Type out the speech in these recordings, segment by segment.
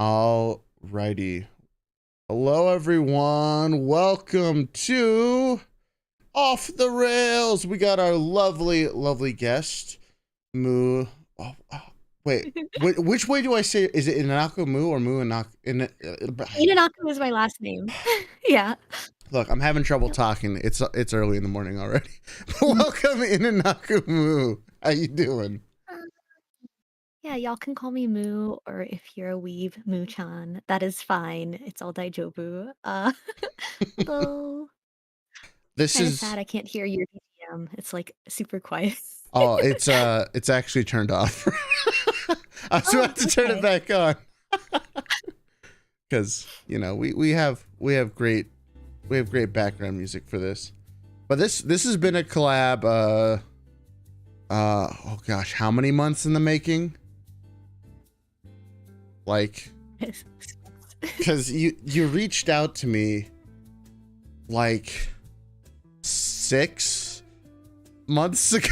Alrighty. Hello, everyone. Welcome to Off the Rails. We got our lovely, lovely guest, Muu. Wait, which way do I say it? Is it Inanaku Muu or Muu Inanaku? Inanaku is my last name. Yeah. Look, I'm having trouble talking. It's early in the morning already. Welcome, Inanaku Muu. How you doing? Yeah, y'all can call me Moo, or if you're a weeb, Moo-chan. That is fine. It's all daijobu. Although This kind of is sad I can't hear your BGM. It's like super quiet. oh, it's actually turned off. I was about to turn it back on. Because we have great background music for this, but this has been a collab. Oh gosh, how many months in the making? Like, because you reached out to me like 6 months ago.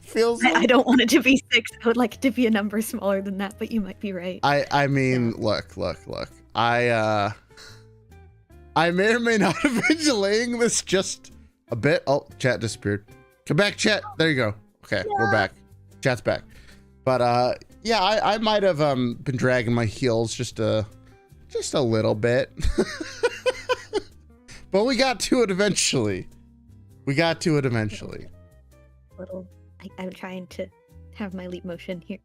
Feels like... I don't want it to be 6. I would like it to be a number smaller than that, but you might be right. I mean, yeah. Look. I may or may not have been delaying this just a bit. Oh, chat disappeared. Come back, chat. There you go. Okay, yeah. We're back. Chat's back. But yeah, I might have been dragging my heels just a little bit. But we got to it eventually. Little. I'm trying to have my leap motion here.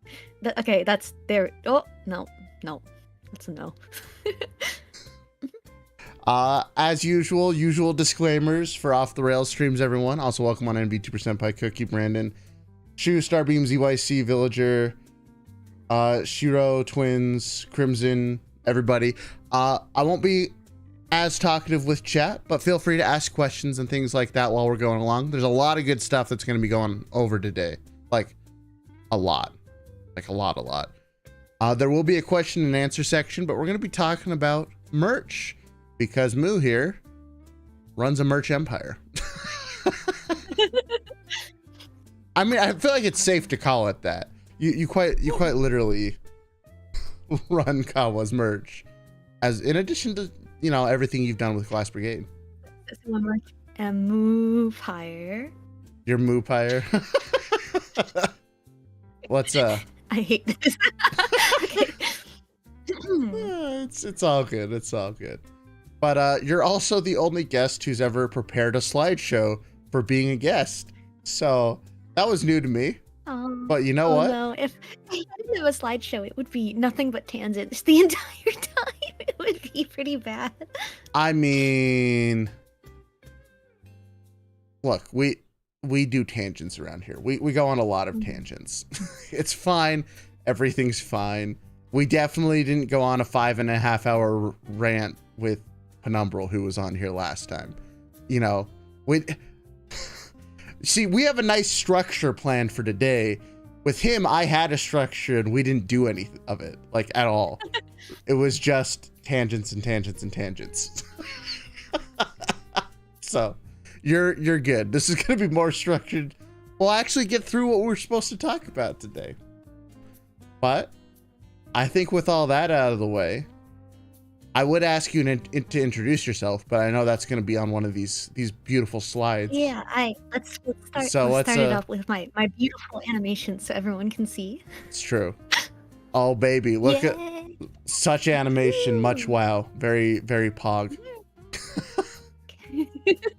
Okay, that's there. Oh, no. That's a no. As usual disclaimers for Off the Rails streams, everyone. Also, welcome on NB2% Pie Cookie, Brandon, Shu, Starbeam, ZYC, Villager, Shiro, Twins, Crimson, everybody. I won't be as talkative with chat, but feel free to ask questions and things like that while we're going along. There's a lot of good stuff that's going to be going over today. Like a lot. There will be a question and answer section, but we're going to be talking about merch because Muu here runs a merch empire. I mean, I feel like it's safe to call it that. You quite literally run Kawa's merch, as in addition to everything you've done with Glass Brigade. And Muu-pyre. Your Muu-pyre. What's I hate this. Okay. It's all good. But you're also the only guest who's ever prepared a slideshow for being a guest, so that was new to me. But you know what? No, if I didn't have a slideshow, it would be nothing but tangents the entire time. It would be pretty bad. I mean, look, we do tangents around here. We go on a lot of tangents. It's fine. Everything's fine. We definitely didn't go on a 5.5-hour rant with Penumbral, who was on here last time. See, we have a nice structure planned for today. With him, I had a structure and we didn't do any of it, like, at all. It was just tangents and tangents and tangents. So, you're good. This is going to be more structured. We'll actually get through what we're supposed to talk about today. But I think with all that out of the way, I would ask you to introduce yourself, but I know that's going to be on one of these beautiful slides. Yeah, let's start it up with my beautiful animation so everyone can see. It's true. Oh baby, look at such animation, much wow, very very pog.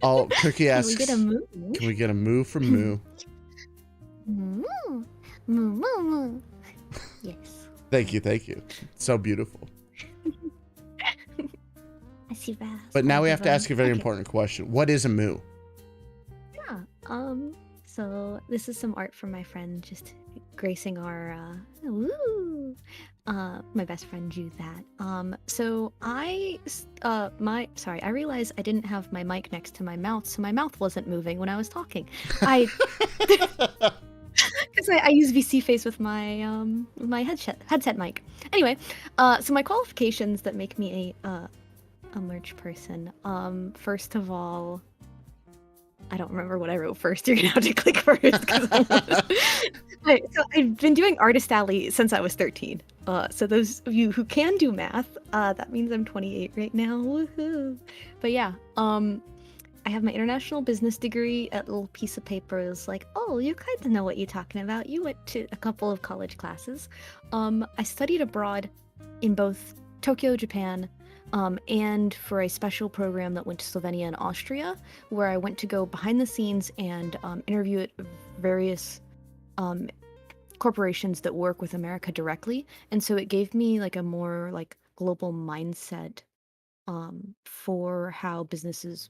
Oh, Cookie asks, can we get a moo from Moo? Moo. Yes. Thank you. So beautiful. I see that. But now we have to ask a very important question. What is a moo? Yeah. So this is some art from my friend just gracing our my best friend drew that. So I realized I didn't have my mic next to my mouth, so my mouth wasn't moving when I was talking. Because I use VC Face with my my headset mic. Anyway, so my qualifications that make me a merch person. First of all, I don't remember what I wrote first. You're gonna have to click first. So I've been doing Artist Alley since I was 13. So those of you who can do math, that means I'm 28 right now. Woohoo! But yeah, I have my international business degree. A little piece of paper is like, oh, you kind of know what you're talking about. You went to a couple of college classes. I studied abroad in both Tokyo, Japan, and for a special program that went to Slovenia and Austria, where I went to go behind the scenes and interview at various corporations that work with America directly. And so it gave me like a more like global mindset for how businesses,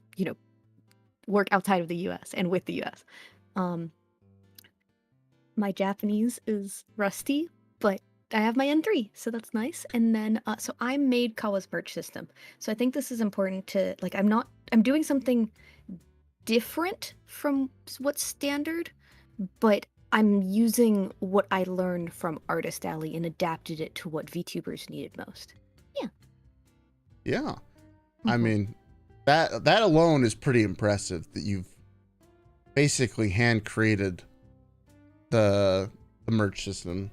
work outside of the US and with the US. My Japanese is rusty, but I have my N3, so that's nice. And then, so I made Kawa's merch system. So I think this is important to, like, I'm doing something different from what's standard, but I'm using what I learned from Artist Alley and adapted it to what VTubers needed most. Yeah. Yeah. I mean, that alone is pretty impressive that you've basically hand created the merch system.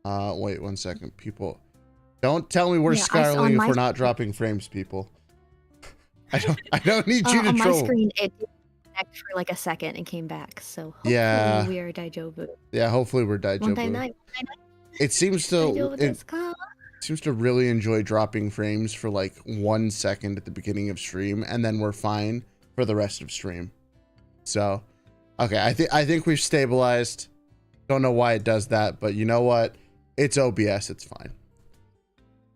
Wait 1 second, people. Don't tell me we're scarling if we're not dropping frames, people. I don't need you to on troll. My screen, it did connect for like a second and came back. So hopefully we are daijoubu. Yeah, hopefully we're daijoubu. It seems to really enjoy dropping frames for like 1 second at the beginning of stream, and then we're fine for the rest of stream. So, okay, I think we've stabilized. Don't know why it does that, but you know what? It's OBS. It's fine.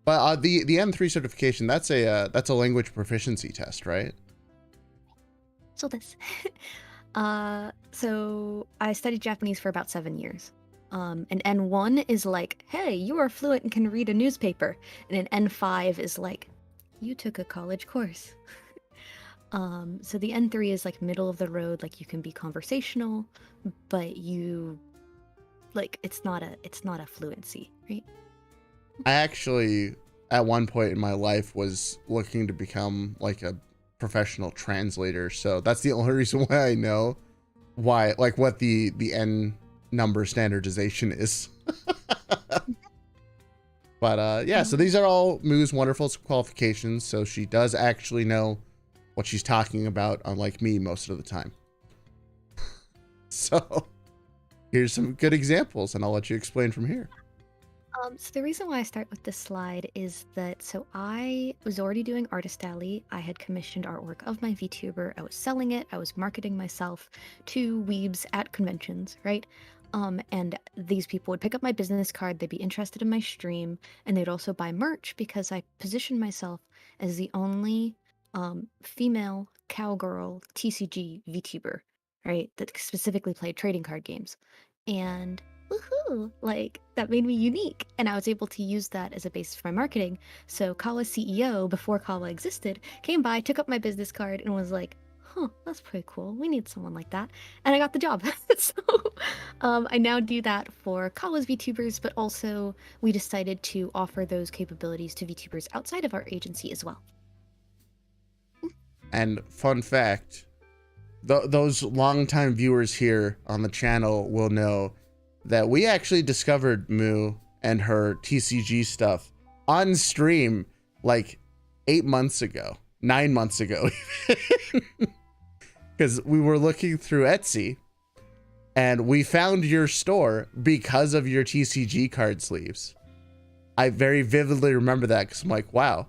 But the N3 certification, that's a language proficiency test, right? So so I studied Japanese for about 7 years. And N1 is like, hey, you are fluent and can read a newspaper. And an N5 is like, you took a college course. So the N3 is like middle of the road, like you can be conversational, but you like it's not a fluency, right? I actually at one point in my life was looking to become like a professional translator, so that's the only reason why I know what the N number standardization is. But yeah, so these are all Muu's wonderful qualifications, so she does actually know what she's talking about, unlike me most of the time. So here's some good examples, and I'll let you explain from here. So the reason why I start with this slide is that, so I was already doing Artist Alley. I had commissioned artwork of my VTuber. I was selling it. I was marketing myself to weebs at conventions, right? And these people would pick up my business card. They'd be interested in my stream, and they'd also buy merch because I positioned myself as the only female cowgirl TCG VTuber, right? That specifically played trading card games. And woohoo, like that made me unique, and I was able to use that as a basis for my marketing. So Kawa's CEO, before Kawa existed, came by, took up my business card, and was like, huh, that's pretty cool, we need someone like that. And I got the job. So I now do that for Kawa's VTubers, but also we decided to offer those capabilities to VTubers outside of our agency as well. And fun fact, those longtime viewers here on the channel will know that we actually discovered Muu and her TCG stuff on stream like 9 months ago, because we were looking through Etsy and we found your store because of your TCG card sleeves. I very vividly remember that because I'm like, wow,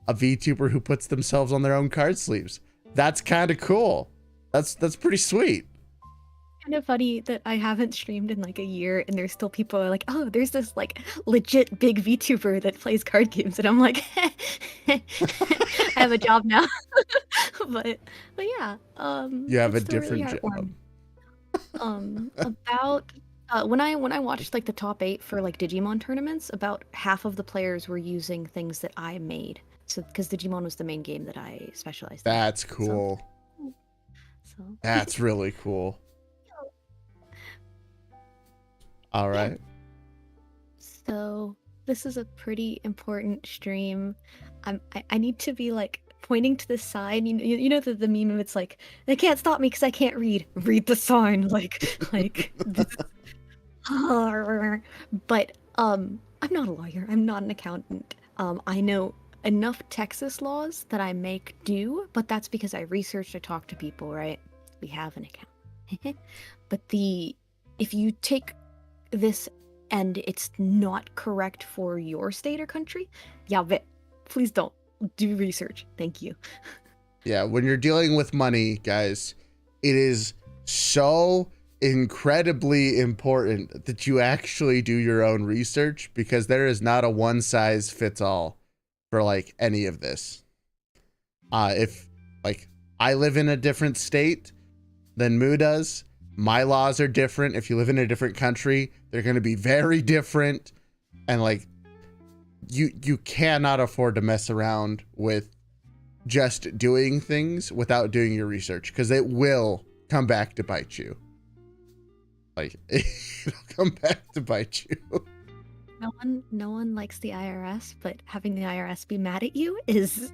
a VTuber who puts themselves on their own card sleeves. That's kind of cool. That's pretty sweet. Kind of funny that I haven't streamed in like a year and there's still people who are like, oh, there's this like legit big VTuber that plays card games, and I'm like, I have a job now. but yeah, you have a different job. About when I watched like the top 8 for like Digimon tournaments, about half of the players were using things that I made. So because Digimon was the main game that I specialized in. That's cool. So. That's really cool. All right. So this is a pretty important stream. I need to be like pointing to the side. You know the meme of it's like, they can't stop me because I can't read. Read the sign, like. But I'm not a lawyer. I'm not an accountant. I know enough Texas laws that I make do, but that's because I researched, I talked to people, right? We have an account. But if you take this and it's not correct for your state or country, yeah, please don't do research. Thank you. Yeah, when you're dealing with money, guys, it is so incredibly important that you actually do your own research, because there is not a one size fits all for like any of this. If like I live in a different state than Moo does, my laws are different. If you live in a different country, they're going to be very different, and like you cannot afford to mess around with just doing things without doing your research, because it will come back to bite you. Like, it'll come back to bite you. No one likes the IRS, but having the IRS be mad at you is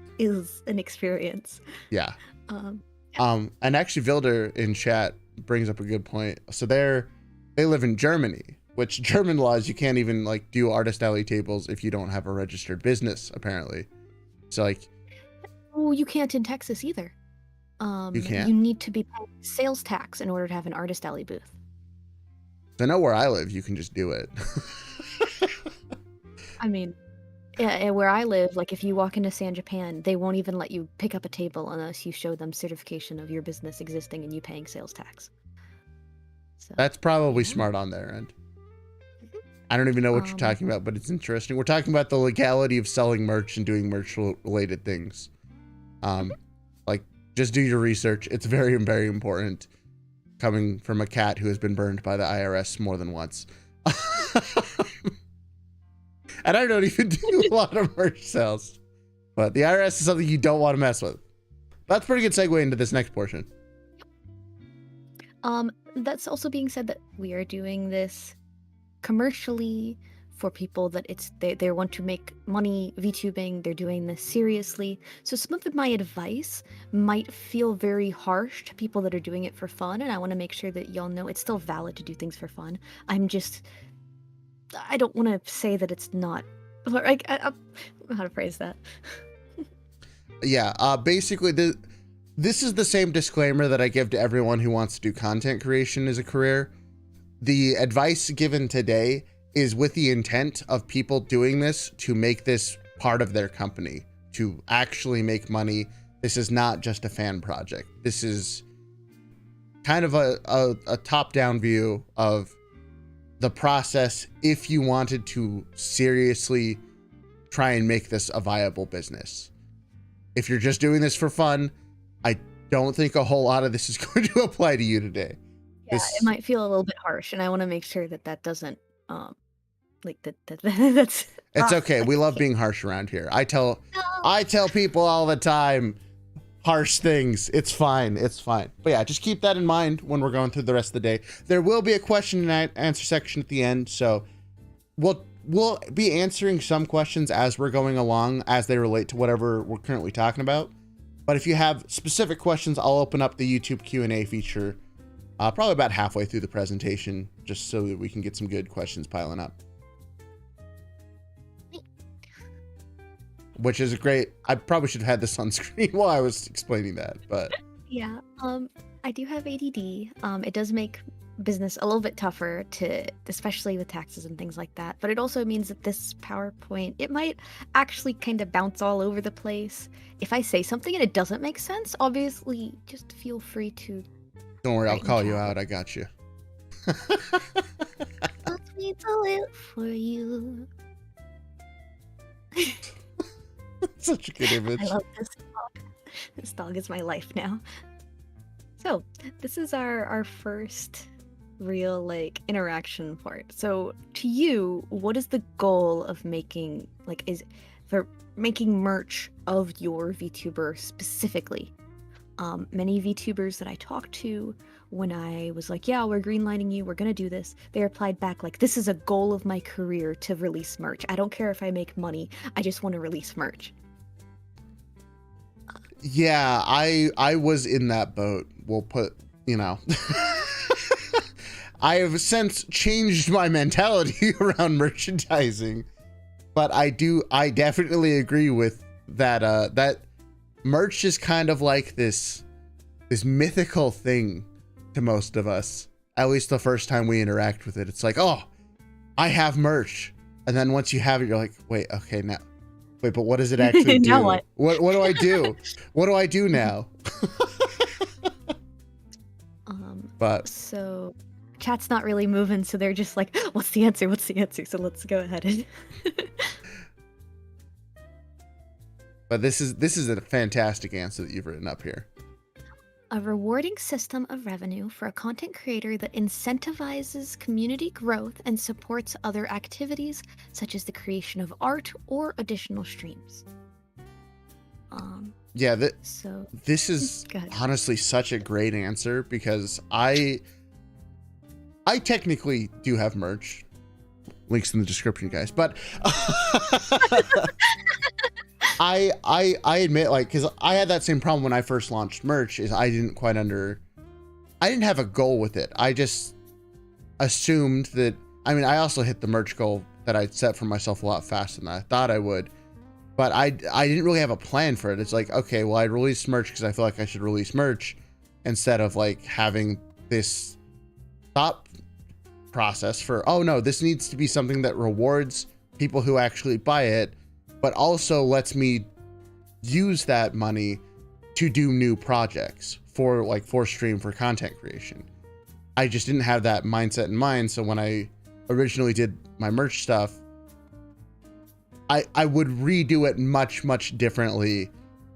an experience. Yeah. And actually Vilder in chat brings up a good point. So they live in Germany, which German laws, you can't even like do artist alley tables if you don't have a registered business, apparently. So like, oh, you can't in Texas either. You can't? You need to be paying sales tax in order to have an artist alley booth. I know where I live, you can just do it. I mean, yeah, where I live, like if you walk into San Japan, they won't even let you pick up a table unless you show them certification of your business existing and you paying sales tax. So, That's probably smart on their end. I don't even know what you're talking about, but it's interesting. We're talking about the legality of selling merch and doing merch related things. Like, just do your research. It's very, very important, coming from a cat who has been burned by the IRS more than once. And I don't even do a lot of merch sales, but the IRS is something you don't want to mess with. That's a pretty good segue into this next portion. That's also being said that we are doing this commercially for people that they want to make money VTubing. They're doing this seriously. So some of my advice might feel very harsh to people that are doing it for fun, and I want to make sure that y'all know it's still valid to do things for fun. I don't want to say that it's not. Like, I don't know how to phrase that. Yeah, basically, this is the same disclaimer that I give to everyone who wants to do content creation as a career. The advice given today is with the intent of people doing this to make this part of their company, to actually make money. This is not just a fan project. This is kind of a top-down view of the process if you wanted to seriously try and make this a viable business. If you're just doing this for fun, I don't think a whole lot of this is going to apply to you today. Yeah, it might feel a little bit harsh, and I want to make sure that doesn't that's it's okay. We love being harsh around here. I tell people all the time harsh things. It's fine. It's fine. But yeah, just keep that in mind when we're going through the rest of the day. There will be a question and answer section at the end, so we'll be answering some questions as we're going along, as they relate to whatever we're currently talking about. But if you have specific questions, I'll open up the YouTube Q&A feature probably about halfway through the presentation, just so that we can get some good questions piling up. Which is great. I probably should have had this on screen while I was explaining that, but yeah. I do have ADD. It does make business a little bit tougher especially with taxes and things like that. But it also means that this PowerPoint, it might actually kind of bounce all over the place. If I say something and it doesn't make sense, obviously, just feel free to. Don't worry, I'll call you out. I got you. Let me do it for you. Such a good image. I love this dog. This dog is my life now. So this is our first real like interaction part. So to you, what is the goal of making making merch of your VTuber specifically? Many VTubers that I talked to, when I was like, yeah, we're greenlighting you, we're gonna do this, they replied back like, this is a goal of my career to release merch. I don't care if I make money, I just want to release merch. Yeah, I was in that boat. We'll put, I have since changed my mentality around merchandising, but I definitely agree with that. That merch is kind of like this mythical thing to most of us. At least the first time we interact with it, it's like, oh, I have merch, and then once you have it, you're like, wait, okay, now, wait, but what does it actually do? Now what? What do I do? What do I do now? But so chat's not really moving, so they're just like, what's the answer? What's the answer? So let's go ahead and but this is a fantastic answer that you've written up here. a rewarding system of revenue for a content creator that incentivizes community growth and supports other activities such as the creation of art or additional streams. Yeah, So this is honestly such a great answer, because I technically do have merch. Links in the description, guys. But I admit, like, because I had that same problem when I first launched merch, is I didn't have a goal with it. I just assumed that, I mean, I also hit the merch goal that I'd set for myself a lot faster than I thought I would. But I didn't really have a plan for it. It's like, okay, well, I released merch because I feel like I should release merch, instead of like having this thought process for, oh no, this needs to be something that rewards people who actually buy it, but also lets me use that money to do new projects for stream, for content creation. I just didn't have that mindset in mind. So when I originally did my merch stuff, I would redo it much differently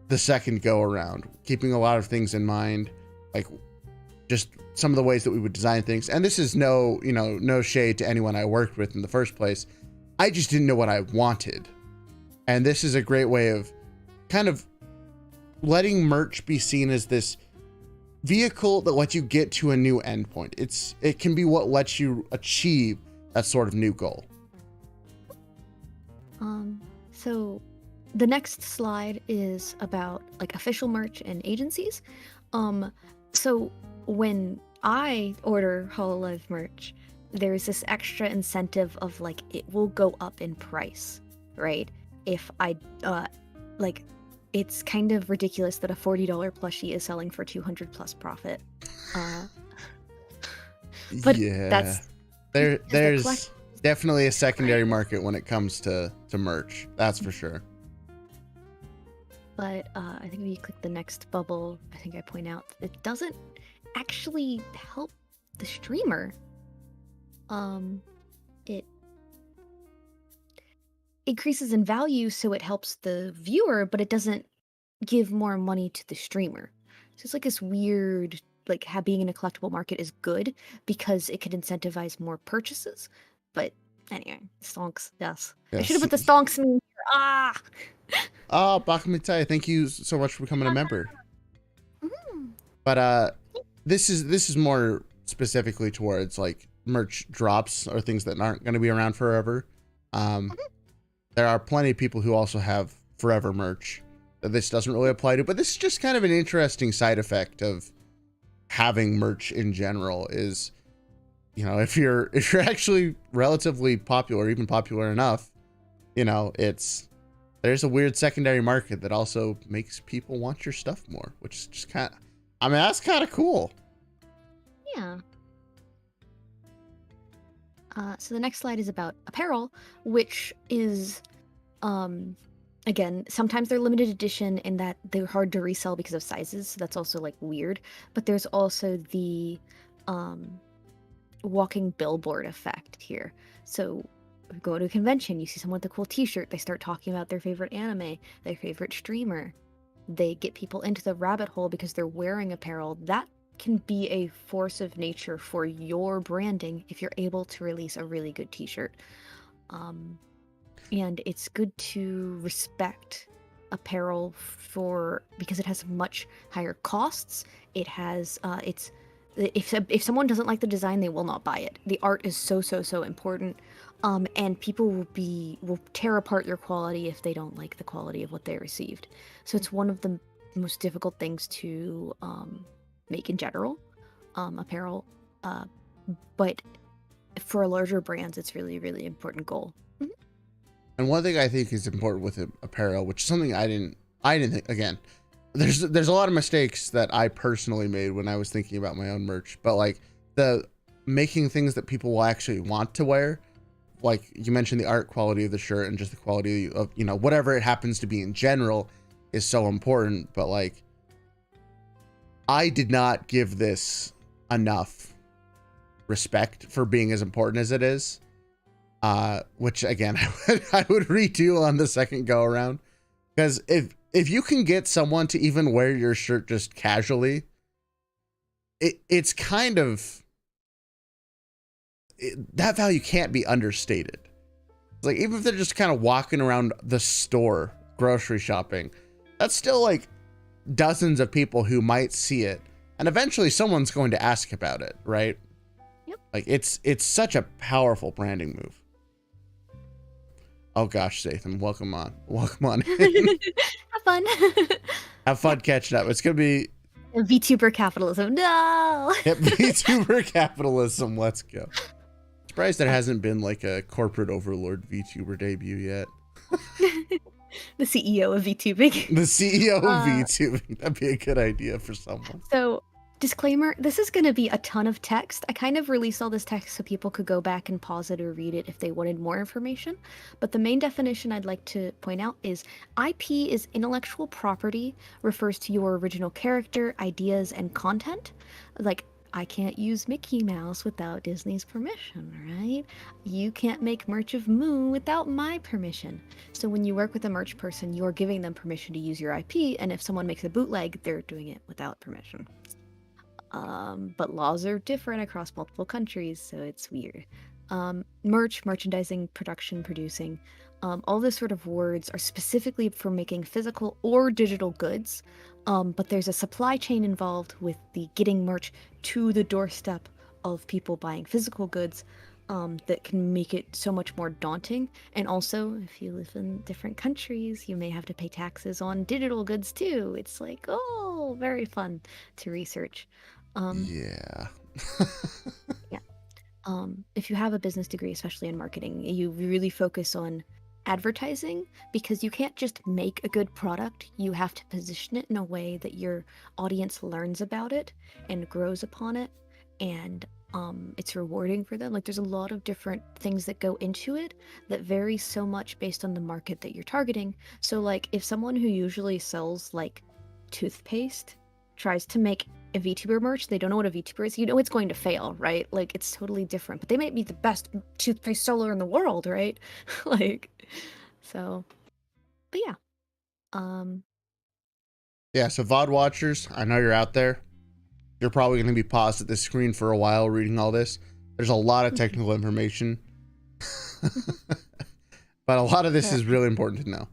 the second go around, keeping a lot of things in mind, like just some of the ways that we would design things. And this is no shade to anyone I worked with in the first place. I just didn't know what I wanted. And this is a great way of kind of letting merch be seen as this vehicle that lets you get to a new endpoint. It can be what lets you achieve that sort of new goal. So the next slide is about like official merch and agencies. So when I order Hololive merch, there's this extra incentive of like, it will go up in price, right? If I, like, it's kind of ridiculous that a $40 plushie is selling for 200 plus profit. But yeah, there's definitely a secondary market when it comes to merch. That's for sure. But I think if you click the next bubble, I think I point out it doesn't actually help the streamer. It increases in value, so it helps the viewer, but it doesn't give more money to the streamer. So it's like this weird, like, being in a collectible market is good because it could incentivize more purchases. But anyway, stonks, yes. I should have put the stonks meme here. Bakumitai, thank you so much for becoming a member. But this is more specifically towards like merch drops or things that aren't going to be around forever. There are plenty of people who also have forever merch that this doesn't really apply to, but this is just kind of an interesting side effect of having merch in general. Is, you know, if you're actually relatively popular, even popular enough, you know, there's a weird secondary market that also makes people want your stuff more, which is just kind of, I mean, that's kind of cool. Yeah. So the next slide is about apparel, which is, again, sometimes they're limited edition in that they're hard to resell because of sizes. So that's also like weird. But there's also the walking billboard effect here. So you go to a convention, you see someone with a cool t-shirt, they start talking about their favorite anime, their favorite streamer. They get people into the rabbit hole because they're wearing apparel. That can be a force of nature for your branding if you're able to release a really good t-shirt. And it's good to respect apparel because it has much higher costs. It has if someone doesn't like the design, they will not buy it. The art is so important. And people will tear apart your quality if they don't like the quality of what they received. So it's one of the most difficult things to make in general, apparel. But for larger brands, it's really, really important goal. And one thing I think is important with apparel, which is something I didn't think, again, there's a lot of mistakes that I personally made when I was thinking about my own merch, but like the making things that people will actually want to wear, like you mentioned, the art quality of the shirt and just the quality of, you know, whatever it happens to be in general is so important. But like, I did not give this enough respect for being as important as it is. Which again, I would redo on the second go around, because if you can get someone to even wear your shirt just casually, it's kind of, that value can't be understated. Like, even if they're just kind of walking around the store, grocery shopping, that's still like dozens of people who might see it, and eventually someone's going to ask about it, right? Yep. Like, it's such a powerful branding move. Oh gosh, Zatham, welcome on in. Have fun. Have fun catching up. It's gonna be VTuber capitalism. No. Yep, VTuber capitalism. Let's go. Surprised there hasn't been like a corporate overlord VTuber debut yet. The CEO of VTubing. The CEO of VTubing. That'd be a good idea for someone. So, disclaimer, this is going to be a ton of text. I kind of released all this text so people could go back and pause it or read it if they wanted more information. But the main definition I'd like to point out is IP is intellectual property, refers to your original character, ideas, and content. Like, I can't use Mickey Mouse without Disney's permission, right? You can't make merch of Moo without my permission. So when you work with a merch person, you're giving them permission to use your IP, and if someone makes a bootleg, they're doing it without permission. But laws are different across multiple countries, so it's weird. Merchandising, production, producing, all those sort of words are specifically for making physical or digital goods. But there's a supply chain involved with the getting merch to the doorstep of people buying physical goods, that can make it so much more daunting. And also, if you live in different countries, you may have to pay taxes on digital goods too. It's like, oh, very fun to research. Yeah. Yeah. If you have a business degree, especially in marketing, you really focus on advertising, because you can't just make a good product. You have to position it in a way that your audience learns about it and grows upon it, and it's rewarding for them. Like, there's a lot of different things that go into it that vary so much based on the market that you're targeting. So like, if someone who usually sells like toothpaste tries to make a VTuber merch, they don't know what a VTuber is, you know it's going to fail, right? Like, it's totally different, but they might be the best toothpaste seller in the world, right? Like, so, but yeah. Yeah, so VOD watchers, I know you're out there. You're probably going to be paused at this screen for a while reading all this. There's a lot of technical information. But a lot of this is really important to know.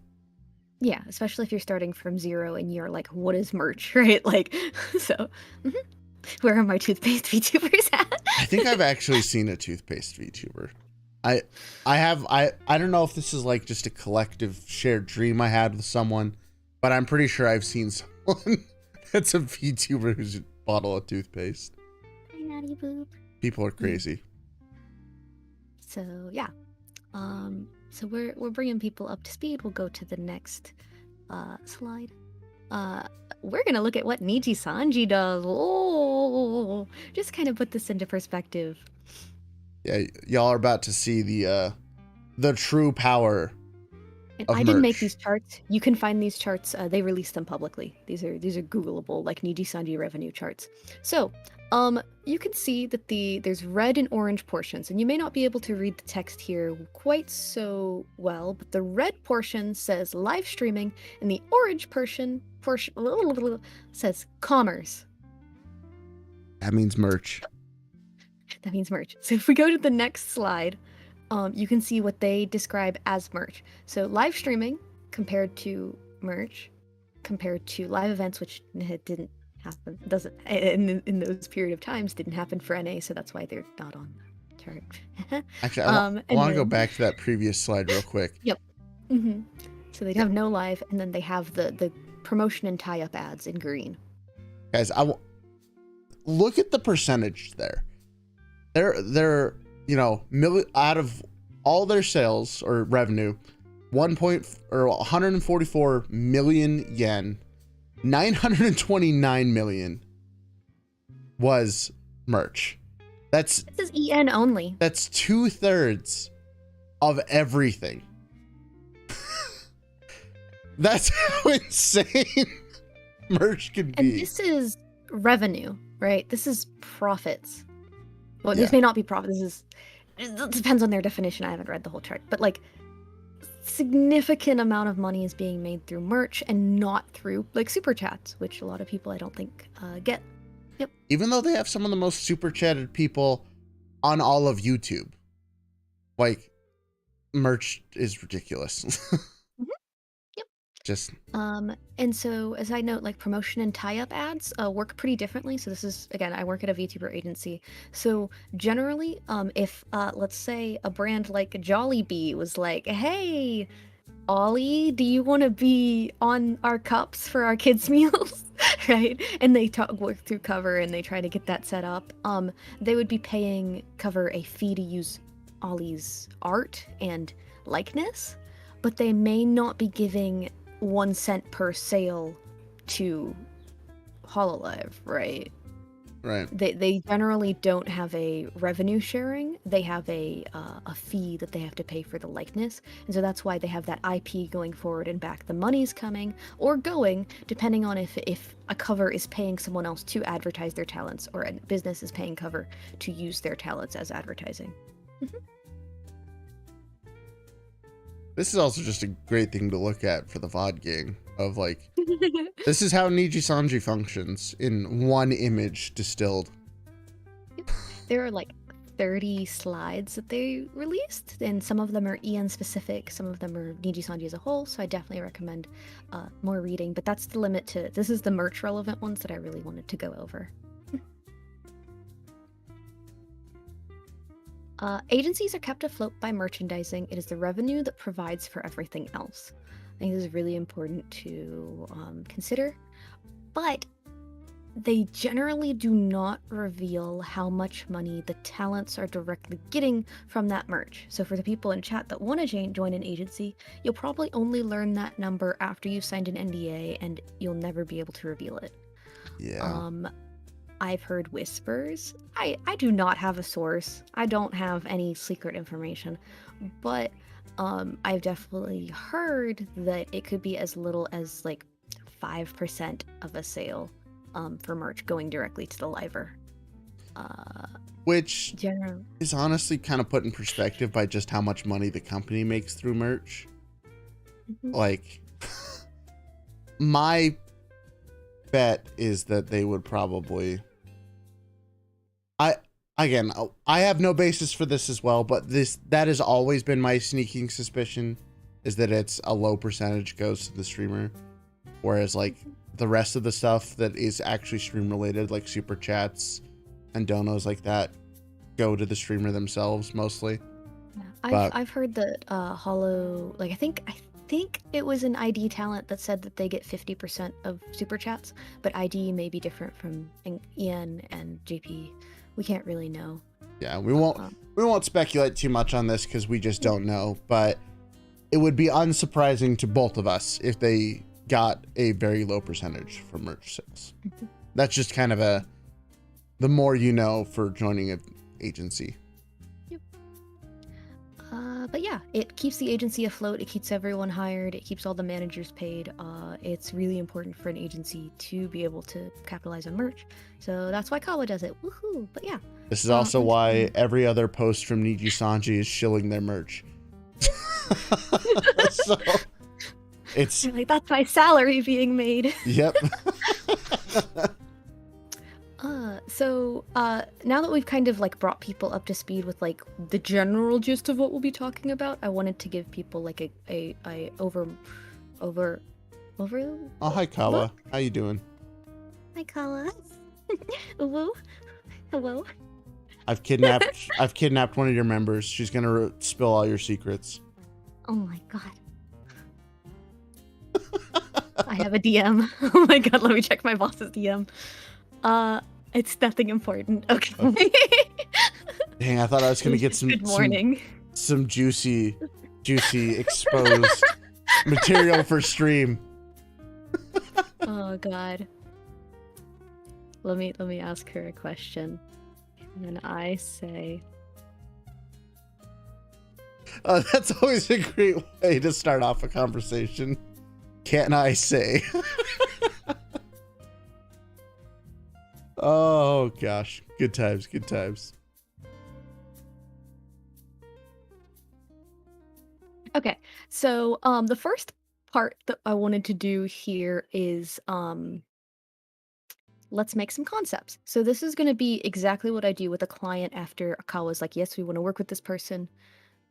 Yeah, especially if you're starting from zero and you're like, what is merch, right? Like, so, where are my toothpaste VTubers at? I think I've actually seen a toothpaste VTuber. I don't know if this is like just a collective shared dream I had with someone, but I'm pretty sure I've seen someone that's a VTuber who's a bottle of toothpaste. Naughty boob. People are crazy. So yeah, so we're bringing people up to speed. We'll go to the next slide. We're gonna look at what Niji Sanji does. Oh, just kind of put this into perspective. Yeah, y'all are about to see the true power And of I didn't make merch. these charts. You can find these charts. They release them publicly. These are Googleable, like Niji Sanji revenue charts. So, you can see that there's red and orange portions, and you may not be able to read the text here quite so well, but the red portion says live streaming, and the orange portion says commerce. That means merch. That means merch. So if we go to the next slide, you can see what they describe as merch. So live streaming compared to merch, compared to live events, which didn't happen, doesn't in those period of times didn't happen for NA, so that's why they're not on the chart. Actually, I want to go back to that previous slide real quick. Yep. So they'd have no live, and then they have the promotion and tie-up ads in green. Guys, look at the percentage there. they're out of all their sales or revenue, 144 million yen, 929 million was merch. This is EN only. That's 2/3 of everything. That's how insane merch can be. And this is revenue, right? This is profits. Well, Yeah. this may not be profit. It depends on their definition. I haven't read the whole chart, but like significant amount of money is being made through merch and not through like super chats, which a lot of people I don't think get. Yep. Even though they have some of the most super chatted people on all of YouTube, like merch is ridiculous. Mhm. Yep. Just and so as I note, like promotion and tie-up ads work pretty differently. So this is, again, I work at a VTuber agency. So generally, if let's say a brand like Jollibee was like, hey, Ollie, do you want to be on our cups for our kids' meals? Right? And they work through Cover and they try to get that set up. They would be paying Cover a fee to use Ollie's art and likeness, but they may not be giving 1 cent per sale to Hololive, right? right. They generally don't have a revenue sharing. They have a fee that they have to pay for the likeness, and so that's why they have that IP going forward and back. The money's coming or going, depending on if a cover is paying someone else to advertise their talents, or a business is paying Cover to use their talents as advertising. This is also just a great thing to look at for the VOD gang of like, this is how Niji-sanji functions in one image distilled. There are like 30 slides that they released, and some of them are EN specific, some of them are Niji-sanji as a whole, so I definitely recommend more reading, but that's the limit to, this is the merch relevant ones that I really wanted to go over. Agencies are kept afloat by merchandising. It is the revenue that provides for everything else. I think this is really important to consider, but they generally do not reveal how much money the talents are directly getting from that merch. So for the people in chat that want to join an agency, you'll probably only learn that number after you've signed an NDA, and you'll never be able to reveal it. Yeah. I've heard whispers. I do not have a source. I don't have any secret information, but I've definitely heard that it could be as little as like 5% of a sale for merch going directly to the liver. Which is honestly kind of put in perspective by just how much money the company makes through merch. Mm-hmm. Like, my bet is that they would probably... I have no basis for this as well, but that has always been my sneaking suspicion, is that it's a low percentage goes to the streamer, whereas like the rest of the stuff that is actually stream related, like super chats and donos like that, go to the streamer themselves mostly. Yeah. I've heard that Hollow, like I think it was an ID talent that said that they get 50% of super chats, but ID may be different from Ian and JP. We can't really know. Yeah, we won't speculate too much on this because we just don't know, but it would be unsurprising to both of us if they got a very low percentage for merch sales. That's just kind of the more you know for joining an agency. Yep. But yeah, it keeps the agency afloat. It keeps everyone hired. It keeps all the managers paid. It's really important for an agency to be able to capitalize on merch. So that's why Kawa does it. Woohoo! But yeah. This is also why every other post from Niji-sanji is shilling their merch. So it's like, that's my salary being made. Yep. So now that we've kind of like brought people up to speed with like the general gist of what we'll be talking about, I wanted to give people like a over. Oh, hi Kawa. Look. How you doing? Hi Kawa. Hello. Hello. I've kidnapped one of your members. She's gonna spill all your secrets. Oh my god. I have a DM. Oh my god, let me check my boss's DM. It's nothing important. Okay. Dang, I thought I was gonna get some Good morning. some juicy exposed material for stream. Oh God. Let me ask her a question. And I say, That's always a great way to start off a conversation. Can I say? Oh gosh, good times, good times. okay. So the first part that I wanted to do here is let's make some concepts. So this is going to be exactly what I do with a client after Akawa's like, yes, we want to work with this person.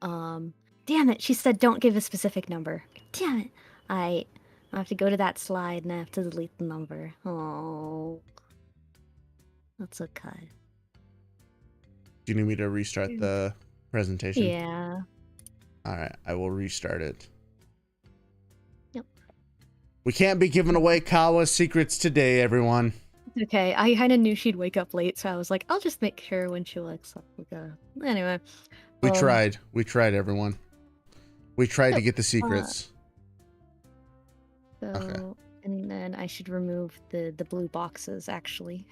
Damn it, she said don't give a specific number. Damn it. I have to go to that slide and I have to delete the number. Oh. That's okay. Do you need me to restart the presentation? Yeah. All right, I will restart it. Yep. We can't be giving away Kawa's secrets today, everyone. Okay, I kind of knew she'd wake up late, so I was like, I'll just make sure when she wakes up. Anyway. We tried, everyone. We tried to get the secrets. So, okay. And then I should remove the blue boxes, actually.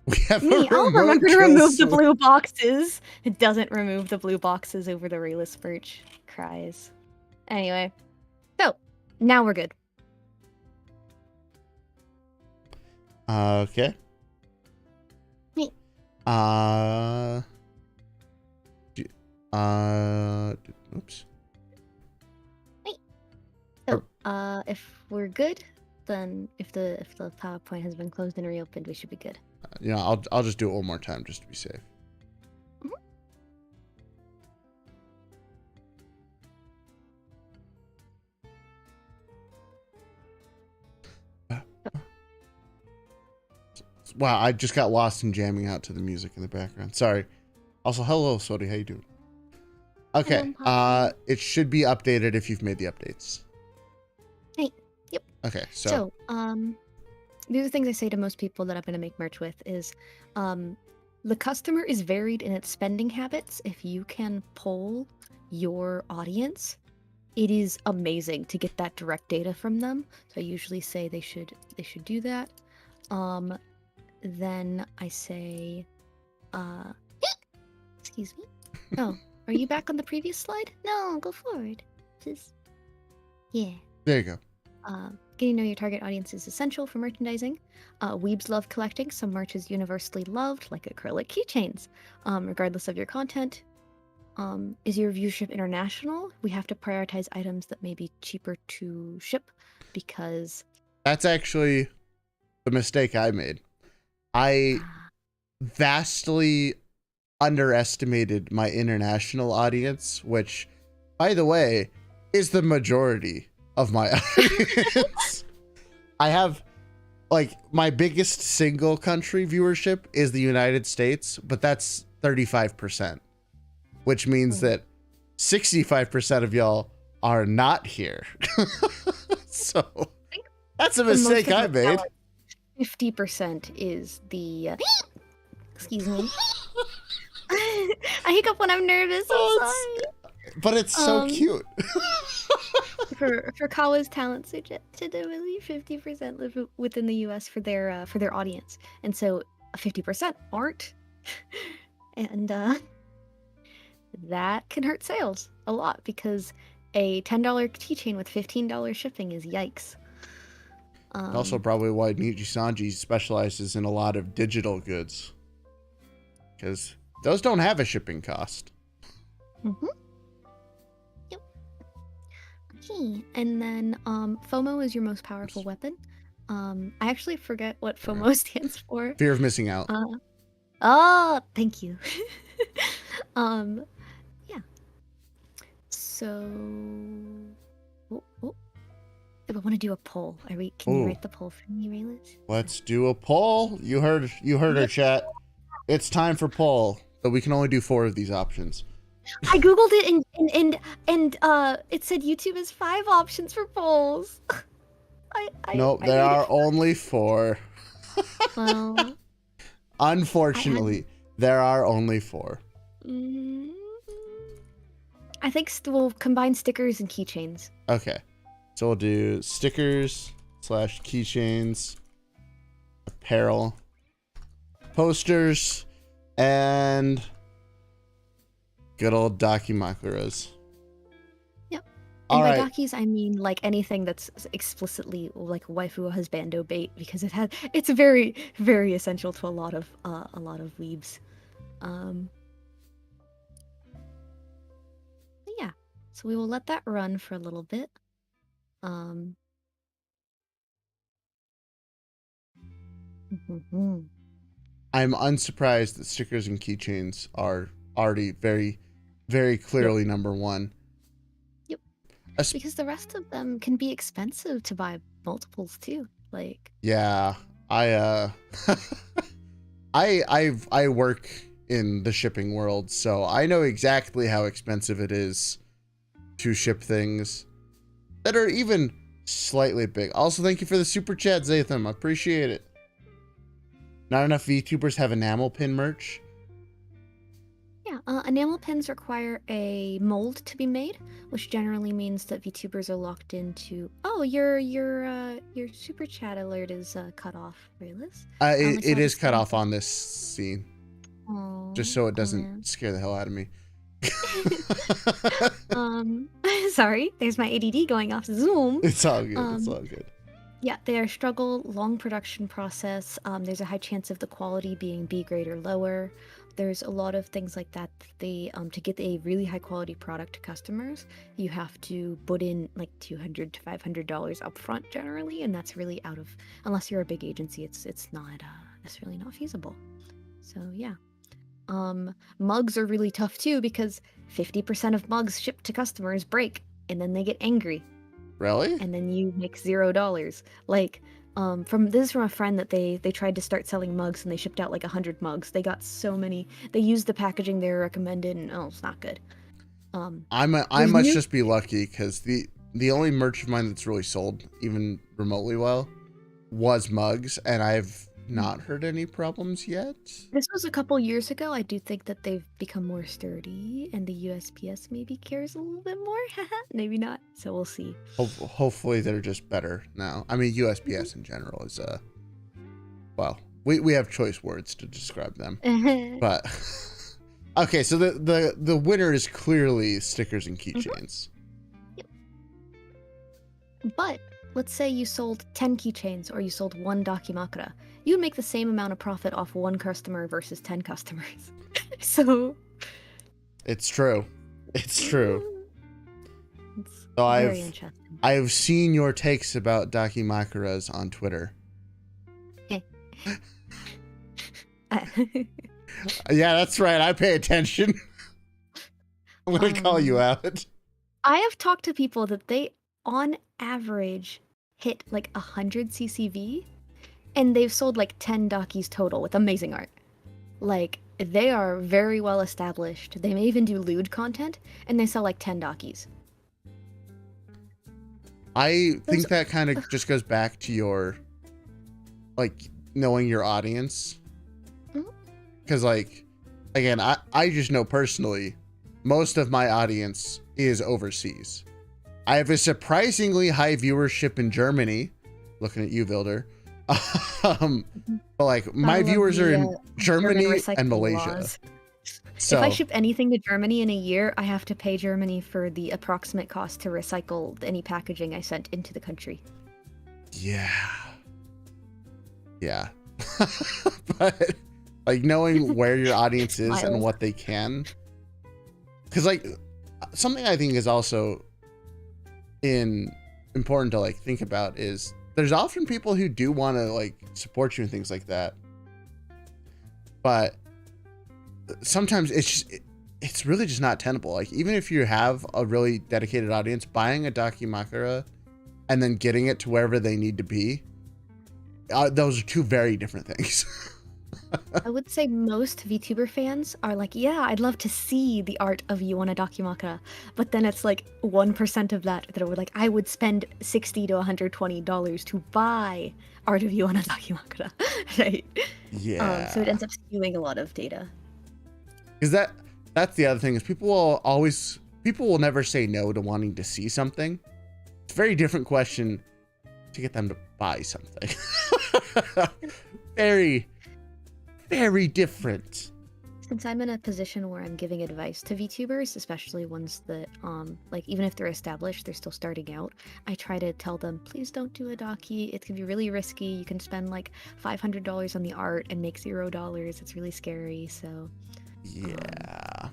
We have I'll remember to remove the blue boxes. It doesn't remove the blue boxes over the Raelz merch. Cries. Anyway. So, now we're good. Okay. Me. Oops. So, if we're good, then if the PowerPoint has been closed and reopened, we should be good. Yeah, I'll just do it one more time just to be safe. Wow, I just got lost in jamming out to the music in the background. Sorry. Also, hello, Sodi. How you doing? Okay. It should be updated if you've made the updates. Hey. Yep. Okay. So these are the things I say to most people that I'm going to make merch with is, the customer is varied in its spending habits. If you can poll your audience, it is amazing to get that direct data from them. So I usually say they should do that. Then I say, excuse me. Oh, are you back on the previous slide? No, go forward. Just, yeah. there you go. Getting to know your target audience is essential for merchandising. Weebs love collecting. Some merch is universally loved, like acrylic keychains, regardless of your content. Is your viewership international? We have to prioritize items that may be cheaper to ship because... That's actually the mistake I made. I vastly underestimated my international audience, which, by the way, is the majority of my audience. I have, like, my biggest single country viewership is the United States, but that's 35%, which means that 65% of y'all are not here. So that's a mistake I made. 50% is the excuse me. I hiccup when I'm nervous. I'm sorry. But it's so cute. for Kawa's talent legitimately 50% live within the US for their audience. And so 50% aren't. And that can hurt sales a lot because a $10 keychain with $15 shipping is yikes. Also probably why Niji Sanji specializes in a lot of digital goods, because those don't have a shipping cost. Mm-hmm. Yep. Okay, and then FOMO is your most powerful weapon. I actually forget what FOMO stands for. Fear of missing out. Oh, thank you. Yeah. So, I want to do a poll. Can you write the poll for me, Raelz? Let's do a poll. You heard her, chat. It's time for poll, but we can only do 4 of these options. I googled it and it said YouTube has 5 options for polls. Nope, there are only 4. Well, unfortunately, There are only 4. Mm, I think we'll combine stickers and keychains. Okay. So we'll do stickers / keychains, apparel, posters, and good old Dakimakuras. Yep. All And by right. dakis, I mean like anything that's explicitly like waifu or husbando bait, because it's very, very essential to a lot of weebs. Yeah. So we will let that run for a little bit. I'm unsurprised that stickers and keychains are already very, very clearly number 1. Yep. Because the rest of them can be expensive to buy multiples too. Like, yeah, I I work in the shipping world, so I know exactly how expensive it is to ship things that are even slightly big. Also, thank you for the super chat, Zatham. I appreciate it. Not enough VTubers have enamel pin merch. yeah, enamel pins require a mold to be made, which generally means that VTubers are locked into. Oh, your super chat alert is cut off, Raelz. It is cut off on this scene, just so it doesn't man. scare the hell out of me. Sorry, there's my ADD going off Zoom. It's all good. It's all good. Yeah, they are long production process. There's a high chance of the quality being B grade or lower. There's a lot of things like that. They to get a really high quality product to customers, you have to put in like $200 to $500 upfront generally, and that's really unless you're a big agency, it's not necessarily not feasible. So yeah. Mugs are really tough too because 50% of mugs shipped to customers break and then they get angry. Really? And then you make $0. Like, this is from a friend that they tried to start selling mugs and they shipped out like 100 mugs. They got so many. They used the packaging they were recommended and it's not good. I must just be lucky because the only merch of mine that's really sold even remotely well was mugs, and I've not heard any problems yet. This was a couple years ago. I do think that they've become more sturdy, and the USPS maybe cares a little bit more. Maybe not. So we'll see. Hopefully they're just better now. I mean, USPS in general is well, we have choice words to describe them, but okay. So the winner is clearly stickers and keychains. Yep. But let's say you sold 10 keychains or you sold 1 Dakimakura. You'd make the same amount of profit off 1 customer versus 10 customers. So it's true. It's true. It's so very interesting. I've seen your takes about Dakimakuras on Twitter. Yeah, that's right. I pay attention. I'm gonna call you out. I have talked to people that they, on average, hit like 100 CCV, and they've sold like 10 Dakis total with amazing art. Like, they are very well established. They may even do lewd content, and they sell like 10 Dakis. I think that kind of just goes back to your, like, knowing your audience. Because, like, again, I just know personally, most of my audience is overseas. I have a surprisingly high viewership in Germany. Looking at you, Vilder. But like my viewers are in Germany and Malaysia. Laws. So if I ship anything to Germany in a year, I have to pay Germany for the approximate cost to recycle any packaging I sent into the country. Yeah. But like knowing where your audience is and what they can, because like something I think is also important to like think about is there's often people who do want to like support you and things like that, but sometimes it's really just not tenable. Like even if you have a really dedicated audience, buying a Dakimakura and then getting it to wherever they need to be, those are two very different things. I would say most VTuber fans are like, yeah, I'd love to see the art of you on a Dakimakura, but then it's like 1% of that are like, I would spend $60 to $120 to buy art of you on a Dakimakura, right? Yeah. So it ends up skewing a lot of data. Because that's the other thing is people will never say no to wanting to see something. It's a very different question to get them to buy something. Very, very different. Since I'm in a position where I'm giving advice to VTubers, especially ones that, like, even if they're established, they're still starting out, I try to tell them, please don't do a docu. It can be really risky. You can spend like $500 on the art and make $0. It's really scary. So, yeah. I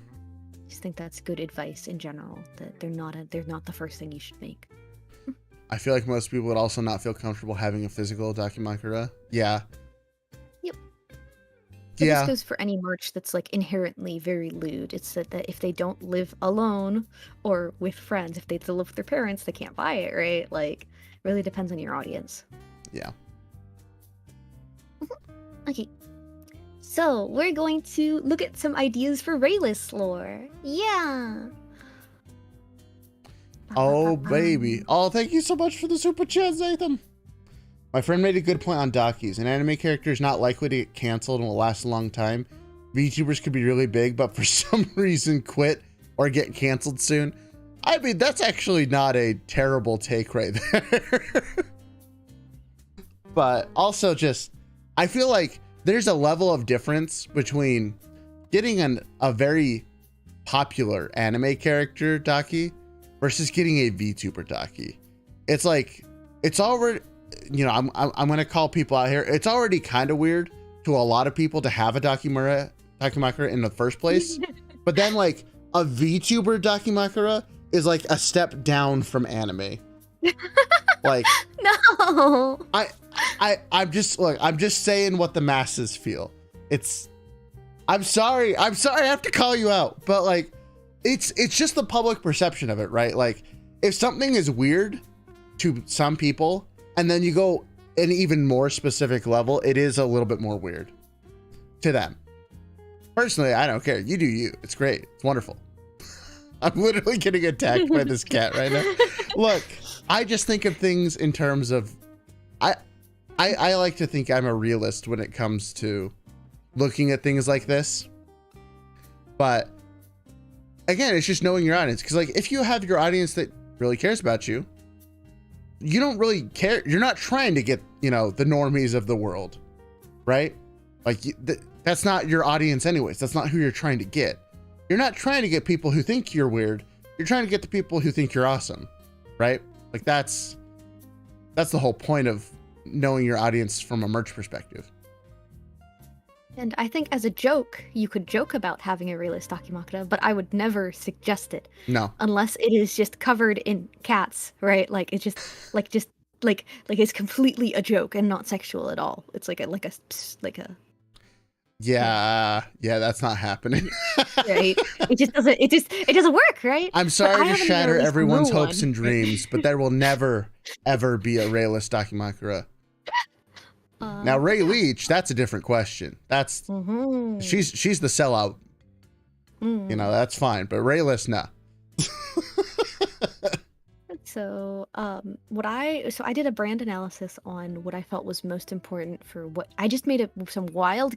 just think that's good advice in general. That they're not the first thing you should make. I feel like most people would also not feel comfortable having a physical Dakimakura. Yeah. Yep. But yeah. This goes for any merch that's like inherently very lewd. It's that if they don't live alone or with friends, if they live with their parents, they can't buy it, right? Like, really depends on your audience. Yeah. Okay. So, we're going to look at some ideas for Raelz lore. Yeah! Oh, baby. Oh, thank you so much for the super chat, Zatham. My friend made a good point on Dakis. An anime character is not likely to get canceled and will last a long time. VTubers could be really big, but for some reason quit or get canceled soon. I mean, that's actually not a terrible take right there. But also just, I feel like there's a level of difference between getting a very popular anime character Daki versus getting a VTuber Daki. It's like, it's already, you know, I'm going to call people out here. It's already kind of weird to a lot of people to have a Dakimakura in the first place. But then like a VTuber Dakimakura is like a step down from anime. Like, no, I'm just saying what the masses feel. I'm sorry I have to call you out, but like, it's just the public perception of it, right? Like, if something is weird to some people, and then you go an even more specific level, it is a little bit more weird to them. Personally, I don't care. You do you. It's great. It's wonderful. I'm literally getting attacked by this cat right now. Look, I just think of things in terms of, I like to think I'm a realist when it comes to looking at things like this. But again, it's just knowing your audience. Because like, if you have your audience that really cares about you, you don't really care. You're not trying to get, you know, the normies of the world, right? Like that's not your audience anyways. That's not who you're trying to get. You're not trying to get people who think you're weird. You're trying to get the people who think you're awesome, right? Like that's the whole point of knowing your audience from a merch perspective. And I think as a joke, you could joke about having a Raelz Dakimakura, but I would never suggest it. No. Unless it is just covered in cats, right? Like it's just it's completely a joke and not sexual at all. It's like a Yeah, that's not happening. Right? It doesn't work, right? I'm sorry to shatter everyone's hopes and dreams, but there will never ever be a Raelz Dakimakura. Now Raelice, that's a different question. That's she's the sellout. You know, that's fine, but Raelz, nah. So I did a brand analysis on what I felt was most important for what I just made some wild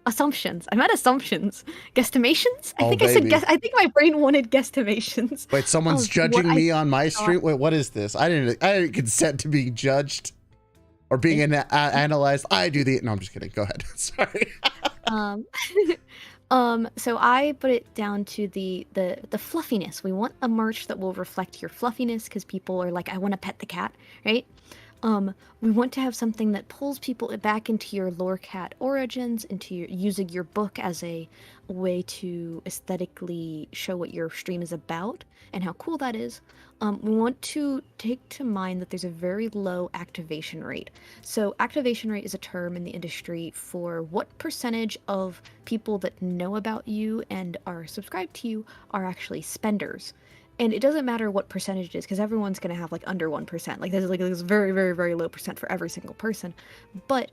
assumptions. I meant assumptions, guesstimations. I think I said I think my brain wanted guesstimations. Wait, someone's judging me on my stream. Wait, what is this? I didn't consent to being judged or being analyzed. No, I'm just kidding. Go ahead. Sorry. So I put it down to the fluffiness. We want a merch that will reflect your fluffiness because people are like, I want to pet the cat, right? We want to have something that pulls people back into your lore cat origins, into using your book as a way to aesthetically show what your stream is about and how cool that is. We want to take to mind that there's a very low activation rate. So activation rate is a term in the industry for what percentage of people that know about you and are subscribed to you are actually spenders. And it doesn't matter what percentage it is, because everyone's going to have like under 1%. Like there's like this very, very, very low percent for every single person. But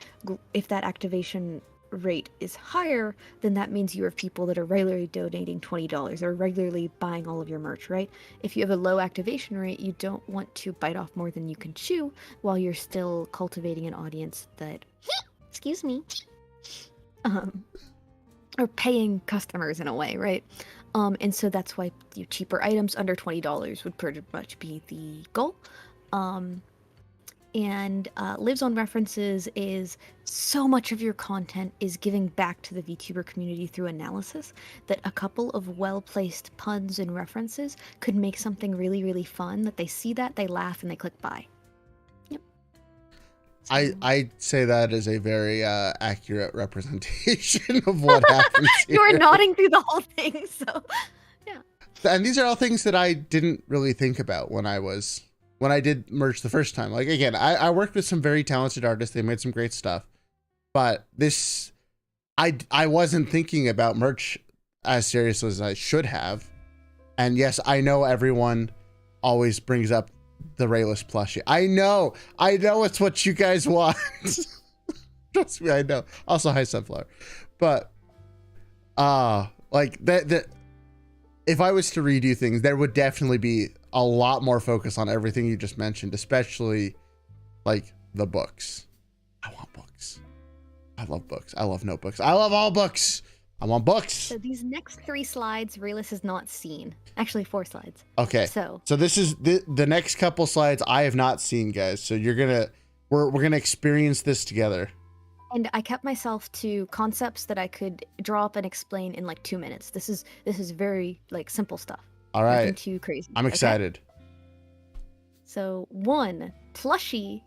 if that activation rate is higher, then that means you have people that are regularly donating $20 or regularly buying all of your merch, right? If you have a low activation rate, you don't want to bite off more than you can chew while you're still cultivating an audience that, excuse me, or paying customers in a way, right? And so that's why cheaper items under $20 would pretty much be the goal. And lives on references is so much of your content is giving back to the VTuber community through analysis that a couple of well-placed puns and references could make something really, really fun that they see that, they laugh, and they click buy. Yep. So, I say that is a very accurate representation of what happens here. you were nodding through the whole thing, so yeah. And these are all things that I didn't really think about when I did merch the first time. Like, again, I worked with some very talented artists. They made some great stuff. But this, I wasn't thinking about merch as seriously as I should have. And yes, I know everyone always brings up the Raelz plushie. I know it's what you guys want. Trust me, I know. Also, hi, Sunflower. But, like, that if I was to redo things, there would definitely be a lot more focus on everything you just mentioned, especially like the books. I want books. I love books. I love notebooks. I love all books. I want books. So these next 3 slides, Raelz has not seen. Actually, 4 slides. Okay. So this is the next couple slides I have not seen, guys. So we're gonna experience this together. And I kept myself to concepts that I could draw up and explain in like 2 minutes. This is very like simple stuff. All right. Nothing too crazy. I'm excited. Okay? So 1, plushie,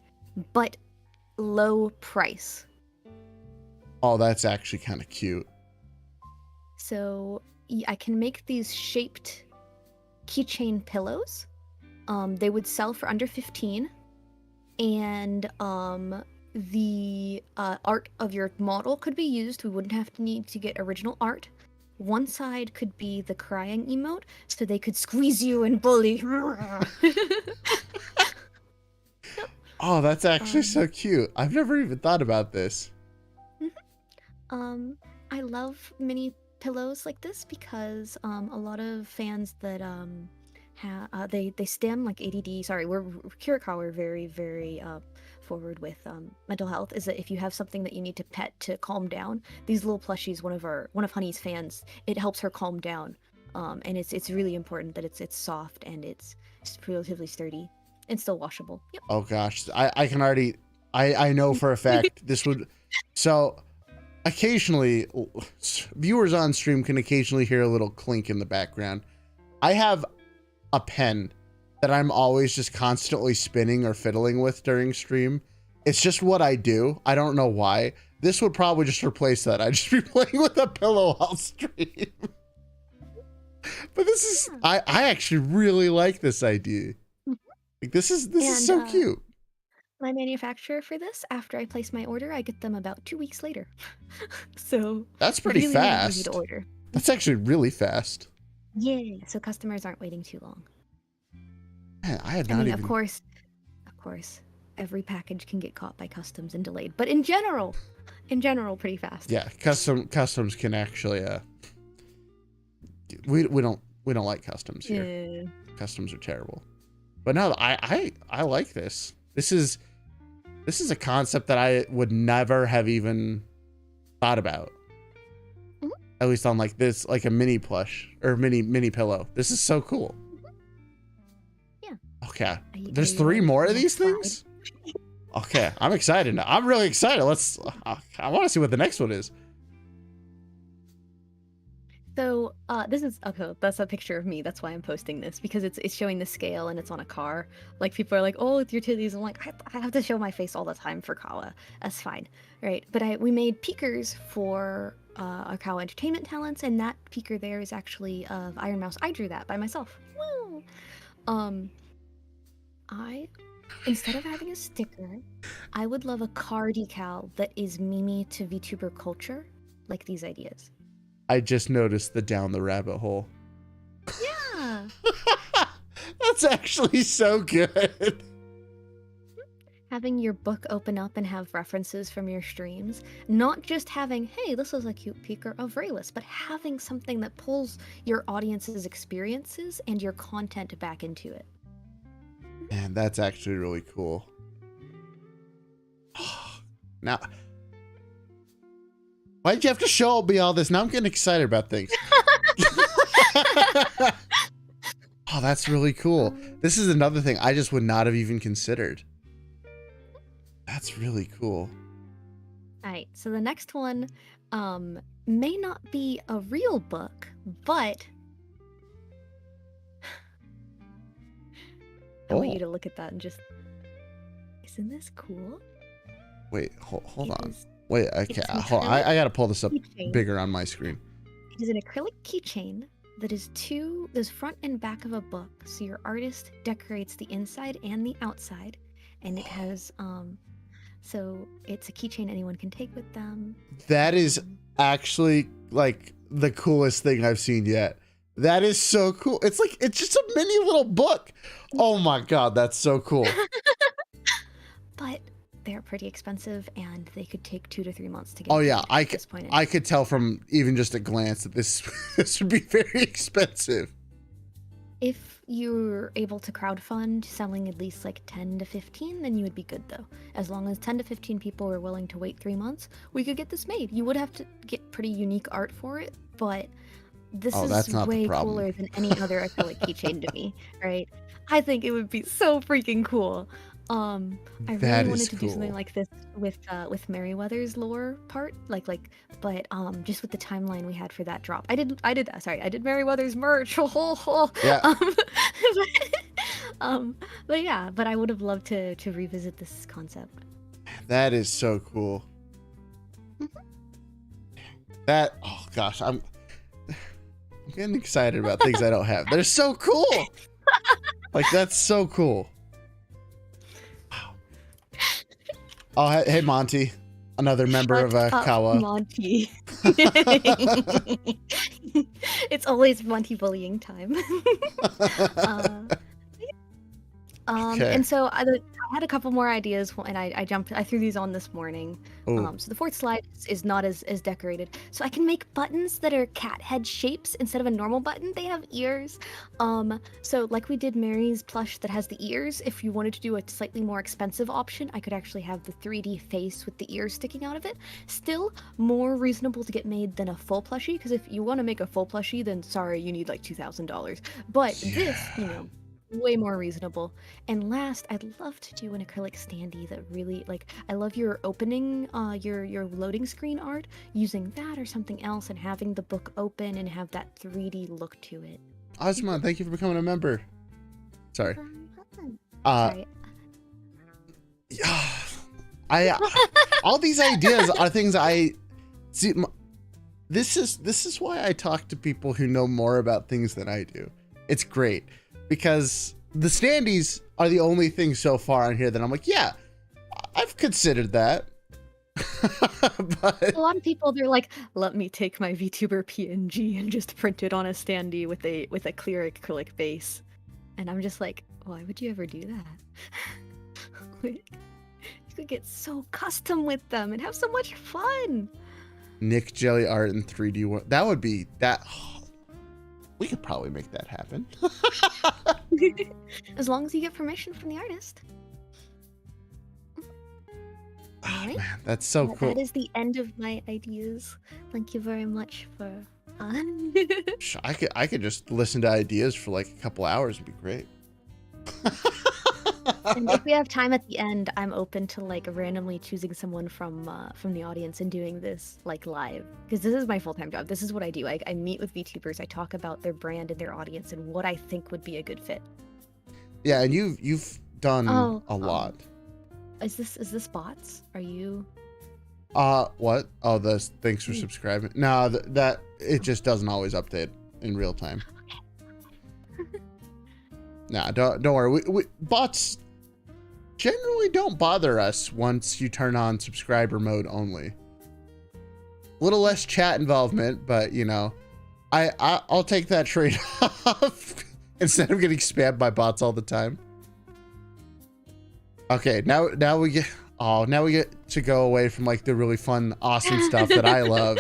but low price. Oh, that's actually kind of cute. So I can make these shaped keychain pillows. They would sell for under 15, and the art of your model could be used. We wouldn't have to need to get original art. One side could be the crying emote, so they could squeeze you and bully. Oh, that's actually so cute. I've never even thought about this. I love mini pillows like this because a lot of fans that they stem like ADD. Sorry, we're Kurikawa. We're very, very forward with mental health. Is that if you have something that you need to pet to calm down, these little plushies, one of Honey's fans, it helps her calm down. And it's really important that it's soft and it's relatively sturdy and still washable. Yep. Oh gosh, I can already I know for a fact this would. So occasionally viewers on stream can occasionally hear a little clink in the background. I have a pen that I'm always just constantly spinning or fiddling with during stream. It's just what I do. I don't know why. This would probably just replace that. I'd just be playing with a pillow while stream. But this is, I actually really like this idea. Like this is so cute. My manufacturer for this, after I place my order, I get them about 2 weeks later. So that's pretty really, fast. Really easy to order. That's actually really fast. Yeah, so customers aren't waiting too long. Man, I mean, of course, every package can get caught by customs and delayed, but in general, pretty fast. Yeah, customs can actually we don't like customs here. Yeah. Customs are terrible. But no, I like this. This is a concept that I would never have even thought about. Mm-hmm. At least on like this, like a mini plush or mini pillow. This is so cool. Yeah. Okay. There's 3 more of these things? Okay. I'm excited now. I'm really excited. I want to see what the next one is. So this is okay. That's a picture of me. That's why I'm posting this, because it's showing the scale and it's on a car. Like people are like, "Oh, it's your titties." I'm like, I have to show my face all the time for Kawa. That's fine, right? But we made peekers for our Kawa Entertainment talents, and that peeker there is actually of Iron Mouse. I drew that by myself. Woo! Instead of having a sticker, I would love a car decal that is Mimi to VTuber culture, like these ideas. I just noticed the down the rabbit hole. Yeah. That's actually so good. Having your book open up and have references from your streams, not just having, hey, this is a cute peeker of Raelz, but having something that pulls your audience's experiences and your content back into it. Man, that's actually really cool. Now, Why'd you have to show me all this? Now I'm getting excited about things. Oh, that's really cool. This is another thing I just would not have even considered. That's really cool. All right, so the next one may not be a real book, but I want you to look at that and just, isn't this cool? Wait, hold on. Wait, okay, hold on. I gotta pull this up bigger on my screen. It is an acrylic keychain that is there's front and back of a book, so your artist decorates the inside and the outside, and it has so it's a keychain anyone can take with them. That is actually like the coolest thing I've seen yet. That is so cool. It's just a mini little book. Oh my god, that's so cool. But they're pretty expensive, and they could take 2 to 3 months to get. Oh yeah, I could tell from even just a glance that this would be very expensive. If you're able to crowdfund selling at least like 10 to 15, then you would be good though. As long as 10 to 15 people are willing to wait 3 months, we could get this made. You would have to get pretty unique art for it, but this is way cooler than any other acrylic keychain to me, right? I think it would be so freaking cool. I really wanted to do something like this with Merryweather's lore part, but just with the timeline we had for that drop. I did Merryweather's merch. Yeah. But I would have loved to revisit this concept. That is so cool. That, oh gosh, I'm getting excited about things I don't have. They're so cool. Like, that's so cool. Oh, hey, Monty. Another member of Kawa. Monty. It's always Monty bullying time. Okay. And so I had a couple more ideas, and I threw these on this morning. So the fourth slide is not as decorated. So I can make buttons that are cat head shapes instead of a normal button. They have ears. So like we did Mary's plush that has the ears, if you wanted to do a slightly more expensive option, I could actually have the 3D face with the ears sticking out of it. Still more reasonable to get made than a full plushie, because if you want to make a full plushie, then sorry, you need like $2,000. But this, way more reasonable. And last, I'd love to do an acrylic standee that really, I love your opening, your loading screen art, using that or something else and having the book open and have that 3D look to it. Osman, thank you for becoming a member. Sorry. Sorry. All these ideas are things I see. This is why I talk to people who know more about things than I do. It's great. Because the standees are the only thing so far on here that I'm like, yeah, I've considered that. But a lot of people, they're like, let me take my VTuber PNG and just print it on a standee with a clear acrylic base. And I'm just like, why would you ever do that? You could get so custom with them and have so much fun. Nick Jelly art in 3D. That would be that. We could probably make that happen. As long as you get permission from the artist. Oh, right. Man, that's so cool. That is the end of my ideas. Thank you very much for. I could just listen to ideas for like a couple hours and be great. And if we have time at the end, I'm open to randomly choosing someone from the audience and doing this live, because this is my full-time job. This is what I do. I meet with VTubers. I talk about their brand and their audience and what I think would be a good fit. Yeah, and you've done a lot. Is this bots? Are you? What? Oh, thanks for subscribing. No, that it just doesn't always update in real time. Okay. Nah, don't worry. We bots generally don't bother us once you turn on subscriber mode only. A little less chat involvement, but I'll take that trade off instead of getting spammed by bots all the time. Okay, now we get to go away from the really fun, awesome stuff that I love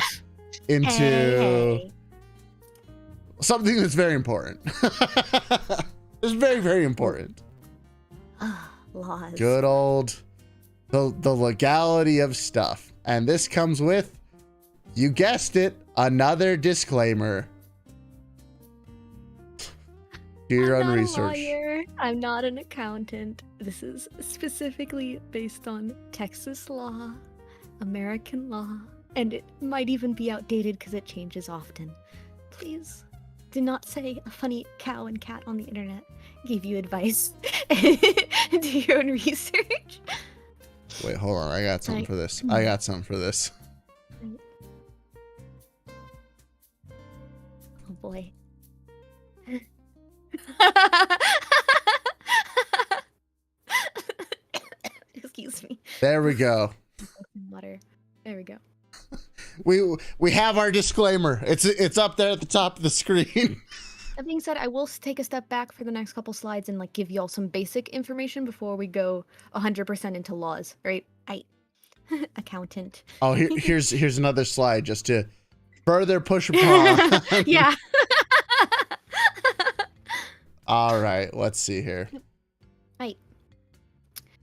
into something that's very important. It's very, very important. Laws. Good old the legality of stuff. And this comes with You guessed it, another disclaimer. Do your own research. I'm not a lawyer. I'm not an accountant. This is specifically based on Texas law, American law, and it might even be outdated because it changes often. Please do not say a funny cow and cat on the internet gave you advice. Do your own research. Wait, hold on. I got something for this. I got something for this. Oh boy. Excuse me. There we go. Water. There we go. We have our disclaimer. It's up there at the top of the screen. That being said, I will take a step back for the next couple slides and like give y'all some basic information before we go 100% into laws, right? Accountant. Oh, here's another slide just to further push upon. Yeah. All right, let's see here. Right.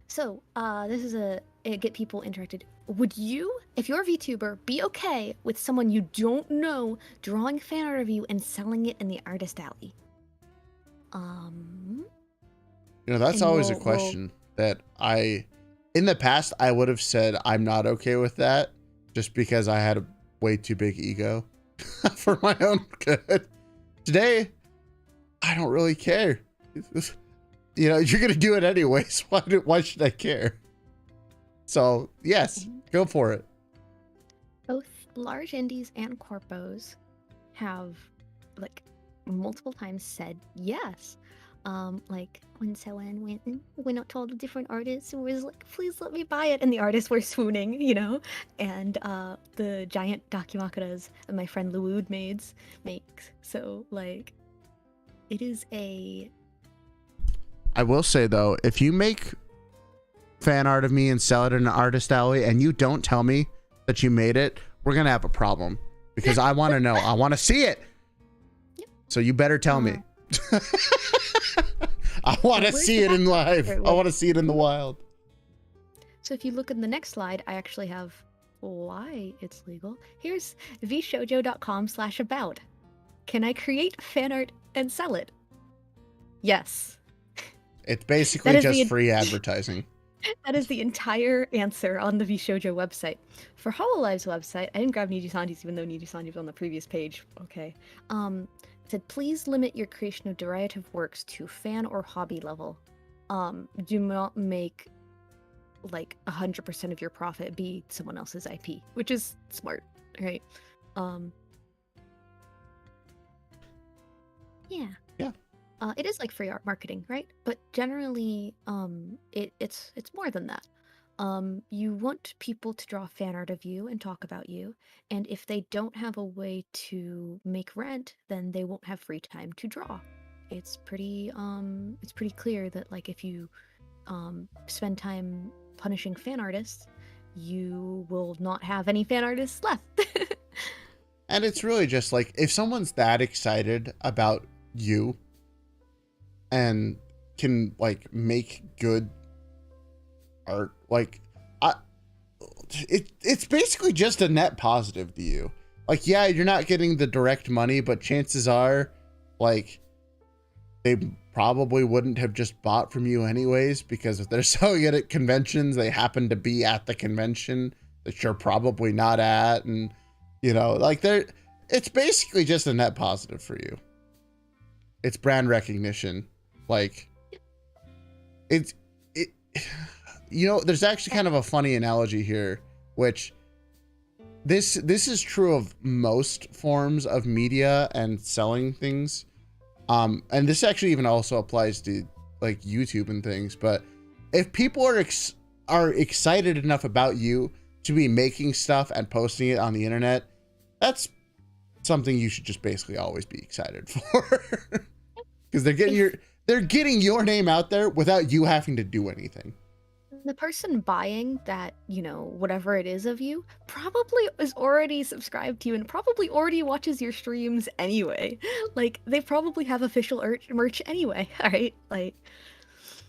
So, this is it get people interacted. Would you, if you're a VTuber, be okay with someone you don't know drawing fan art of you and selling it in the artist alley? That's always a question that in the past, I would have said I'm not okay with that just because I had a way too big ego for my own good. Today, I don't really care. You're going to do it anyways. Why should I care? So, yes, go for it. Both large indies and corpos have, like, multiple times said yes. Like, when someone went out to all the different artists and was like, please let me buy it. And the artists were swooning, And the giant dakimakuras that my friend Luwood makes. So, like, it is a... I will say, though, if you make fan art of me and sell it in an artist alley and you don't tell me that you made it, we're going to have a problem. Because I want to know. I want to see it. Yep. So you better tell me. I want to see it in live. I want to see it in the wild. So if you look in the next slide, I actually have why it's legal. Here's vshoujo.com/about. Can I create fan art and sell it? Yes. It's basically just free advertising. That is the entire answer on the VShoujo website. For Hololive's website, I didn't grab Nijisanji's even though Nijisanji was on the previous page. Okay. It said, please limit your creation of derivative works to fan or hobby level. Do not make like 100% of your profit be someone else's IP, which is smart, right? Yeah. Yeah. It is like free art marketing, right? But generally, it's more than that. You want people to draw fan art of you and talk about you, and if they don't have a way to make rent, then they won't have free time to draw. It's pretty clear that like if you spend time punishing fan artists, you will not have any fan artists left. And it's really just like if someone's that excited about you and can like make good art, like it's basically just a net positive to you. Like, yeah, you're not getting the direct money, but chances are like they probably wouldn't have just bought from you anyways, because if they're selling it at conventions, they happen to be at the convention that you're probably not at, and like it's basically just a net positive for you. It's brand recognition. Like there's actually kind of a funny analogy here, which this is true of most forms of media and selling things. And this actually even also applies to like YouTube and things. But if people are excited enough about you to be making stuff and posting it on the internet, that's something you should just basically always be excited for. Because they're getting your name out there without you having to do anything. The person buying that, whatever it is of you, probably is already subscribed to you and probably already watches your streams anyway. Like, they probably have official merch anyway, alright? Like,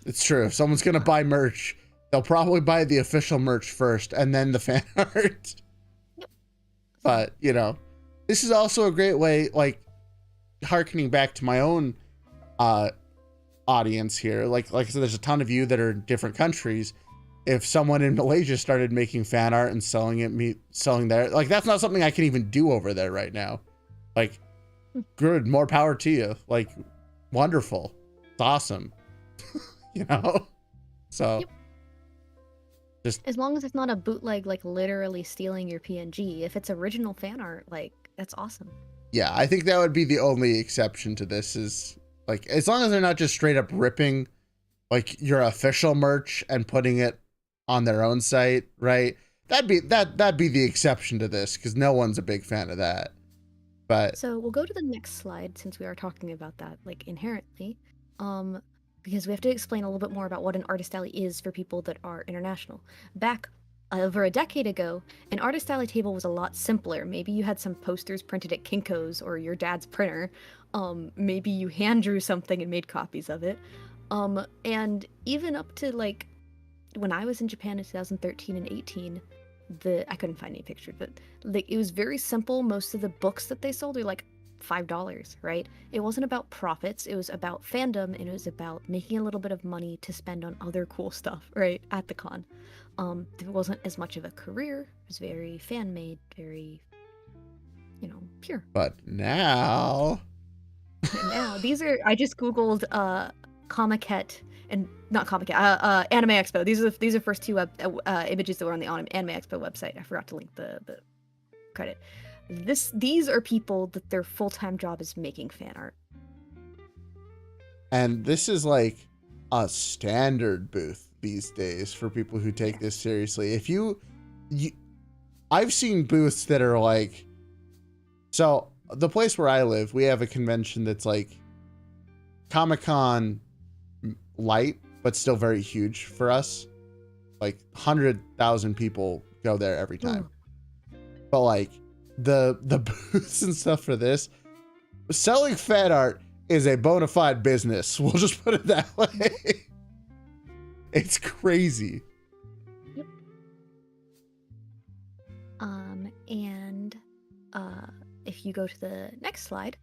it's true. If someone's gonna buy merch, they'll probably buy the official merch first and then the fan art. Yep. But, you know, this is also a great way, like, harkening back to my own audience here. Like I said, there's a ton of you that are in different countries. If someone in Malaysia started making fan art and selling there, like, that's not something I can even do over there right now. Like, good, more power to you. Like, wonderful. It's awesome. You know? So, Yep. just, As long as it's not a bootleg, like literally stealing your PNG. If it's original fan art, like, that's awesome. yeah, I think that would be the only exception to this, is, like, as long as they're not just straight up ripping, like, your official merch and putting it on their own site, right? That'd be the exception to this, because no one's a big fan of that. But So we'll go to the next slide since we are talking about that, like, inherently, because we have to explain a little bit more about what an artist alley is for people that are international. Back over a decade ago, an artist alley table was a lot simpler. Maybe you had some posters printed at Kinko's or your dad's printer. Maybe you hand drew something and made copies of it. And even up to, like, when I was in Japan in 2013 and 18, I couldn't find any pictures, but, like, it was very simple. Most of the books that they sold were like $5, right? It wasn't about profits, it was about fandom, and it was about making a little bit of money to spend on other cool stuff, right, at the con. There wasn't as much of a career. It was very fan-made, very, you know, pure. But now Now, I just Googled Comiket, and not Comiket, Anime Expo. These are the first two images that were on the Anime Expo website. I forgot to link the credit. These are people that their full-time job is making fan art. And this is like a standard booth these days for people who take this seriously. If I've seen booths that are like, so the place where I live, we have a convention that's like Comic-Con light, but still very huge for us. Like 100,000 people go there every time. But like the booths and stuff for this, selling fan art is a bona fide business. We'll just put it that way. It's crazy. Yep. And if you go to the next slide,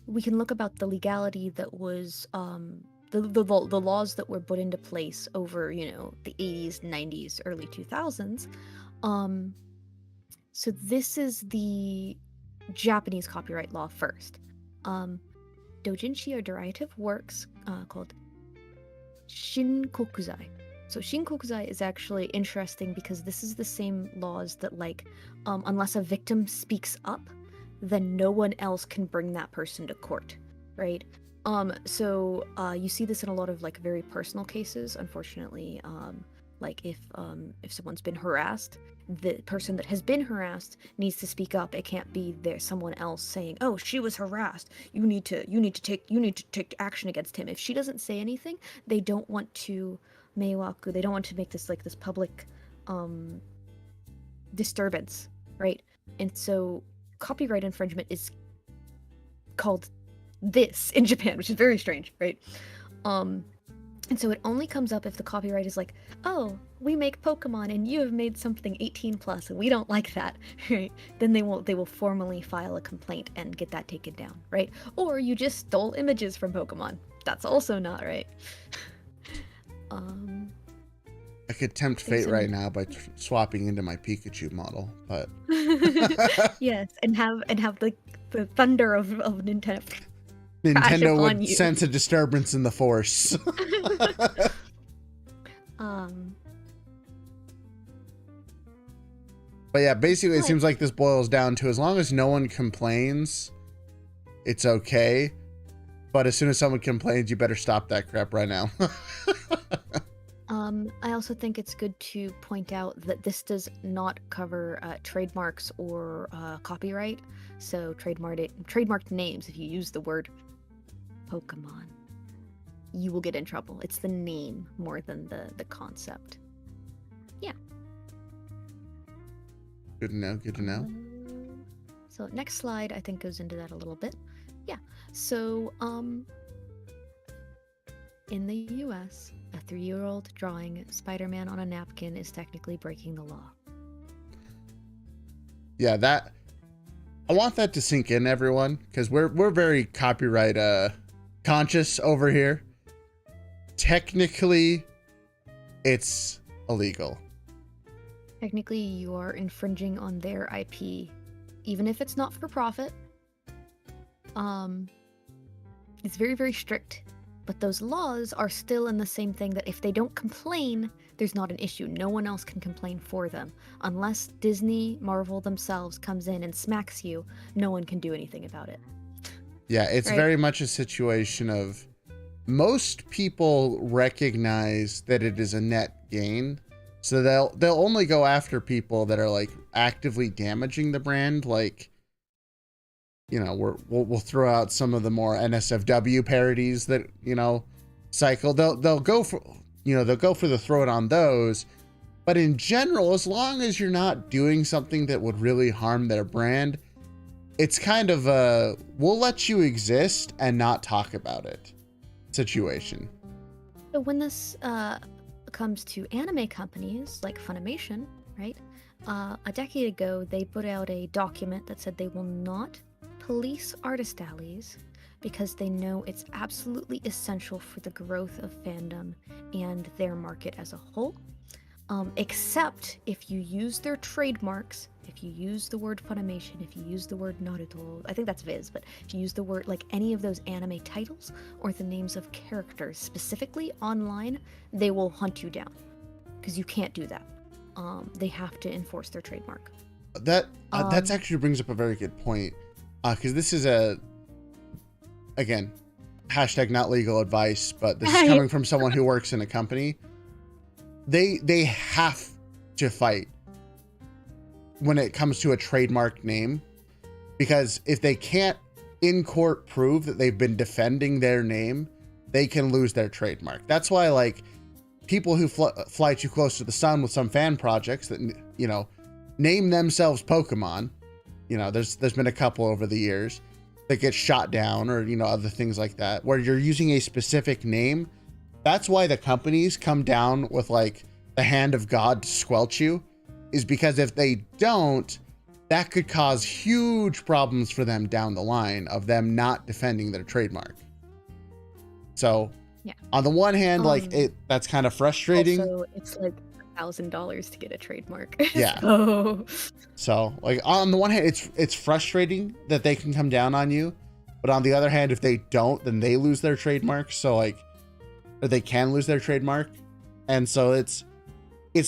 we can look about the legality that was the laws that were put into place over, you know, the 80s, 90s, early 2000s. So this is the Japanese copyright law first. Doujinshi are derivative works called Shinkokuzai. So Shinkokuzai is actually interesting because this is the same laws that, like, unless a victim speaks up, then no one else can bring that person to court, right? So you see this in a lot of, like, very personal cases, unfortunately. Like if someone's been harassed, the person that has been harassed needs to speak up. It can't be there someone else saying, "Oh, she was harassed. You need to take action against him." If she doesn't say anything, they don't want to meiwaku. They don't want to make this like this public disturbance, right? And so copyright infringement is called this in Japan, which is very strange, right? And so it only comes up if the copyright is like, "Oh, we make Pokemon and you have made something 18 plus and we don't like that," right? Then they will formally file a complaint and get that taken down, right? Or you just stole images from Pokemon. That's also not right. I could tempt fate right now by swapping into my Pikachu model, but yes, and have the thunder of Nintendo. Nintendo would sense a disturbance in the force. But yeah, basically it seems like this boils down to, as long as no one complains, it's okay. But as soon as someone complains, you better stop that crap right now. I also think it's good to point out that this does not cover trademarks or copyright. So trademarked names, if you use the word Pokemon, you will get in trouble. It's the name more than the concept. Yeah. Good to know, good to know. So next slide, I think, goes into that a little bit. Yeah. So, in the US, a 3-year-old drawing Spider-Man on a napkin is technically breaking the law. Yeah, that I want that to sink in, everyone, because we're very copyright conscious over here. Technically, it's illegal. Technically, you are infringing on their IP, even if it's not for profit. It's very, very strict, but those laws are still in the same thing that if they don't complain, there's not an issue. No one else can complain for them. Unless Disney, Marvel themselves comes in and smacks you, no one can do anything about it. Yeah, it's right? very much a situation of most people recognize that it is a net gain. So they'll only go after people that are like actively damaging the brand, like, you know, we'll throw out some of the more NSFW parodies that, you know, cycle. They'll go for, you know, they'll go for the throw it on those. But in general, as long as you're not doing something that would really harm their brand, it's kind of a we'll let you exist and not talk about it situation. So when this comes to anime companies like Funimation, right? A decade ago, they put out a document that said they will not police artist alleys because they know it's absolutely essential for the growth of fandom and their market as a whole. Except if you use their trademarks, if you use the word Funimation, if you use the word Naruto, I think that's Viz, but if you use the word, like any of those anime titles or the names of characters specifically online, they will hunt you down because you can't do that. They have to enforce their trademark. That's actually brings up a very good point, because this is again, hashtag not legal advice, but this is coming from someone who works in a company. They have to fight when it comes to a trademark name, because if they can't in court prove that they've been defending their name, they can lose their trademark. That's why, like, people who fly too close to the sun with some fan projects that, you know, name themselves Pokemon, you know, there's been a couple over the years that get shot down, or, you know, other things like that, where you're using a specific name. That's why the companies come down with like the hand of God to squelch you, is because if they don't, that could cause huge problems for them down the line of them not defending their trademark. So yeah, on the one hand, like that's kind of frustrating. Also, it's like $1,000 to get a trademark. Yeah. So like on the one hand, it's frustrating that they can come down on you, but on the other hand, if they don't, then they lose their trademark. So like, or they can lose their trademark. And so it's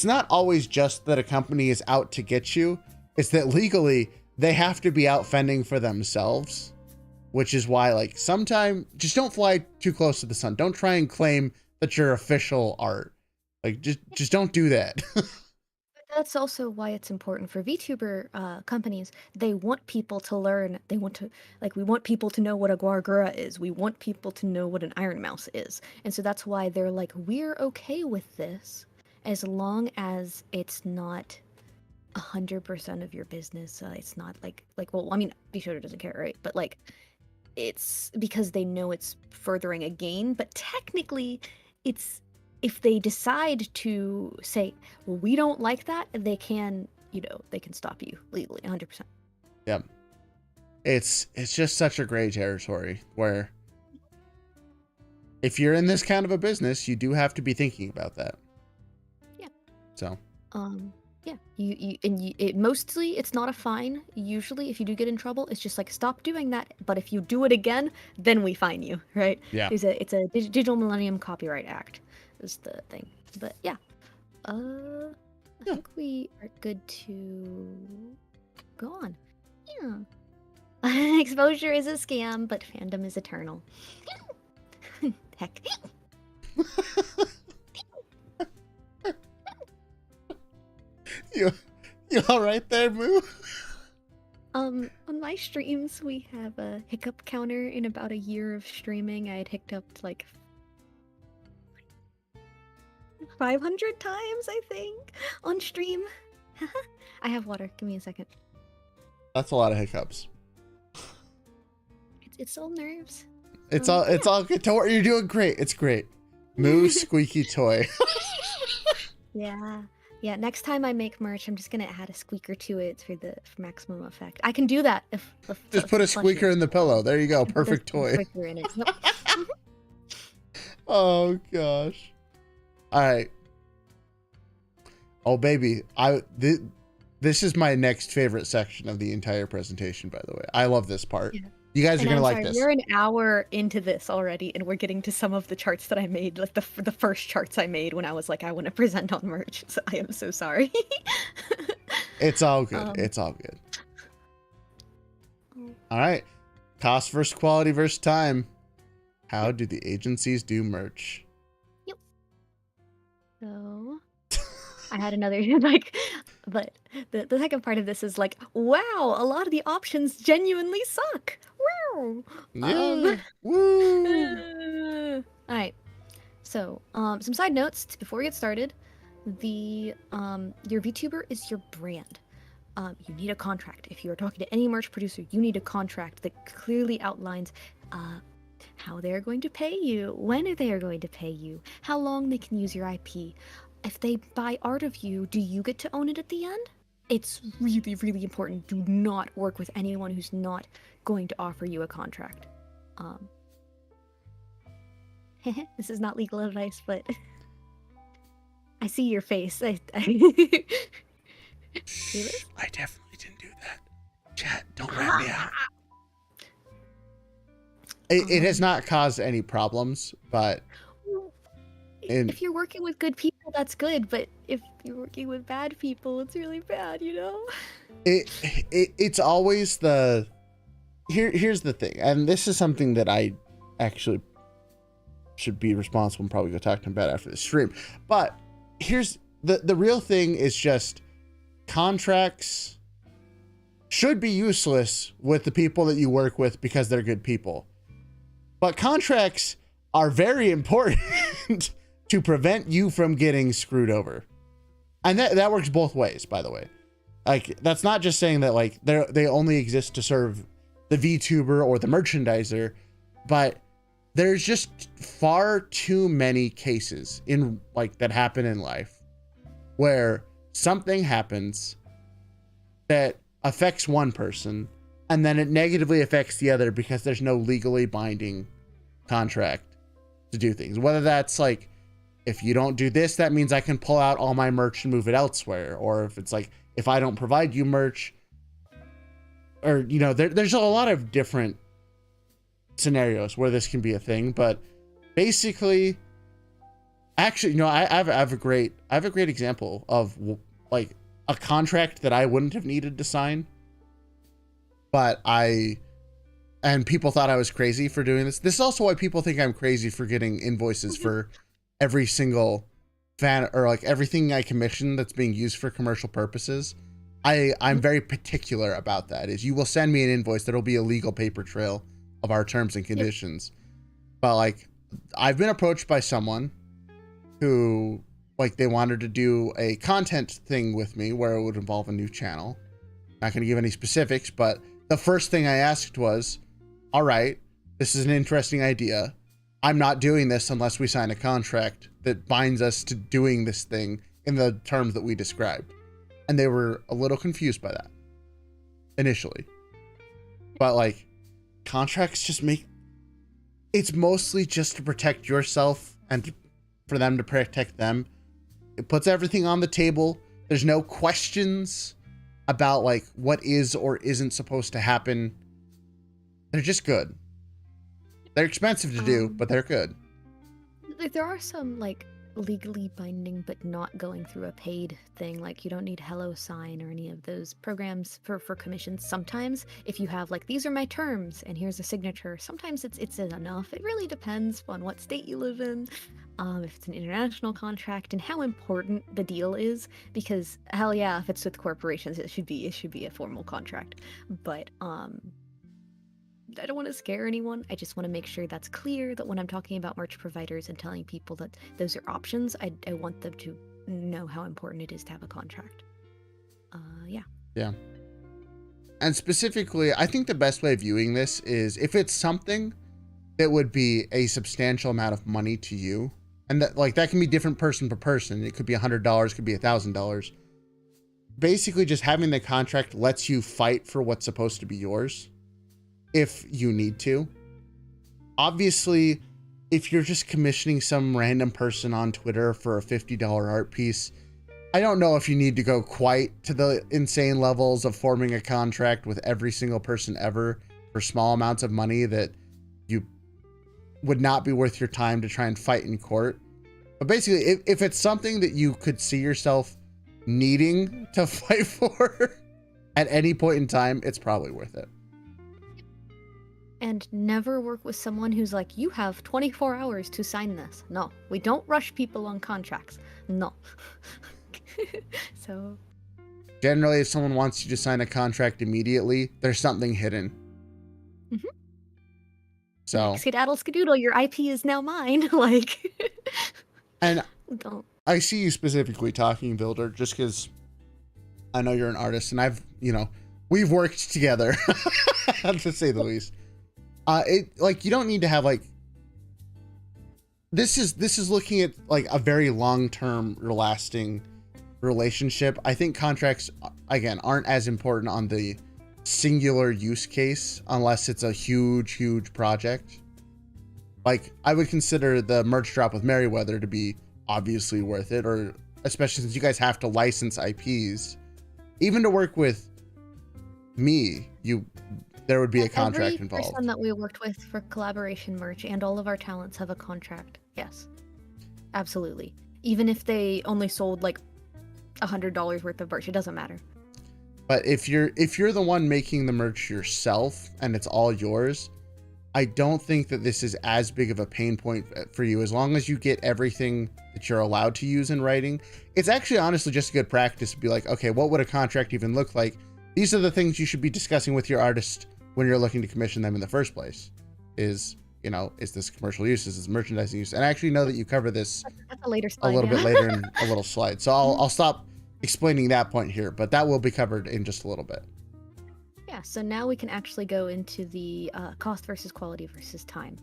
not always just that a company is out to get you. It's that legally they have to be out fending for themselves, which is why, like, sometimes just don't fly too close to the sun. Don't try and claim that you're official art. Like, just don't do that. That's also why it's important for VTuber companies. They want people to learn. They want to, like, we want people to know what a Guargura is. We want people to know what an Iron Mouse is. And so that's why they're like, we're okay with this as long as it's not 100% of your business. It's not like, well, I mean, VTuber doesn't care, right? But like, it's because they know it's furthering a gain. But technically, it's, if they decide to say, well, we don't like that, they can, you know, they can stop you legally 100%. Yeah. It's just such a gray territory where if you're in this kind of a business, you do have to be thinking about that. Yeah. So. Yeah. It mostly, it's not a fine. Usually, if you do get in trouble, it's just like, stop doing that. But if you do it again, then we fine you, right? Yeah. It's a Digital Millennium Copyright Act. Is the thing. But yeah, I think we are good to go on. Yeah. Exposure is a scam, but fandom is eternal. Heck. You all right there, Moo? On my streams, we have a hiccup counter. In about a year of streaming, I had hiccuped like 500 times, I think, on stream. I have water. Give me a second. That's a lot of hiccups. It's all nerves. It's all good. Don't worry, you're doing great. It's great. Moo squeaky toy. Yeah. Yeah, next time I make merch, I'm just gonna add a squeaker to it for maximum effect. I can do that if Just put a squeaker in the pillow. There you go. Perfect toy. Squeaker in it. Yep. Oh gosh. All right. Oh baby, this is my next favorite section of the entire presentation. By the way, I love this part. Yeah. You guys are gonna like this. We're an hour into this already, and we're getting to some of the charts that I made, like the first charts I made when I was like, I want to present on merch. So I am so sorry. It's all good. It's all good. All right. Cost versus quality versus time. How do the agencies do merch? Yep. So I had another like, but the second part of this is like, wow, a lot of the options genuinely suck. Wow. Yeah. Woo. All right. So, some side notes before we get started. Your VTuber is your brand. You need a contract. If you are talking to any merch producer, you need a contract that clearly outlines how they are going to pay you, when they are going to pay you, how long they can use your IP. If they buy art of you, do you get to own it at the end? It's really, really important. Do not work with anyone who's not going to offer you a contract. This is not legal advice, but I see your face. I definitely didn't do that. Chat, don't rat me out. It has not caused any problems, but if you're working with good people, that's good. But if you're working with bad people, it's really bad, you know? It's always the... Here's the thing, and this is something that I actually should be responsible and probably go talk to him about after the stream. But here's the real thing is just contracts should be useless with the people that you work with because they're good people. But contracts are very important to prevent you from getting screwed over. And that works both ways, by the way. Like, that's not just saying that like they only exist to serve the VTuber or the merchandiser, but there's just far too many cases in like that happen in life where something happens that affects one person and then it negatively affects the other because there's no legally binding contract to do things. Whether that's like, if you don't do this, that means I can pull out all my merch and move it elsewhere. Or if it's like, if I don't provide you merch, or, you know, there's a lot of different scenarios where this can be a thing. But basically, actually, you know, I have a great example of like a contract that I wouldn't have needed to sign, but and people thought I was crazy for doing this. This is also why people think I'm crazy for getting invoices for every single fan or like everything I commission that's being used for commercial purposes. I'm very particular about that. Is you will send me an invoice that'll be a legal paper trail of our terms and conditions. But like, I've been approached by someone who like they wanted to do a content thing with me where it would involve a new channel. Not going to give any specifics, but the first thing I asked was, all right, this is an interesting idea. I'm not doing this unless we sign a contract that binds us to doing this thing in the terms that we described. And they were a little confused by that initially. But like, contracts just it's mostly just to protect yourself and for them to protect them. It puts everything on the table. There's no questions about like what is or isn't supposed to happen. They're just good. They're expensive to do, but they're good. There are some like legally binding but not going through a paid thing. Like you don't need HelloSign or any of those programs for commissions. Sometimes if you have like, these are my terms and here's a signature, sometimes it's enough. It really depends on what state you live in, if it's an international contract and how important the deal is, because hell yeah, if it's with corporations, it should be a formal contract. But I don't want to scare anyone. I just want to make sure that's clear, that when I'm talking about merch providers and telling people that those are options, I want them to know how important it is to have a contract. Yeah. And specifically, I think the best way of viewing this is if it's something that would be a substantial amount of money to you, And that can be different person per person. It could be $100, could be $1,000. Basically, just having the contract lets you fight for what's supposed to be yours if you need to. Obviously, if you're just commissioning some random person on Twitter for a $50 art piece, I don't know if you need to go quite to the insane levels of forming a contract with every single person ever for small amounts of money that you would not be worth your time to try and fight in court. But basically, if it's something that you could see yourself needing to fight for at any point in time, it's probably worth it. And never work with someone who's like, you have 24 hours to sign this. No, we don't rush people on contracts. No. So generally, if someone wants you to sign a contract immediately, there's something hidden. Mm-hmm. So skedaddle skedoodle, your IP is now mine. Like, and don't. I see you specifically talking, Builder, just because I know you're an artist, and we've worked together, to say the least. You don't need to have this is looking at a very long-term lasting relationship. I think contracts, again, aren't as important on the singular use case unless it's a huge project. I would consider the merch drop with Merryweather to be obviously worth it, or especially since you guys have to license IPs. Even to work with me, there would be a contract involved. Every person that we worked with for collaboration merch and all of our talents have a contract. Yes, absolutely. Even if they only sold $100 worth of merch, it doesn't matter. But if you're the one making the merch yourself and it's all yours, I don't think that this is as big of a pain point for you. As long as you get everything that you're allowed to use in writing, it's actually honestly just a good practice to be like, okay, what would a contract even look like? These are the things you should be discussing with your artist when you're looking to commission them in the first place. Is this commercial use? Is this merchandising use? And I actually know that you cover this That's a later slide, a little bit later in a little slide. So I'll stop explaining that point here, but that will be covered in just a little bit. Yeah, so now we can actually go into the cost versus quality versus time.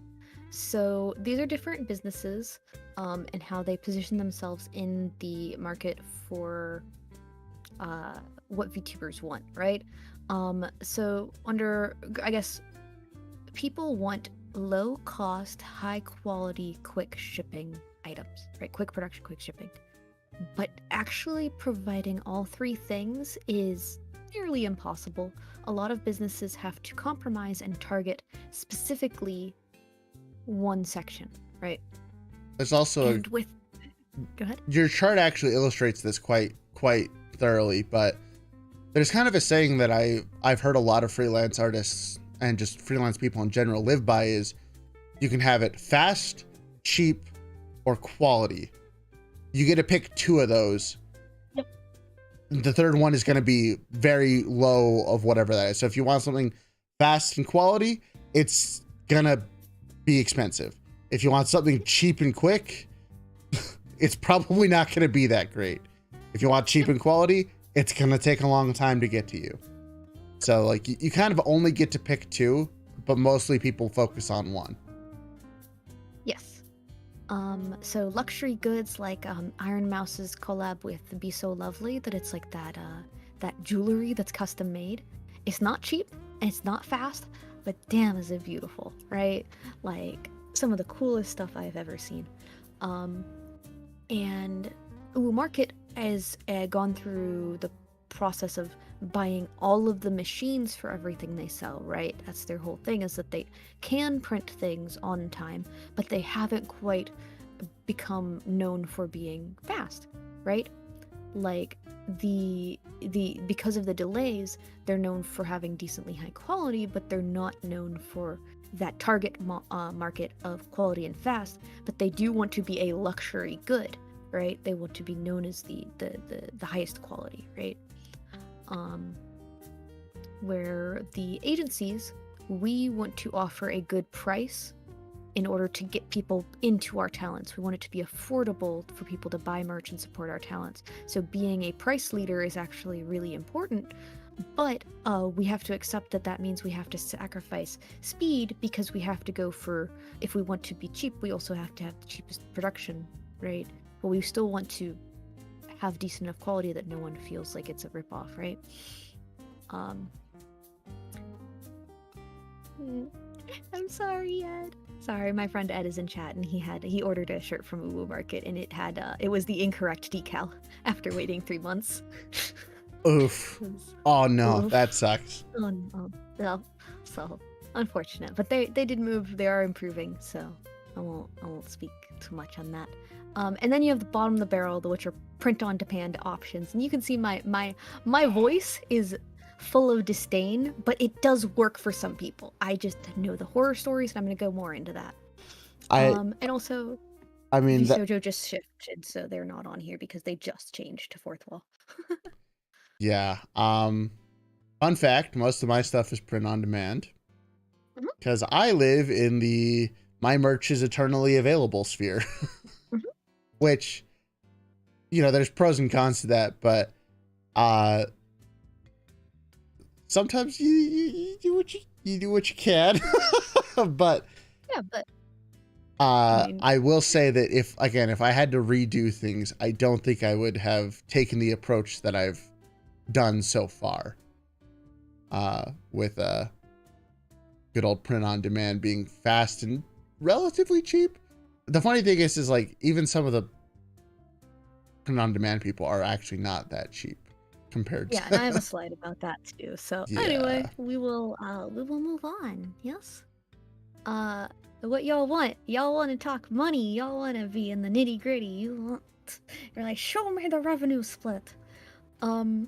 So these are different businesses and how they position themselves in the market for what VTubers want, right? So I guess people want low cost, high quality, quick shipping items, right? Quick production, quick shipping. But actually providing all three things is nearly impossible. A lot of businesses have to compromise and target specifically one section, right? There's also go ahead. Your chart actually illustrates this quite thoroughly, but there's kind of a saying that I've heard a lot of freelance artists and just freelance people in general live by is you can have it fast, cheap, or quality. You get to pick two of those. Yep. The third one is going to be very low of whatever that is. So if you want something fast and quality, it's going to be expensive. If you want something cheap and quick, it's probably not going to be that great. If you want cheap and quality, it's going to take a long time to get to you. So you kind of only get to pick two, but mostly people focus on one. Yes. So luxury goods like Iron Mouse's collab with Be So Lovely, that it's like that jewelry that's custom made. It's not cheap and it's not fast, but damn is it beautiful, right? Like some of the coolest stuff I've ever seen. And Market has gone through the process of buying all of the machines for everything they sell, right? That's their whole thing, is that they can print things on time, but they haven't quite become known for being fast, right? Like because of the delays, they're known for having decently high quality, but they're not known for that target market of quality and fast. But they do want to be a luxury good, right? They want to be known as the highest quality, right? Where the agencies, we want to offer a good price in order to get people into our talents. We want it to be affordable for people to buy merch and support our talents. So being a price leader is actually really important, but we have to accept that means we have to sacrifice speed, because we have to go for, if we want to be cheap, we also have to have the cheapest production right? But we still want to have decent enough quality that no one feels like it's a ripoff, right? I'm sorry, Ed. Sorry, my friend Ed is in chat, and he ordered a shirt from Uwu Market, and it was the incorrect decal after waiting 3 months. Oof. Oh no, Oof. that sucks. Oh no. Well, so unfortunate, but they did move. They are improving, so I won't speak too much on that. And then you have the bottom of the barrel, which are print-on-demand options, and you can see my voice is full of disdain, but it does work for some people. I just know the horror stories, and I'm gonna go more into that. And also, I mean, Visojo just shifted, so they're not on here because they just changed to fourth wall. yeah. Fun fact: most of my stuff is print on demand because I live in the my merch is eternally available sphere, which, you know, there's pros and cons to that, but sometimes you do what you can. But yeah, but I will say that if I had to redo things, I don't think I would have taken the approach that I've done so far, with good old print on demand being fast and relatively cheap. The funny thing is like even some of the print on demand people are actually not that cheap compared yeah, to and I have a slide about that too. So Yeah. anyway, we will move on. Yes. What y'all want? Y'all want to talk money? Y'all want to be in the nitty gritty? You're like, show me the revenue split. And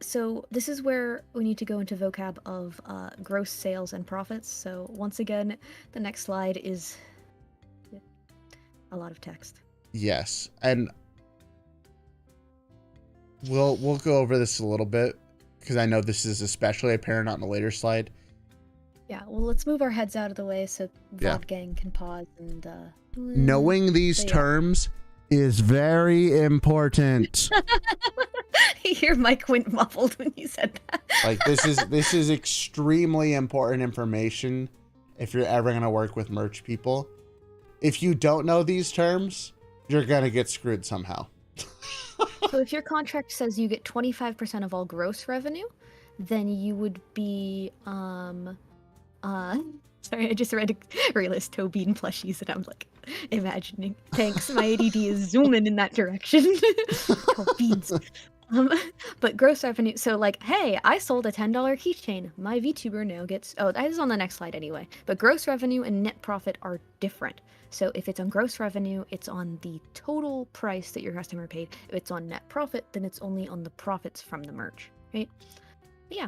so this is where we need to go into vocab of gross sales and profits. So once again, the next slide is a lot of text. Yes, and we'll go over this a little bit because I know this is especially apparent on a later slide. Yeah, well, let's move our heads out of the way so VOD Gang can pause and knowing these terms is very important. Your mic went muffled when you said that. Like this is extremely important information if you're ever gonna work with merch people. If you don't know these terms, you're gonna get screwed somehow. So if your contract says you get 25% of all gross revenue, then you would be sorry, I just read Raelz toe bean plushies and I'm like imagining. Thanks, my ADD is zooming in that direction. Toe beans. But gross revenue, so like, hey, I sold a $10 keychain. My VTuber now gets, oh, that is on the next slide anyway. But gross revenue and net profit are different. So if it's on gross revenue, it's on the total price that your customer paid. If it's on net profit, then it's only on the profits from the merch, right? But yeah.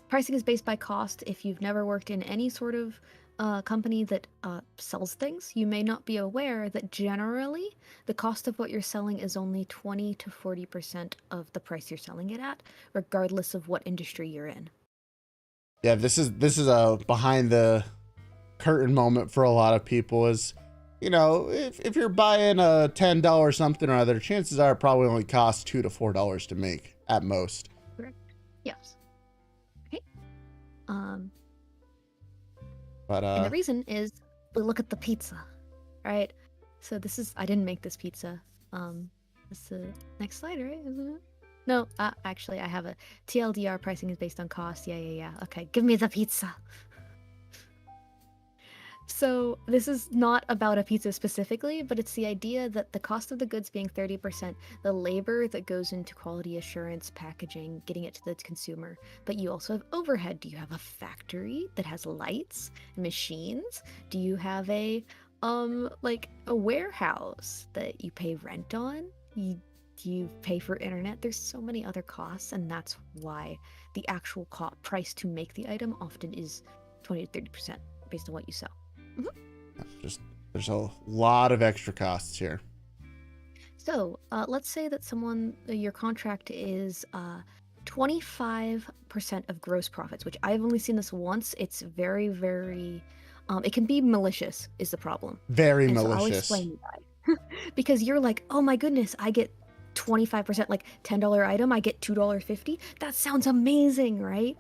Pricing is based by cost. If you've never worked in any sort of company that sells things, you may not be aware that generally the cost of what you're selling is only 20 to 40% of the price you're selling it at, regardless of what industry you're in. Yeah, this is a behind the curtain moment for a lot of people. Is, you know, if you're buying a $10 something or other, chances are it probably only costs $2 to $4 to make at most. Correct. Yes. Okay. But and the reason is, look at the pizza, right? So this is, I didn't make this pizza. This is the next slide, right? Isn't it? No, actually, I have a TLDR. Pricing is based on cost. Yeah. Okay, give me the pizza. So this is not about a pizza specifically, but it's the idea that the cost of the goods being 30%, the labor that goes into quality assurance, packaging, getting it to the consumer, but you also have overhead. Do you have a factory that has lights, machines? Do you have a like a warehouse that you pay rent on? Do you pay for internet? There's so many other costs, and that's why the actual price to make the item often is 20 to 30% based on what you sell. Just there's a lot of extra costs here. So let's say that your contract is 25% of gross profits, which I've only seen this once. It's very, very, it can be malicious is the problem. Very malicious. So I'll explain why. Because you're like, oh my goodness, I get 25%, like $10 item, I get $2.50. That sounds amazing, right?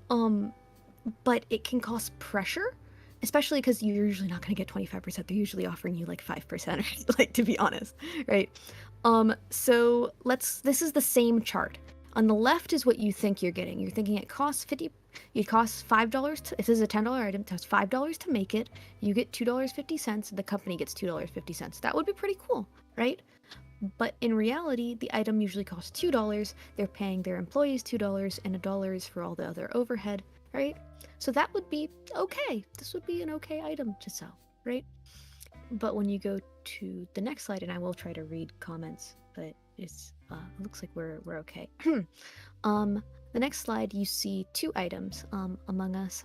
But it can cause pressure especially because you're usually not going to get 25%. They're usually offering you like 5%, like, to be honest, right? So this is the same chart. On the left is what you think you're getting. You're thinking it costs it costs $5 to, if this is a $10 item, it costs $5 to make it. You get $2.50, the company gets $2.50. That would be pretty cool, right? But in reality, the item usually costs $2. They're paying their employees $2, and $1 is for all the other overhead, right? So that would be okay. This would be an okay item to sell, right? But when you go to the next slide, and I will try to read comments, but it's it looks like we're okay. The next slide, you see two items, Among Us.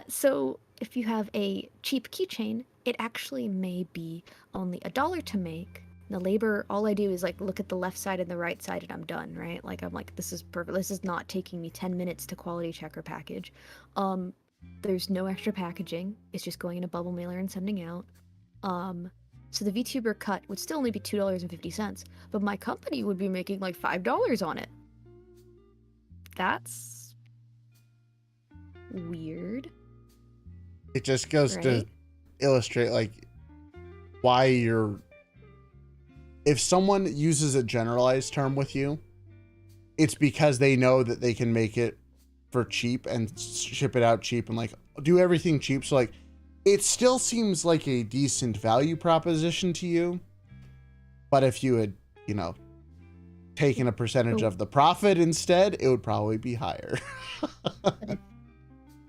So if you have a cheap keychain, it actually may be only $1 to make. The labor, all I do is like look at the left side and the right side, and I'm done, right? Like I'm like, this is perfect. This is not taking me 10 minutes to quality check or package. There's no extra packaging. It's just going in a bubble mailer and sending out. So the VTuber cut would still only be $2.50, but my company would be making like $5 on it. That's weird. It just goes to illustrate like why if someone uses a generalized term with you, it's because they know that they can make it for cheap and ship it out cheap and like do everything cheap. So like it still seems like a decent value proposition to you, but if you had, taken a percentage of the profit instead, it would probably be higher.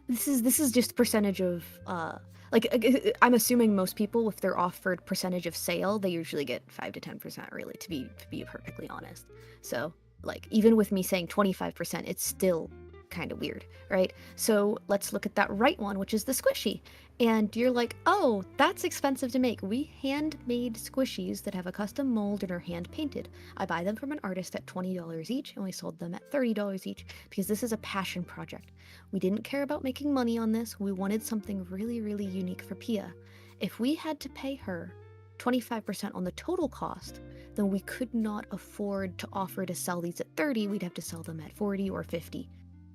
This is just percentage of I'm assuming most people, if they're offered percentage of sale, they usually get 5 to 10%, really, to be perfectly honest. So like even with me saying 25%, it's still kind of weird, right? So let's look at that right one, which is the squishy. And you're like, oh, that's expensive to make. We handmade squishies that have a custom mold and are hand painted. I buy them from an artist at $20 each, and we sold them at $30 each because this is a passion project. We didn't care about making money on this. We wanted something really, really unique for Pia. If we had to pay her 25% on the total cost, then we could not afford to offer to sell these at $30. We'd have to sell them at $40 or $50.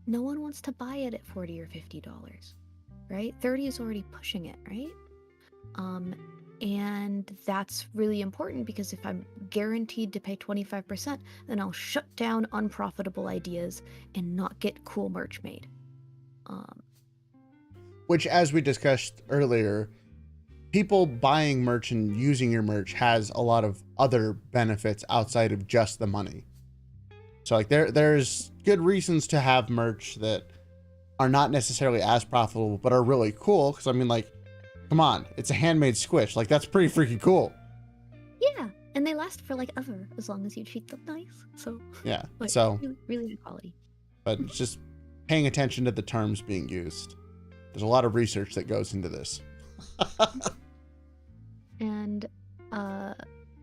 No one wants to buy it at $40 or $50, right? 30 is already pushing it, right? And that's really important because if I'm guaranteed to pay 25%, then I'll shut down unprofitable ideas and not get cool merch made. Which, as we discussed earlier, people buying merch and using your merch has a lot of other benefits outside of just the money. So like there's good reasons to have merch that are not necessarily as profitable, but are really cool. Cause I mean, like, come on, it's a handmade squish. Like that's pretty freaking cool. Yeah. And they last for like ever, as long as you treat them nice. So yeah. Like, so really good quality. But it's just paying attention to the terms being used. There's a lot of research that goes into this. And,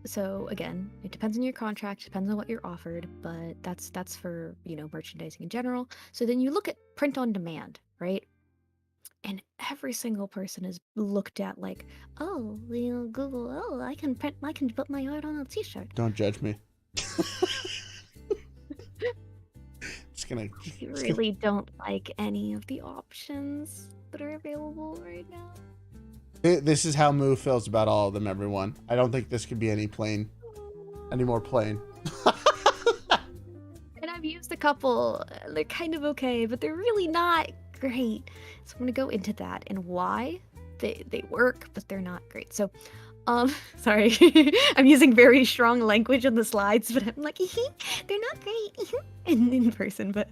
so again, it depends on your contract, depends on what you're offered, but that's for, merchandising in general. So then you look at print on demand, right? And every single person is looked at like, oh, Google, oh, I can put my art on a t-shirt. Don't judge me. I really don't like any of the options that are available right now. This is how Muu feels about all of them, everyone. I don't think this could be any more plain. And I've used a couple. They're kind of okay, but they're really not great. So I'm going to go into that and why they work, but they're not great. So, sorry. I'm using very strong language in the slides, but I'm like, they're not great in person, but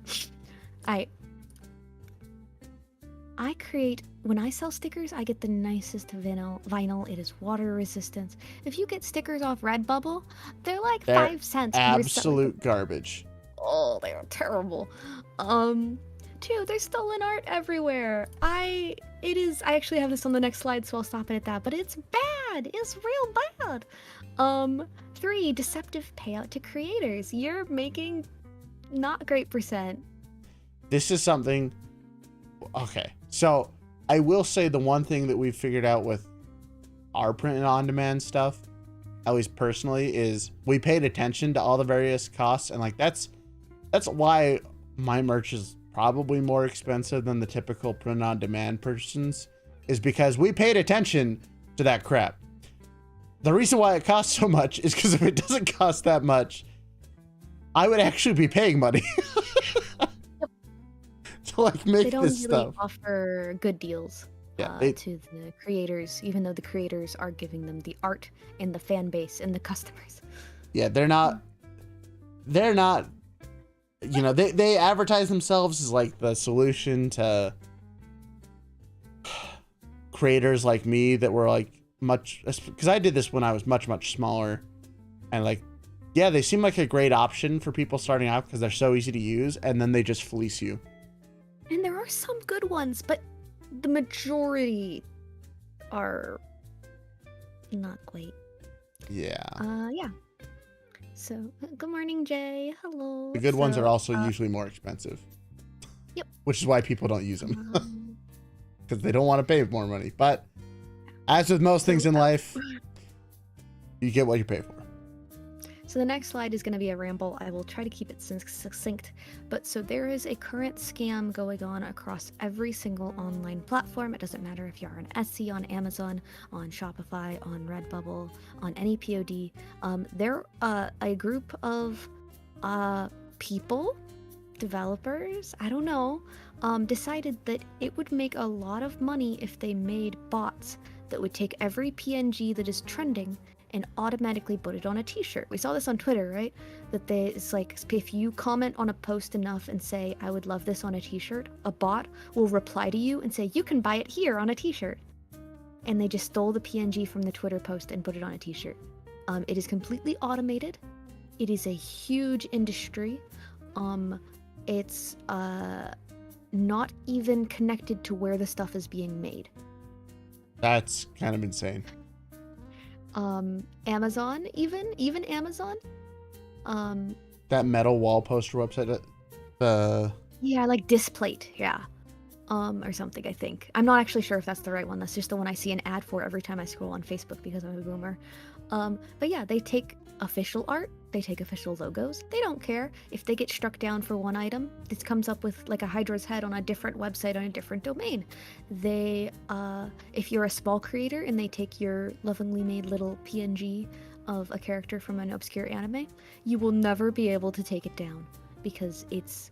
I create, when I sell stickers, I get the nicest vinyl. It is water resistant. If you get stickers off Redbubble, they're like 5 cents. Absolute garbage. Oh, they are terrible. Two, there's stolen art everywhere. I actually have this on the next slide, so I'll stop it at that, but it's bad. It's real bad. 3, deceptive payout to creators. You're making not great percent. This is something, okay. So I will say the one thing that we've figured out with our print and on-demand stuff, at least personally, is we paid attention to all the various costs, and like that's why my merch is probably more expensive than the typical print-on-demand persons is because we paid attention to that crap. The reason why it costs so much is because if it doesn't cost that much, I would actually be paying money to like make this They don't really stuff. offer good deals Yeah, to the creators, even though the creators are giving them the art and the fan base and the customers. yeah, they're not, you know, they advertise themselves as like the solution to creators like me that were like much, because I did this when I was much smaller, and like, yeah, they seem like a great option for people starting out because they're so easy to use, and then they just fleece you. And there are some good ones, but the majority are not great. Yeah. Yeah. So, good morning, Jay. Hello. The good ones are also usually more expensive. Yep. Which is why people don't use them. Because they don't want to pay more money. But as with most things in life, you get what you pay for. So the next slide is going to be a ramble. I will try to keep it succinct. But so there is a current scam going on across every single online platform. It doesn't matter if you're on Etsy, on Amazon, on Shopify, on Redbubble, on any POD. They're a group of people, developers, I don't know, decided that it would make a lot of money if they made bots that would take every PNG that is trending and automatically put it on a t-shirt. We saw this on Twitter, right? That it's like, if you comment on a post enough and say, I would love this on a t-shirt, a bot will reply to you and say, you can buy it here on a t-shirt. And they just stole the PNG from the Twitter post and put it on a t-shirt. It is completely automated. It is a huge industry. It's not even connected to where the stuff is being made. That's kind of insane. Amazon, even Amazon. That metal wall poster website, Yeah, like Displate, yeah. Or something, I think. I'm not actually sure if that's the right one. That's just the one I see an ad for every time I scroll on Facebook because I'm a boomer. But yeah, they take official art, they take official logos. They don't care if they get struck down for one item. This comes up with like a Hydra's head on a different website on a different domain. They, if you're a small creator and they take your lovingly made little PNG of a character from an obscure anime, you will never be able to take it down because it's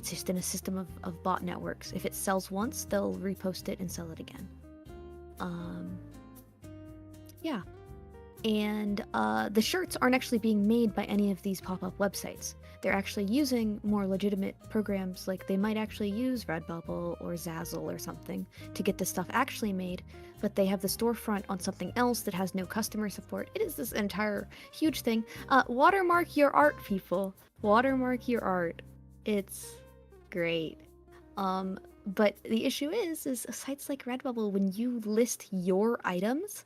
just in a system of bot networks. If it sells once, they'll repost it and sell it again. Yeah. And the shirts aren't actually being made by any of these pop-up websites. They're actually using more legitimate programs, like they might actually use Redbubble or Zazzle or something to get this stuff actually made, but they have the storefront on something else that has no customer support. It is this entire huge thing. Watermark your art, people. Watermark your art. It's great. But the issue is sites like Redbubble, when you list your items,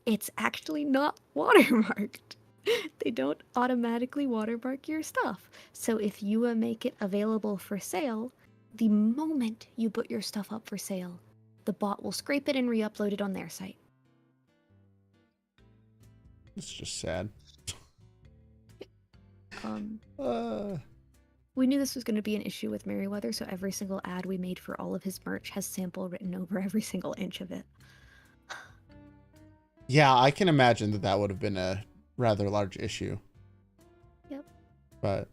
it's actually not watermarked. They don't automatically watermark your stuff. So if you make it available for sale, the moment you put your stuff up for sale, the bot will scrape it and re-upload it on their site. It's just sad. We knew this was going to be an issue with Merryweather, so every single ad we made for all of his merch has sample written over every single inch of it. Yeah, I can imagine that would have been a rather large issue. Yep. But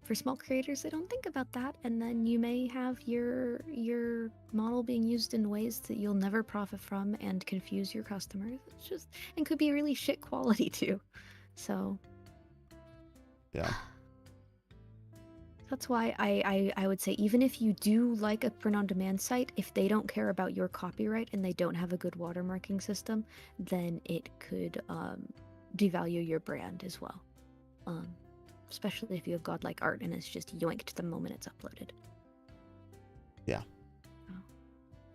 for small creators, they don't think about that, and then you may have your model being used in ways that you'll never profit from and confuse your customers. It's just, and could be really shit quality too. So yeah. That's why I would say, even if you do like a print-on-demand site, if they don't care about your copyright and they don't have a good watermarking system, then it could devalue your brand as well. Especially if you have godlike art and it's just yoinked the moment it's uploaded. Yeah.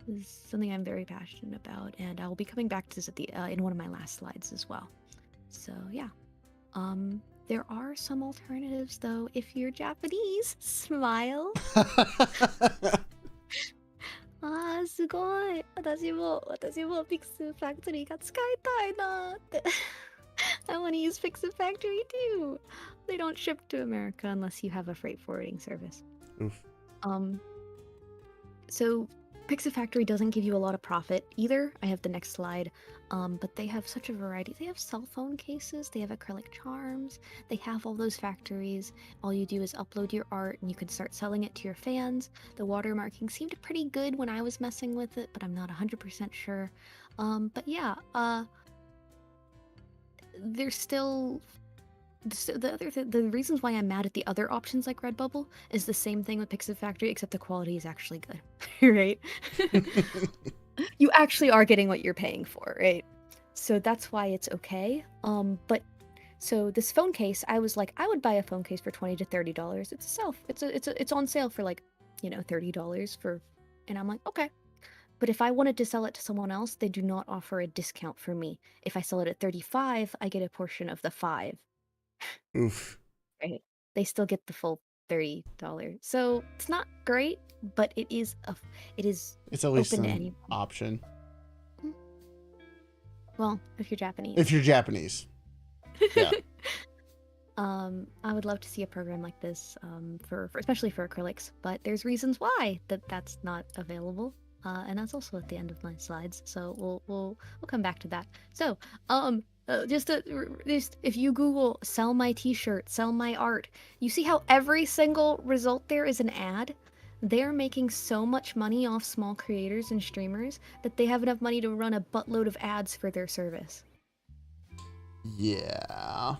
This is something I'm very passionate about, and I'll be coming back to this at the in one of my last slides as well. So yeah. There are some alternatives, though. If you're Japanese, smile. すごい。私もピクスファクトリーが使いたいなって。I want to use Pixel Factory too. They don't ship to America unless you have a freight forwarding service. Oof. So Pixifactory doesn't give you a lot of profit either. I have the next slide. But they have such a variety. They have cell phone cases, they have acrylic charms, they have all those factories. All you do is upload your art and you can start selling it to your fans. The watermarking seemed pretty good when I was messing with it, but I'm not 100% sure. But yeah, there's still the reasons why I'm mad at the other options like Redbubble is the same thing with Pixifactory, except the quality is actually good, right? You actually are getting what you're paying for, right? So that's why it's okay. But so this phone case, I was like, I would buy a phone case for $20 to $30. It's on sale for like, $30 for, and I'm like, okay. But if I wanted to sell it to someone else, they do not offer a discount for me. If I sell it at 35, I get a portion of the 5. Oof. Right? They still get the full $30. So it's not great, but it is It's at least open to an anyone. option. Well, if you're Japanese. If you're Japanese. Yeah. I would love to see a program like this, for especially for acrylics, but there's reasons why that's not available. And that's also at the end of my slides, so we'll come back to that. So, just if you Google "sell my T-shirt," "sell my art," you see how every single result there is an ad. They're making so much money off small creators and streamers that they have enough money to run a buttload of ads for their service. Yeah.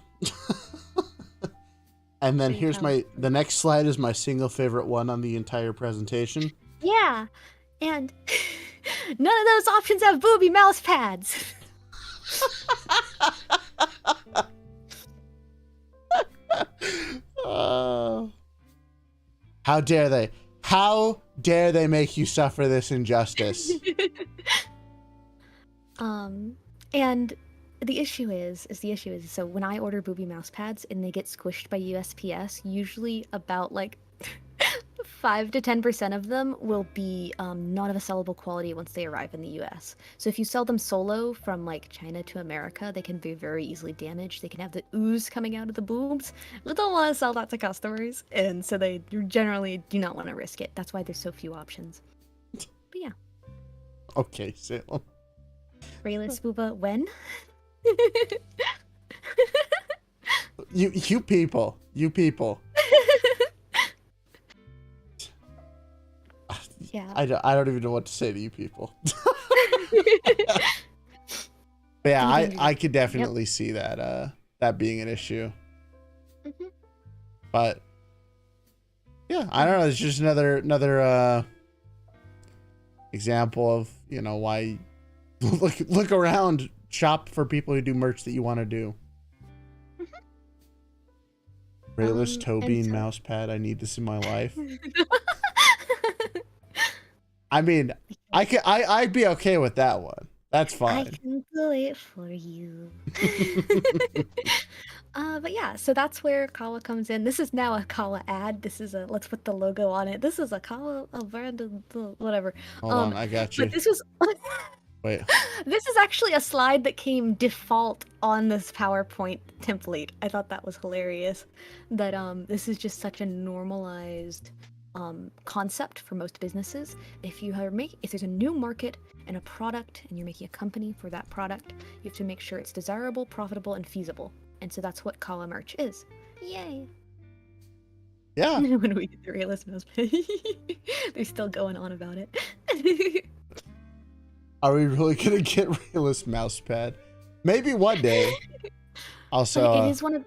And then here's the next slide is my single favorite one on the entire presentation. Yeah, and none of those options have booby mouse pads. How dare they? How dare they make you suffer this injustice? And the issue is so when I order booby mouse pads and they get squished by USPS, usually about like 5 to 10% of them will be not of a sellable quality once they arrive in the US. So if you sell them solo from like China to America, they can be very easily damaged. They can have the ooze coming out of the boobs. We don't want to sell that to customers, and so they generally do not want to risk it. That's why there's so few options. But yeah. Okay, Salem. Raelz Booba, when? You people. Yeah. I don't even know what to say to you people. But yeah, I could definitely see that that being an issue. Mm-hmm. But yeah, I don't know. It's just another example of why look around, shop for people who do merch that you want to do. Raelz toe bean mouse pad. I need this in my life. I mean, I'd be okay with that one. That's fine. I can do it for you. But yeah, so that's where Kawa comes in. This is now a Kawa ad. This is let's put the logo on it. This is a Kawa, a brand, whatever. Hold on, I got you. But this was Wait. This is actually a slide that came default on this PowerPoint template. I thought that was hilarious. That this is just such a normalized concept for most businesses. If there's a new market and a product and you're making a company for that product, you have to make sure it's desirable, profitable, and feasible. And so that's what Kawa merch is. Yay! Yeah. When we get the Raelz mouse pad, they're still going on about it. Are we really gonna get Raelz mouse pad? Maybe one day. Also, it is one of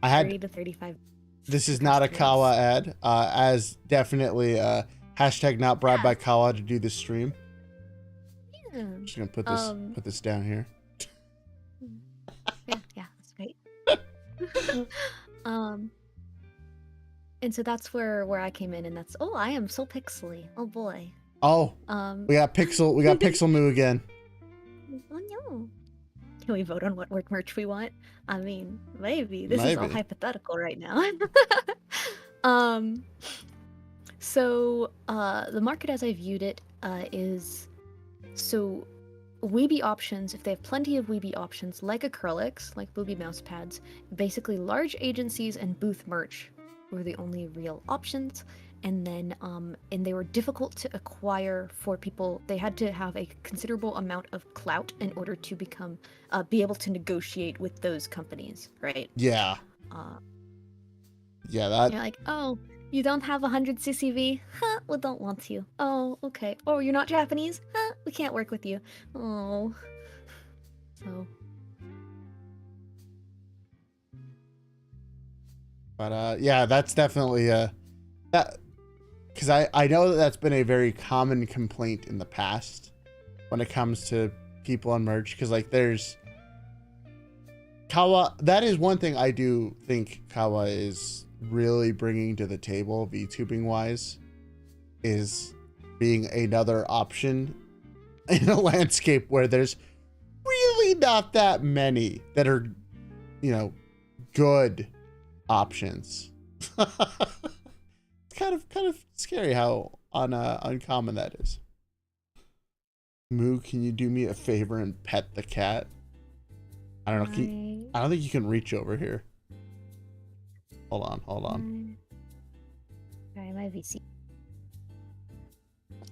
30 to 35. This is not a Kawa ad, as definitely hashtag not bribed by Kawa to do this stream. Yeah. I'm just gonna put this down here. Yeah, that's great. And so that's where I came in, and that's I am so pixely. Oh boy. Oh. We got Pixel Muu again. Oh no. Can we vote on what merch we want? I mean, maybe. This is all hypothetical right now. So the market as I viewed it is so weeby options. If they have plenty of weeby options like acrylics, like booby mouse pads, basically large agencies and booth merch were the only real options. and then and they were difficult to acquire for people. They had to have a considerable amount of clout in order to become be able to negotiate with those companies, right? Yeah. Yeah, that. You're like, oh, you don't have 100 CCV? Huh, we don't want to. Oh, okay. Oh, you're not Japanese? Huh, we can't work with you. Oh. So. But yeah, that's definitely that, because I know that that's been a very common complaint in the past when it comes to people on merch, because like there's Kawa. That is one thing I do think Kawa is really bringing to the table, VTubing wise, is being another option in a landscape where there's really not that many that are, you know, good options. It's kind of scary how uncommon that is. Moo, can you do me a favor and pet the cat? I don't know. I don't think you can reach over here. Hold on. Sorry, my VC.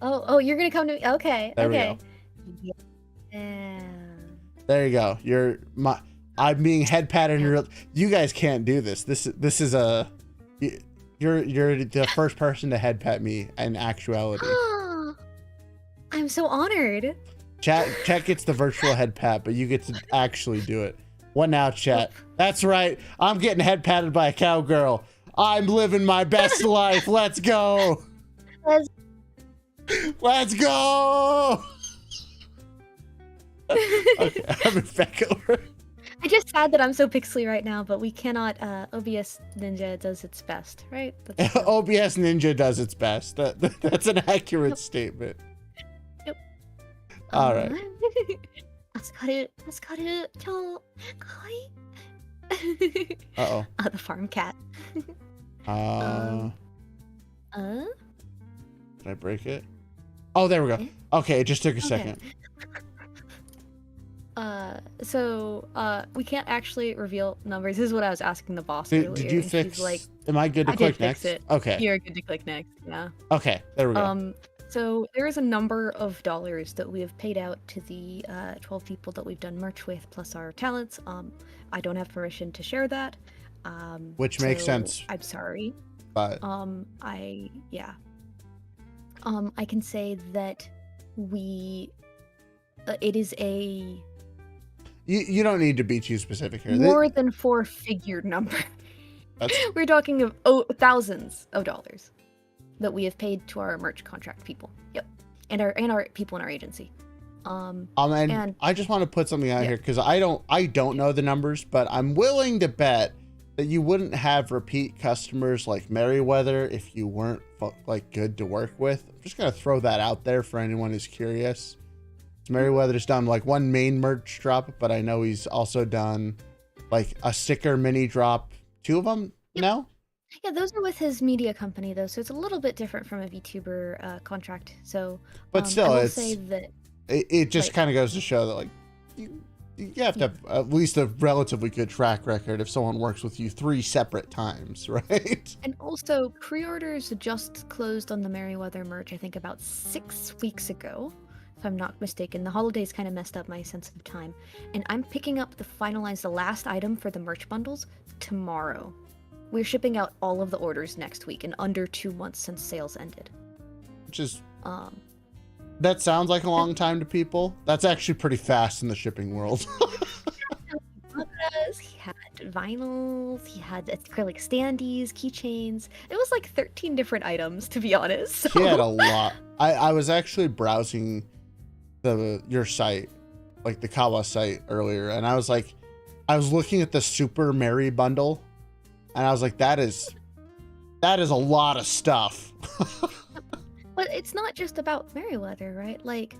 Oh, you're gonna come to me. Okay. There okay. we go. Yeah. There you go. I'm being head patted. You guys can't do this. This is a. You're the first person to head pat me in actuality. I'm so honored. Chat gets the virtual head pat, but you get to actually do it. What now, chat? That's right. I'm getting head patted by a cowgirl. I'm living my best life. Let's go. Let's go. Okay, I'm back over. I'm just sad that I'm so pixely right now, but we cannot. OBS Ninja does its best, right? OBS Ninja does its best. That's an accurate statement. Yep. All right. 助かる超かわいい Uh-oh. The farm cat. Did I break it? Oh, there we go. Okay, it just took a second. So we can't actually reveal numbers. This is what I was asking the boss earlier. Did you fix? Like, am I good to click next? Fix it. Okay. You're good to click next. Yeah. Okay, there we go. So there is a number of dollars that we have paid out to the 12 people that we've done merch with, plus our talents. I don't have permission to share that. Which makes sense. I'm sorry. But I can say that it is a. You don't need to be too specific here. More than 4-figure number. We're talking of thousands of dollars that we have paid to our merch contract people. Yep, and our people in our agency. And I just want to put something out here, because I don't know the numbers, but I'm willing to bet that you wouldn't have repeat customers like Merryweather if you weren't like good to work with. I'm just gonna throw that out there for anyone who's curious. Merryweather's done like one main merch drop, but I know he's also done like a sticker mini drop. 2 of them now? Yeah, those are with his media company though, so it's a little bit different from a VTuber contract. So, but still, I will say that it just kind of goes to show that like you have to have at least a relatively good track record if someone works with you 3 separate times, right? And also, pre-orders just closed on the Merryweather merch, I think about 6 weeks ago. If I'm not mistaken. The holidays kind of messed up my sense of time. And I'm picking up the last item for the merch bundles tomorrow. We're shipping out all of the orders next week in under 2 months since sales ended. Which is... that sounds like a long time to people. That's actually pretty fast in the shipping world. He had vinyls, he had acrylic standees, keychains. It was like 13 different items, to be honest. So. He had a lot. I was actually browsing your site, like the Kawa site earlier, and I was looking at the Super Merry bundle, and I was like, that is a lot of stuff. But it's not just about Merryweather, right? Like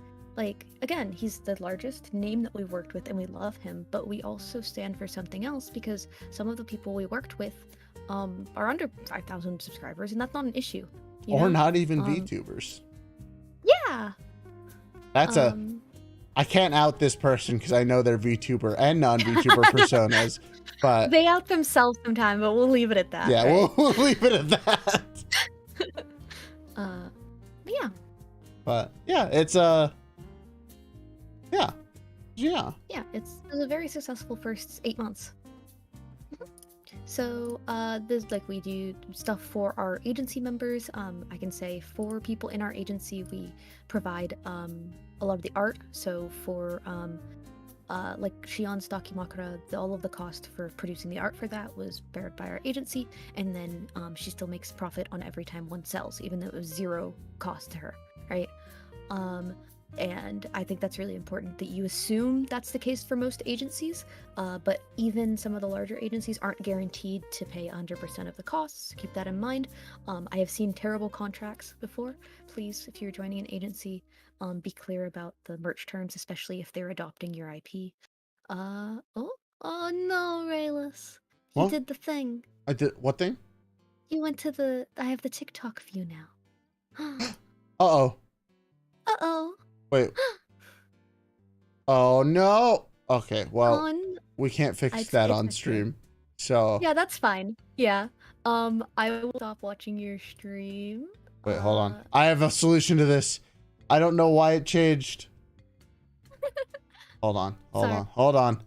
again, he's the largest name that we've worked with, and we love him, but we also stand for something else, because some of the people we worked with are under 5,000 subscribers, and that's not an issue. Or not even VTubers. Yeah. That's I can't out this person because I know they're VTuber and non-VTuber personas, but they out themselves sometime, but we'll leave it at that. Yeah, right? we'll leave it at that. But yeah, it's yeah. Yeah, it was a very successful first 8 months. So, this like we do stuff for our agency members. I can say for people in our agency, we provide a lot of the art. So for like Shion's Dakimakura, all of the cost for producing the art for that was bared by our agency, and then she still makes profit on every time one sells, even though it was 0 cost to her, right? And I think that's really important that you assume that's the case for most agencies, but even some of the larger agencies aren't guaranteed to pay 100% of the costs. So keep that in mind. I have seen terrible contracts before. Please, if you're joining an agency, be clear about the merch terms, especially if they're adopting your IP. Oh no, Raelz. You What? did the thing. I did what thing? You went to the. I have the TikTok view now. Uh-oh. Uh-oh. Wait. Oh no. Okay, well, we can't fix that on stream. So yeah, that's fine. Yeah. I will stop watching your stream. wait, hold on. I have a solution to this. I don't know why it changed. Hold on.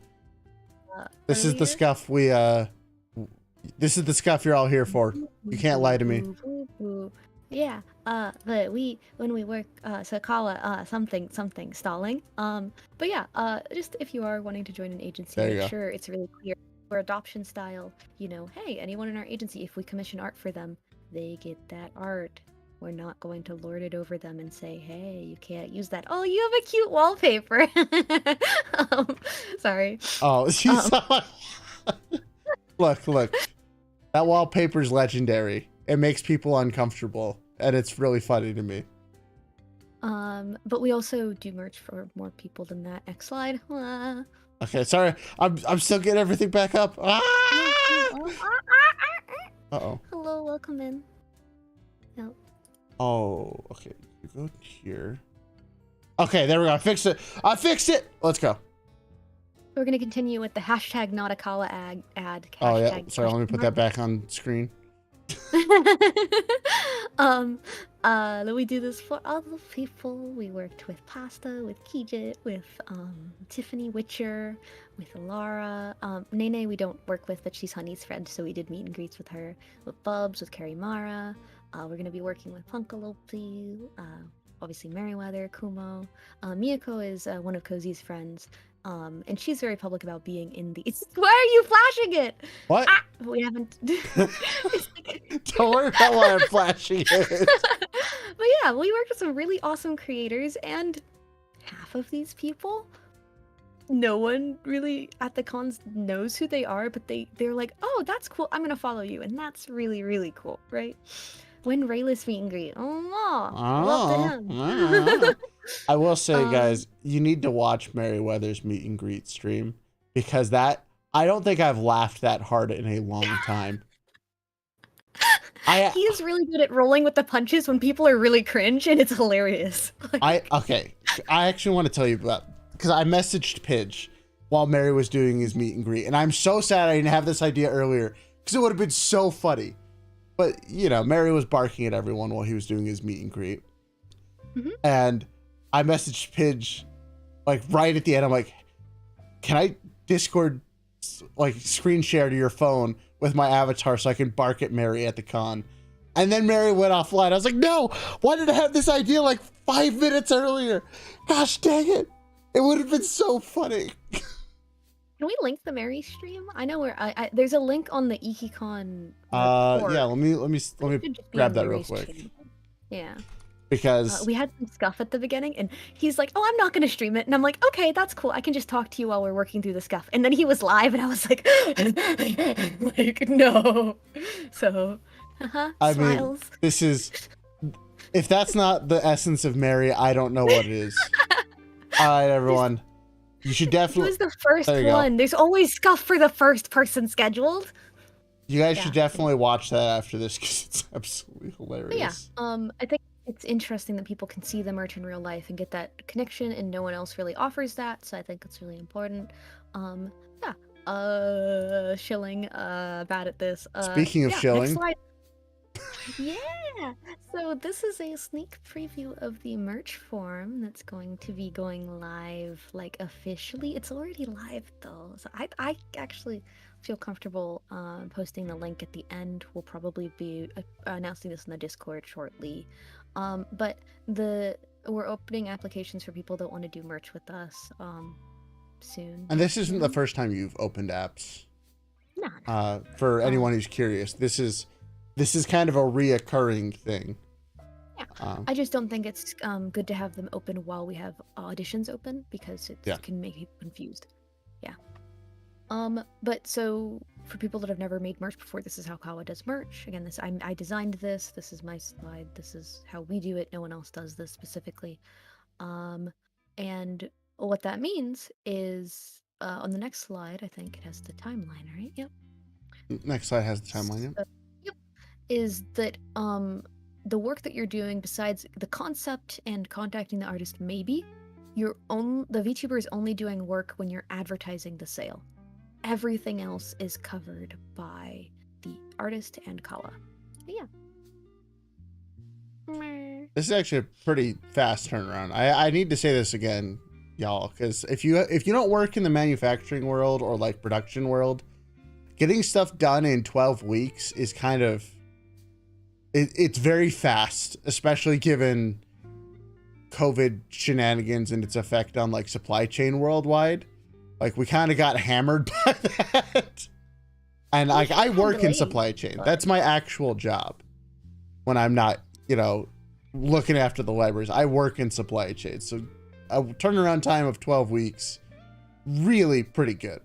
This is the scuff this is the scuff you're all here for. You can't lie to me. Yeah, but when we work, Sakawa, something stalling. But yeah, just if you are wanting to join an agency, make sure it's really clear for adoption style, you know, hey, anyone in our agency, if we commission art for them, they get that art. We're not going to lord it over them and say, hey, you can't use that. Oh, you have a cute wallpaper. Sorry. Oh, she saw. Look. That wallpaper's legendary. It makes people uncomfortable, and it's really funny to me. But we also do merch for more people than that. Next slide. Okay, sorry. I'm still getting everything back up. Uh-oh. Hello, welcome in. No. Oh, okay. You go here. Okay, there we go. I fixed it. Let's go. We're gonna continue with the hashtag Nautikawa ad. Oh yeah. Sorry, let me put that back on screen. We do this for other people. We worked with Pasta, with Kijit, with Tiffany Witcher, with Lara. Nene we don't work with, but she's Honey's friend, so we did meet and greets with her. With Bubs, with Karimara. We're gonna be working with Punkalopi, obviously Merryweather, Kumo. Miyako is one of Cozy's friends. And she's very public about being in the. Why are you flashing it? What? We haven't. Don't worry about why I'm flashing it. But yeah, we worked with some really awesome creators, and half of these people, no one really at the cons knows who they are, but they're like, oh, that's cool. I'm gonna follow you, and that's really, really cool, right? When Raelz meet and greet, love to him. I will say, guys, you need to watch Merryweather's meet and greet stream, because I don't think I've laughed that hard in a long time. He is really good at rolling with the punches when people are really cringe, and it's hilarious. I actually want to tell you about, because I messaged Pidge while Mary was doing his meet and greet, and I'm so sad I didn't have this idea earlier, because it would have been so funny. But, you know, Mary was barking at everyone while he was doing his meet and greet. Mm-hmm. And I messaged Pidge, like, right at the end. I'm like, can I Discord, like, screen share to your phone with my avatar so I can bark at Mary at the con? And then Mary went offline. I was like, no, why did I have this idea, like, 5 minutes earlier? Gosh dang it. It would have been so funny. Can we link the Mary stream? I know where there's a link on the IkiCon. Yeah, let me grab that real quick. Stream. Yeah. Because we had some scuff at the beginning, and he's like, "Oh, I'm not gonna stream it," and I'm like, "Okay, that's cool. I can just talk to you while we're working through the scuff." And then he was live, and I was like, "Like, no." So, I smiles. mean, this is, if that's not the essence of Mary, I don't know what it is. All right, everyone. You should definitely. He was the first one. There's always scuff for the first person scheduled. You guys should definitely watch that after this, because it's absolutely hilarious. But yeah, I think it's interesting that people can see the merch in real life and get that connection, and no one else really offers that. So I think it's really important. Shilling, bad at this. Speaking of shilling, Yeah. So this is a sneak preview of the merch form that's going to be going live, like officially. It's already live though, so I actually feel comfortable posting the link at the end. We'll probably be announcing this in the Discord shortly. But we're opening applications for people that want to do merch with us soon. And this isn't the Yeah. first time you've opened apps. Nah. For anyone who's curious, this is kind of a reoccurring thing. Yeah. I just don't think it's good to have them open while we have auditions open because it can make people confused. Yeah. But so for people that have never made merch before, this is how Kawa does merch. Again, I designed this. This is my slide. This is how we do it. No one else does this specifically. And what that means is on the next slide, I think it has the timeline, right? Yep. Next slide has the timeline. Yep. Is that the work that you're doing besides the concept and contacting the artist, maybe the VTuber is only doing work when you're advertising the sale. Everything else is covered by the artist and Kawa. But yeah. This is actually a pretty fast turnaround. I need to say this again, y'all, because if you don't work in the manufacturing world or like production world, getting stuff done in 12 weeks is kind of it's very fast, especially given COVID shenanigans and its effect on like supply chain worldwide. Like we kind of got hammered by that. And like I work in supply chain. That's my actual job. When I'm not, looking after the libraries, I work in supply chain. So a turnaround time of 12 weeks, really pretty good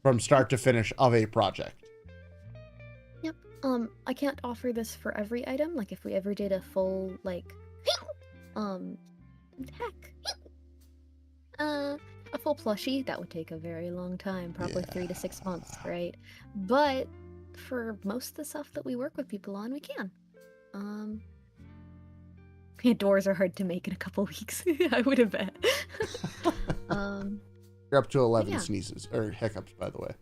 from start to finish of a project. Yep. I can't offer this for every item. Like if we ever did a full a full plushie, that would take a very long time, probably 3 to 6 months, right? But for most of the stuff that we work with people on, we can. Doors are hard to make in a couple weeks. I would have bet. You're up to 11 sneezes or hiccups, by the way.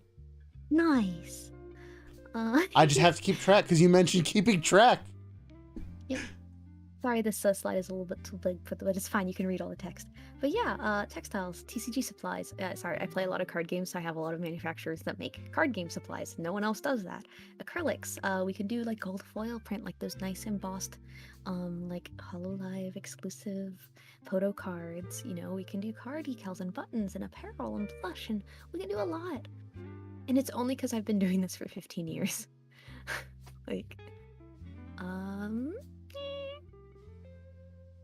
Nice. I just have to keep track because you mentioned keeping track. Yep. Sorry, this slide is a little bit too big for but it's fine. You can read all the text. But yeah, textiles, TCG supplies. Sorry, I play a lot of card games, so I have a lot of manufacturers that make card game supplies. No one else does that. Acrylics. We can do like gold foil print, like those nice embossed, like HoloLive exclusive photo cards. We can do card decals and buttons and apparel and plush, and we can do a lot. And it's only because I've been doing this for 15 years.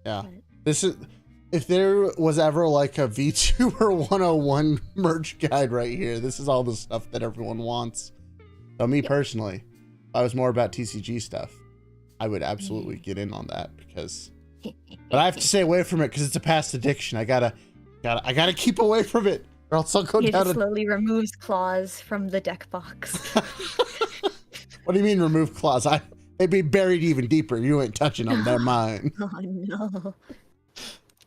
Yeah. This is, if there was ever like a VTuber 101 merch guide right here, this is all the stuff that everyone wants. So me personally, if I was more about TCG stuff, I would absolutely get in on that because, but I have to stay away from it because it's a past addiction. I gotta keep away from it or else I'll go down. It slowly removes claws from the deck box. What do you mean remove claws? They'd be buried even deeper. You ain't touching them. They're mine. Oh no.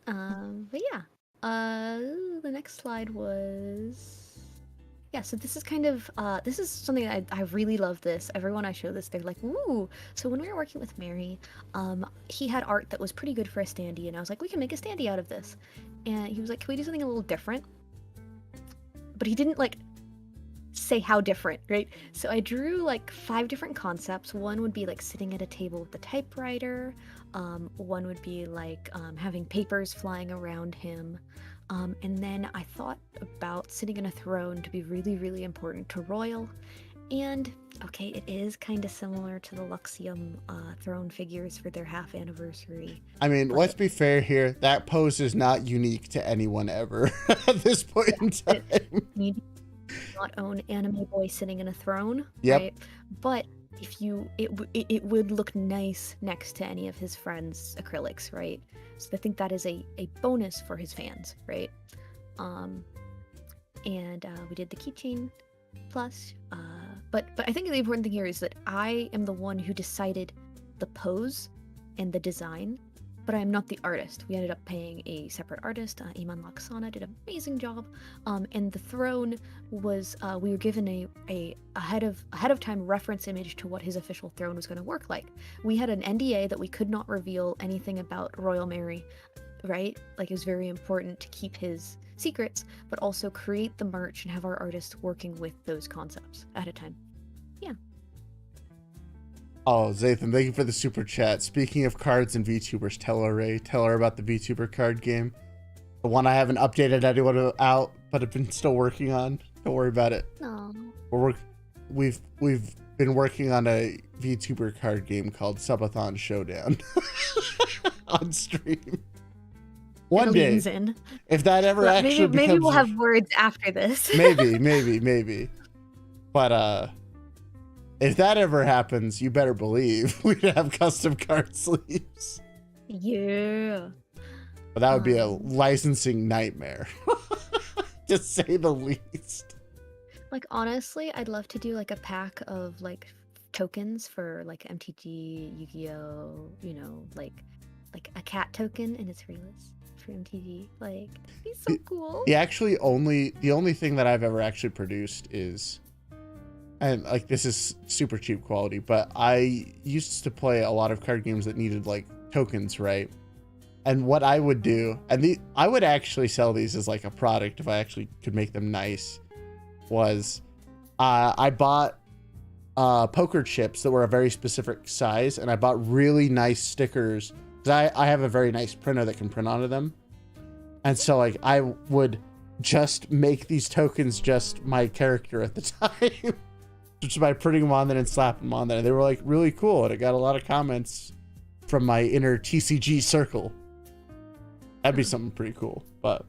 But yeah. The next slide was. Yeah, so this is kind of this is something that I really love this. Everyone I show this, they're like, ooh. So when we were working with Mary, he had art that was pretty good for a standee, and I was like, we can make a standee out of this. And he was like, can we do something a little different? But he didn't say how different, right? So I drew like 5 different concepts. One would be like sitting at a table with a typewriter. One would be like having papers flying around him. And then I thought about sitting in a throne to be really, really important to Royal. And okay, it is kind of similar to the Luxium throne figures for their half anniversary. I mean, let's be fair here. That pose is not unique to anyone ever at this point in time. Not own anime boy sitting in a throne, yep. Right? But if it would look nice next to any of his friends' acrylics, right? So I think that is a bonus for his fans, right? And we did the keychain plus, but I think the important thing here is that I am the one who decided the pose and the design, but I am not the artist. We ended up paying a separate artist. Iman Laksana did an amazing job. And the throne was we were given a ahead of time reference image to what his official throne was going to work like. We had an NDA that we could not reveal anything about Royal Mary, right? Like, it was very important to keep his secrets, but also create the merch and have our artists working with those concepts at a time. Yeah. Oh, Zathan, thank you for the super chat. Speaking of cards and VTubers, tell her about the VTuber card game. The one I haven't updated anyone out, but I've been still working on. Don't worry about it. No. We've been working on a VTuber card game called Subathon Showdown on stream. One day, if that ever actually becomes... Maybe we'll have words after this. maybe. But if that ever happens, you better believe we'd have custom card sleeves. Yeah. But that would be a licensing nightmare, to say the least. Like, honestly, I'd love to do like a pack of like tokens for like MTG, Yu-Gi-Oh, you know, like a cat token and it's Raelz for MTG. Like, that'd be so cool. The only thing that I've ever actually produced is, and like, this is super cheap quality, but I used to play a lot of card games that needed like tokens, right? And what I would do, and I would actually sell these as like a product if I actually could make them nice, was I bought poker chips that were a very specific size, and I bought really nice stickers, because I have a very nice printer that can print onto them. And so like I would just make these tokens just my character at the time, just by printing them on there and slapping them on there. They were like really cool, and it got a lot of comments from my inner TCG circle. That'd be something pretty cool. But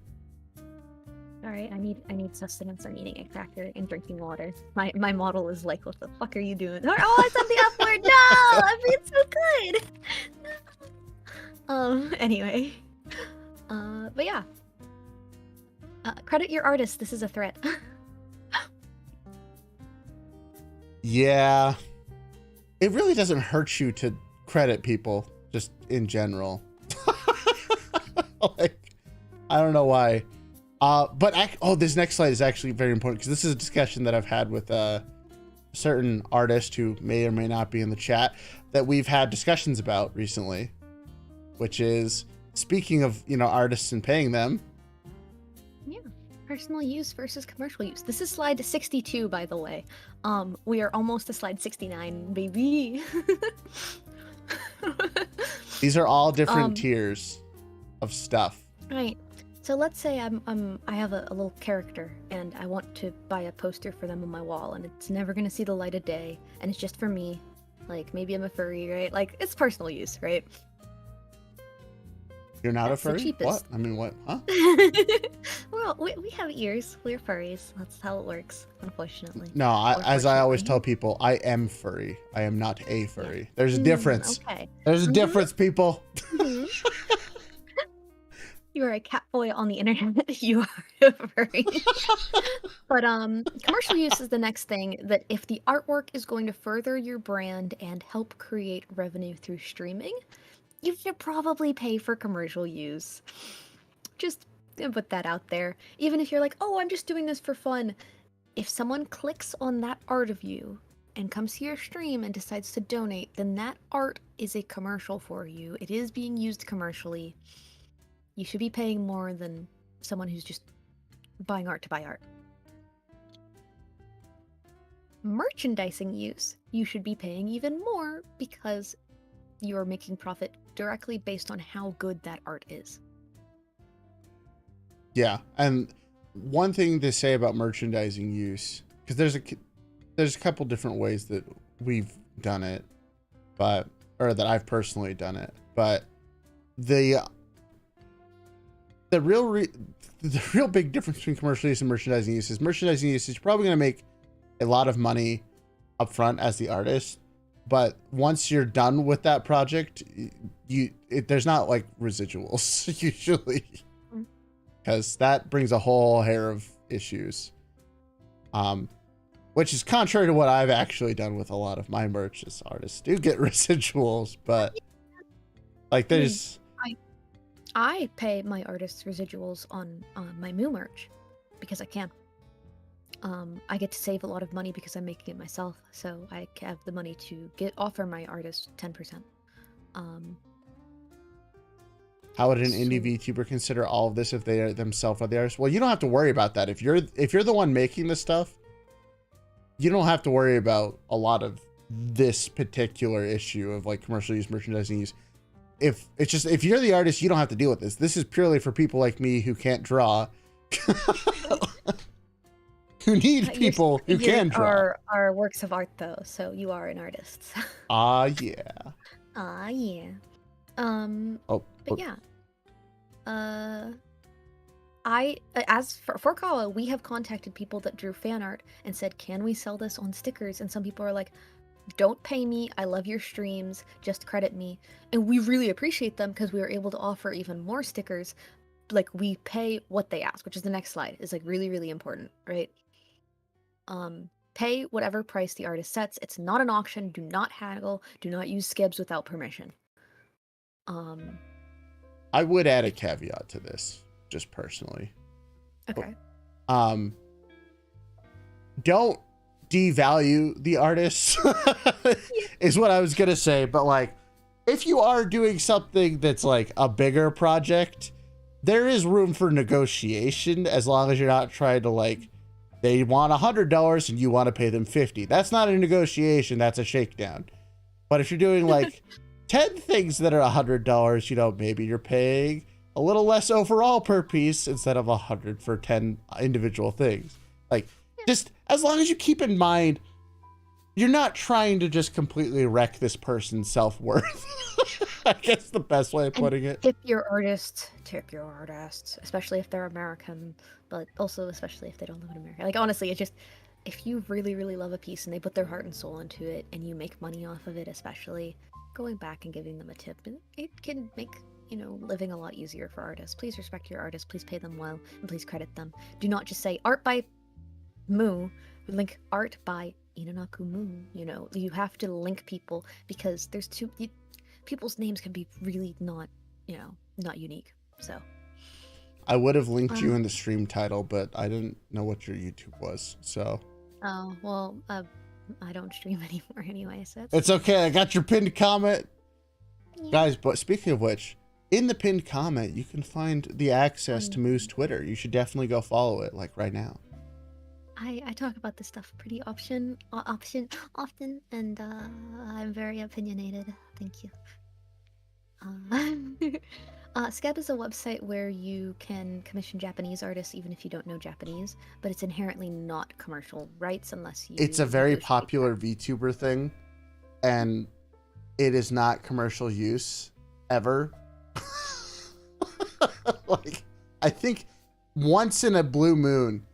all right, I need sustenance. I'm eating exactly and drinking water. My model is like, what the fuck are you doing? Oh, I said the F word. No, I'm being so good. Anyway, but yeah, credit your artist. This is a threat. Yeah, it really doesn't hurt you to credit people, just in general. Like, I don't know why. But this next slide is actually very important, because this is a discussion that I've had with a certain artist who may or may not be in the chat that we've had discussions about recently, which is, speaking of, you know, artists and paying them. Yeah, personal use versus commercial use. This is slide 62, by the way. We are almost to slide 69, baby. These are all different tiers of stuff. Right. So let's say I have a little character and I want to buy a poster for them on my wall, and it's never gonna see the light of day, and it's just for me. Like, maybe I'm a furry, right? Like, it's personal use, right? You're not That's a furry? What? I mean, what? Huh? Well, we have ears. We're furries. That's how it works, unfortunately. No, as I always tell people, I am furry. I am not a furry. Yeah. There's a difference. Okay. There's a difference, people. You are a cat boy on the internet. You are a furry. But commercial use is the next thing, that if the artwork is going to further your brand and help create revenue through streaming, you should probably pay for commercial use. Just put that out there. Even if you're like, oh, I'm just doing this for fun. If someone clicks on that art of you and comes to your stream and decides to donate, then that art is a commercial for you. It is being used commercially. You should be paying more than someone who's just buying art to buy art. Merchandising use, you should be paying even more, because you're making profit directly based on how good that art is. Yeah, and one thing to say about merchandising use, because there's a couple different ways that we've done it, or that I've personally done it, but the real big difference between commercial use and merchandising use is you're probably going to make a lot of money up front as the artist, but once you're done with that project, there's not like residuals usually, because that brings a whole hair of issues, which is contrary to what I've actually done with a lot of my merch. As artists do get residuals, but like there's I pay my artists residuals on my Moo merch because I can. I get to save a lot of money because I'm making it myself, so I have the money to offer my artists 10%. How would an So- indie VTuber consider all of this if they are themselves are the artists? Well, you don't have to worry about that. If you're the one making the stuff, you don't have to worry about a lot of this particular issue of like commercial use, merchandising use. If it's just if you're the artist, you don't have to deal with this. This is purely for people like me who can't draw. Who need people who can draw. Are works of art though, so you are an artist. Yeah. Yeah. Oh, But yeah. As for Kawa, we have contacted people that drew fan art and said, "Can we sell this on stickers?" And some people are like, "Don't pay me. I love your streams. Just credit me." And we really appreciate them because we were able to offer even more stickers. Like we pay what they ask, which is the next slide. Is like really, really important, right? Pay whatever price the artist sets. It's not an auction. Do not haggle. Do not use skibs without permission. I would add a caveat to this, just personally. Okay. Don't devalue the artists is what I was gonna say, but like if you are doing something that's like a bigger project, there is room for negotiation as long as you're not trying to like they want $100 and you want to pay them $50. That's not a negotiation, that's a shakedown. But if you're doing like 10 things that are $100, you know, maybe you're paying a little less overall per piece instead of 100 for 10 individual things. Like, just as long as you keep in mind, you're not trying to just completely wreck this person's self-worth. I guess the best way of putting it. Tip your artists, especially if they're American, but also especially if they don't live in America. Like, honestly, it's just, if you really, really love a piece and they put their heart and soul into it and you make money off of it, especially, going back and giving them a tip, it can make, you know, living a lot easier for artists. Please respect your artists, please pay them well, and please credit them. Do not just say art by Muu, link art by Inanaku Muu. You know, you have to link people because there's people's names can be really not, you know, not unique. So I would have linked you in the stream title, but I didn't know what your YouTube was, so. Oh, well, I don't stream anymore anyway, so it's okay. I got your pinned comment. Yeah. Guys, but speaking of which, in the pinned comment, you can find the access to Moo's Twitter. You should definitely go follow it, like right now. I talk about this stuff pretty often, and I'm very opinionated. Thank you. Scab is a website where you can commission Japanese artists even if you don't know Japanese, but it's inherently not commercial rights unless you... It's a very popular VTuber thing, and it is not commercial use, ever. Like, I think once in a blue moon,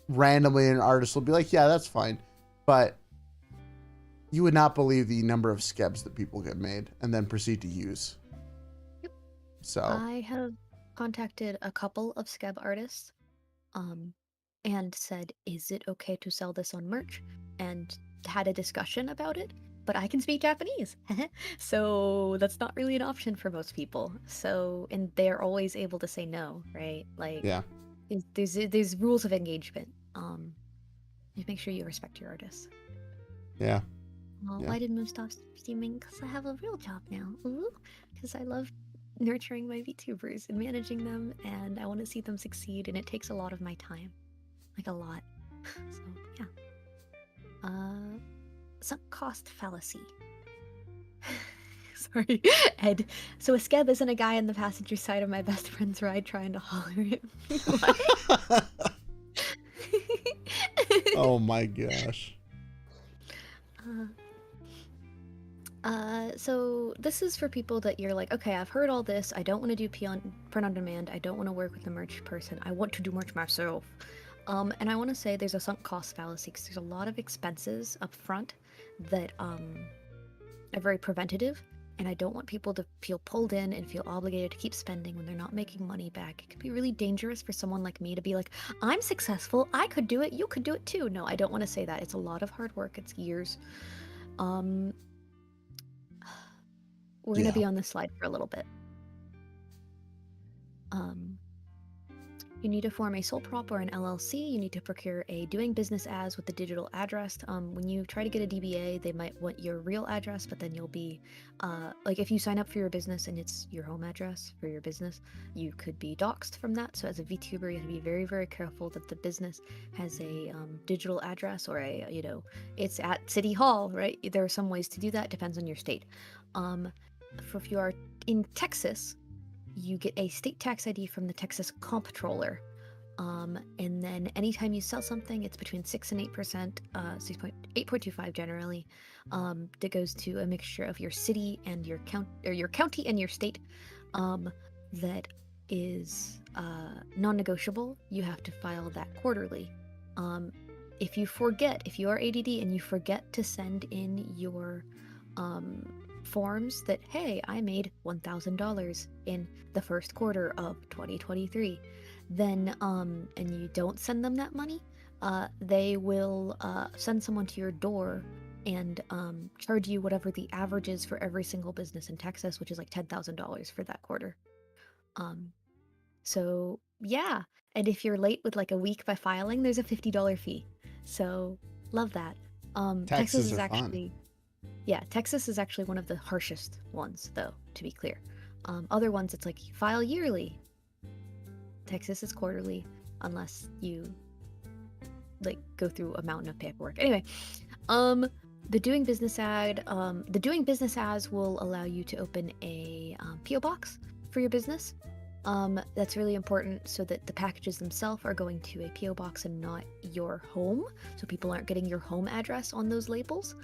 randomly an artist will be like, yeah, that's fine. But you would not believe the number of skebs that people get made and then proceed to use. Yep. So I have contacted a couple of skeb artists and said, is it okay to sell this on merch? And had a discussion about it, but I can speak Japanese. So that's not really an option for most people. So, and they're always able to say no, right? Like, yeah. There's rules of engagement. Just make sure you respect your artists. Yeah. Well, Yeah. why did Moo stop streaming? Because I have a real job now. Because I love nurturing my VTubers and managing them, and I want to see them succeed, and it takes a lot of my time. Like, a lot. So, yeah. Sunk cost fallacy. Sorry, Ed. So a skeb isn't a guy on the passenger side of my best friend's ride trying to holler at me. What? Oh my gosh. So this is for people that you're like, okay, I've heard all this. I don't want to do print on demand. I don't want to work with a merch person. I want to do merch myself. And I want to say there's a sunk cost fallacy because there's a lot of expenses up front that are very preventative. And I don't want people to feel pulled in and feel obligated to keep spending when they're not making money back. It could be really dangerous for someone like me to be like, I'm successful, I could do it, you could do it too. No, I don't want to say that. It's a lot of hard work, it's years. We're gonna be on this slide for a little bit. You need to form a sole prop or an LLC. You need to procure a doing business as with the digital address. When you try to get a DBA, they might want your real address, but then you'll be, like if you sign up for your business and it's your home address for your business, you could be doxxed from that. So as a VTuber, you have to be very, very careful that the business has a digital address or a, it's at City Hall, right? There are some ways to do that. Depends on your state. If you are in Texas, you get a state tax ID from the Texas comptroller. And then anytime you sell something, it's between 6 and 8%, 8.25 generally, that goes to a mixture of your city and your county and your state, that is non-negotiable. You have to file that quarterly. If you are ADD and you forget to send in your forms that, hey, I made $1,000 in the first quarter of 2023, then and you don't send them that money, they will send someone to your door and charge you whatever the average is for every single business in Texas, which is like $10,000 for that quarter. So yeah, and if you're late with like a week by filing, there's a $50 fee. So love that. Texas is actually fun. Yeah, Texas is actually one of the harshest ones, though, to be clear. Other ones, it's like you file yearly. Texas is quarterly, unless you like go through a mountain of paperwork. Anyway, the doing business as will allow you to open a PO box for your business. That's really important so that the packages themselves are going to a PO box and not your home, so people aren't getting your home address on those labels.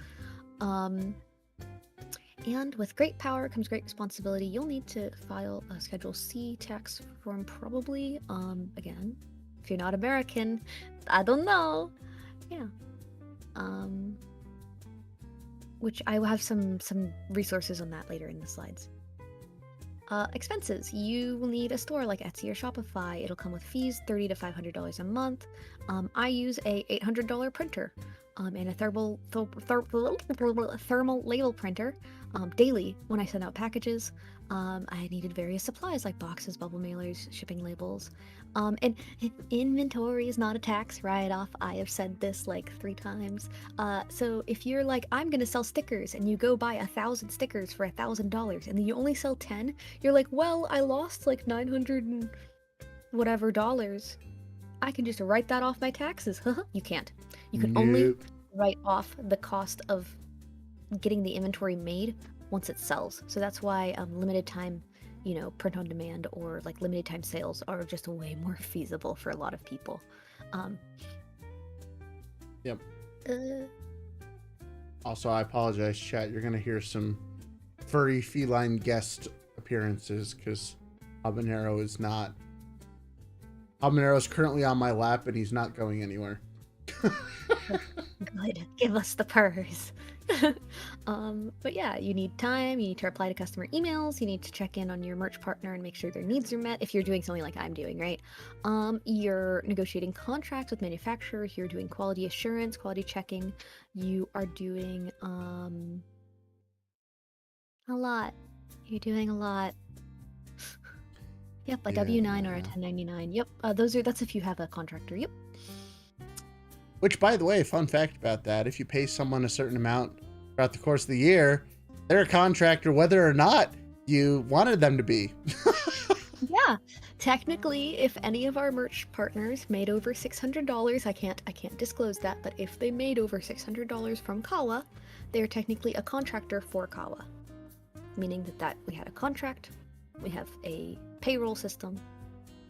And with great power comes great responsibility. You'll need to file a Schedule C tax form probably. Again, if you're not American, I don't know. Yeah. Which I will have some resources on that later in the slides. Expenses. You will need a store like Etsy or Shopify. It'll come with fees, $30 to $500 a month. I use a $800 printer. And a thermal label printer daily when I send out packages. I needed various supplies like boxes, bubble mailers, shipping labels. And inventory is not a tax write-off. I have said this like 3 times. So if you're like, I'm gonna sell stickers, and you go buy 1,000 stickers for $1,000, and then you only sell 10, you're like, well, I lost like 900 and whatever dollars. I can just write that off my taxes. You can't. You can only write off the cost of getting the inventory made once it sells. So that's why limited time, print on demand or like limited time sales are just way more feasible for a lot of people. Yep. Also, I apologize, chat. You're gonna hear some furry feline guest appearances because Habanero is currently on my lap and he's not going anywhere. Good. Give us the purrs. But yeah, you need time, you need to reply to customer emails, you need to check in on your merch partner and make sure their needs are met if you're doing something like I'm doing, right? You're negotiating contracts with manufacturers, you're doing quality assurance, quality checking, you are doing a lot. You're doing a lot. Yep, a W-9 or a 1099. Yep, that's if you have a contractor. Yep. Which, by the way, fun fact about that, if you pay someone a certain amount throughout the course of the year, they're a contractor whether or not you wanted them to be. Yeah. Technically, if any of our merch partners made over $600, I can't disclose that, but if they made over $600 from Kawa, they are technically a contractor for Kawa. Meaning that we had a contract, we have a payroll system,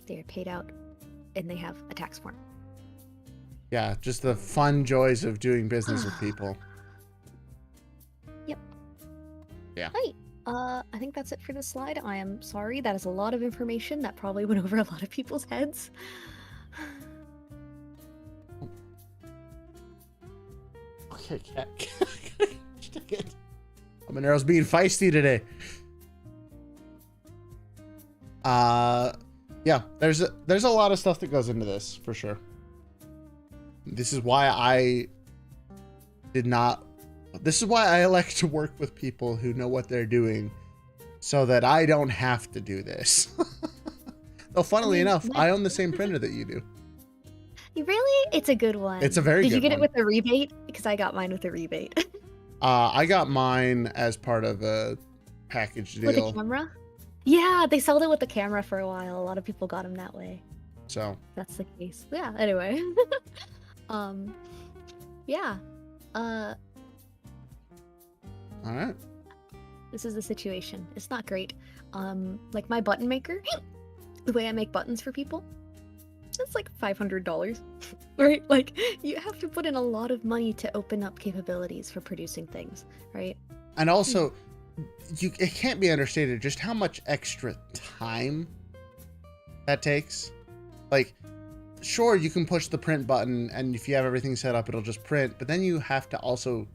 they are paid out, and they have a tax form. Yeah, just the fun joys of doing business with people. Yep. Yeah. Right. I think that's it for this slide. I am sorry, that is a lot of information that probably went over a lot of people's heads. Okay, cat. Habanero's being feisty today. Yeah, there's a lot of stuff that goes into this for sure. This is why I like to work with people who know what they're doing so that I don't have to do this. Oh, funnily mean, enough, I own the same printer that you do. Really? It's a good one. It's a very Did good you get one. it with a rebate? Because I got mine with a rebate. I got mine as part of a package deal. With a camera? Yeah, they sold it with the camera for a while. A lot of people got them that way. So That's the case. Yeah, anyway. Yeah. all right. This is the situation. It's not great. Like my button maker, the way I make buttons for people, it's like $500, right? Like you have to put in a lot of money to open up capabilities for producing things, right? And also, it can't be understated just how much extra time that takes. Like, sure, you can push the print button, and if you have everything set up, it'll just print. But then you have to also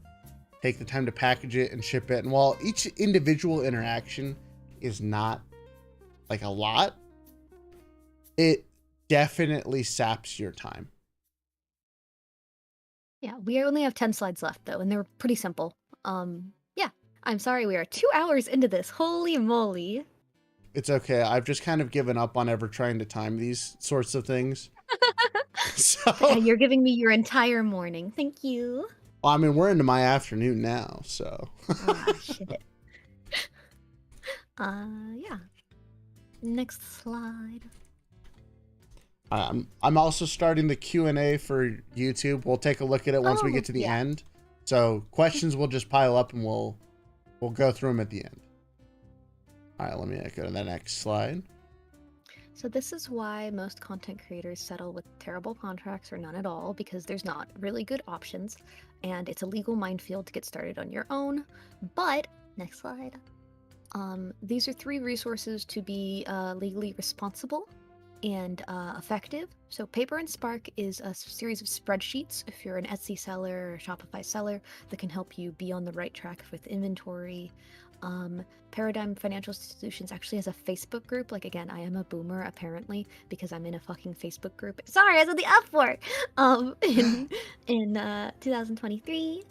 take the time to package it and ship it. And while each individual interaction is not like a lot, it definitely saps your time. Yeah, we only have 10 slides left though, and they're pretty simple. Yeah, I'm sorry, we are 2 hours into this. Holy moly. It's okay. I've just kind of given up on ever trying to time these sorts of things. So You're giving me your entire morning. Thank you. well, I mean, we're into my afternoon now, so. Ah, shit. Yeah. Next slide. I'm also starting the Q&A for YouTube. We'll take a look at it once we get to the end. So questions will just pile up and we'll go through them at the end. All right, let me go to the next slide. So this is why most content creators settle with terrible contracts or none at all, because there's not really good options, and it's a legal minefield to get started on your own. But, next slide. These are 3 resources to be legally responsible and effective. So Paper and Spark is a series of spreadsheets if you're an Etsy seller or Shopify seller that can help you be on the right track with inventory. Paradigm Financial Solutions actually has a Facebook group. Like, again, I am a boomer apparently because I'm in a fucking Facebook group. Sorry, I said the F word. In 2023.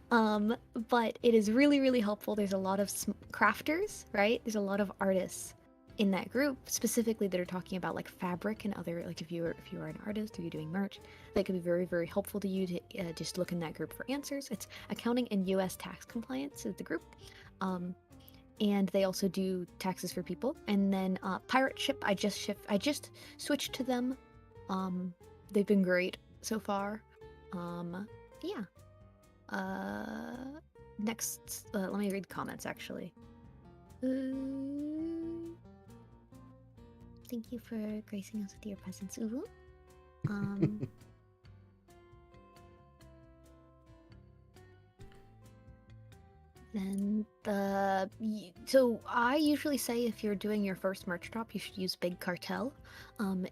But it is really, really helpful. There's a lot of crafters, right? There's a lot of artists in that group specifically that are talking about like fabric and other, like if you are an artist or you're doing merch, that could be very, very helpful to you to just look in that group for answers. It's accounting and US tax compliance is the group. And they also do taxes for people. And then Pirate Ship, I just switched to them. They've been great so far. Yeah. Next, let me read comments actually. Thank you for gracing us with your presence, Uwu. Then so I usually say if you're doing your first merch drop, you should use Big Cartel.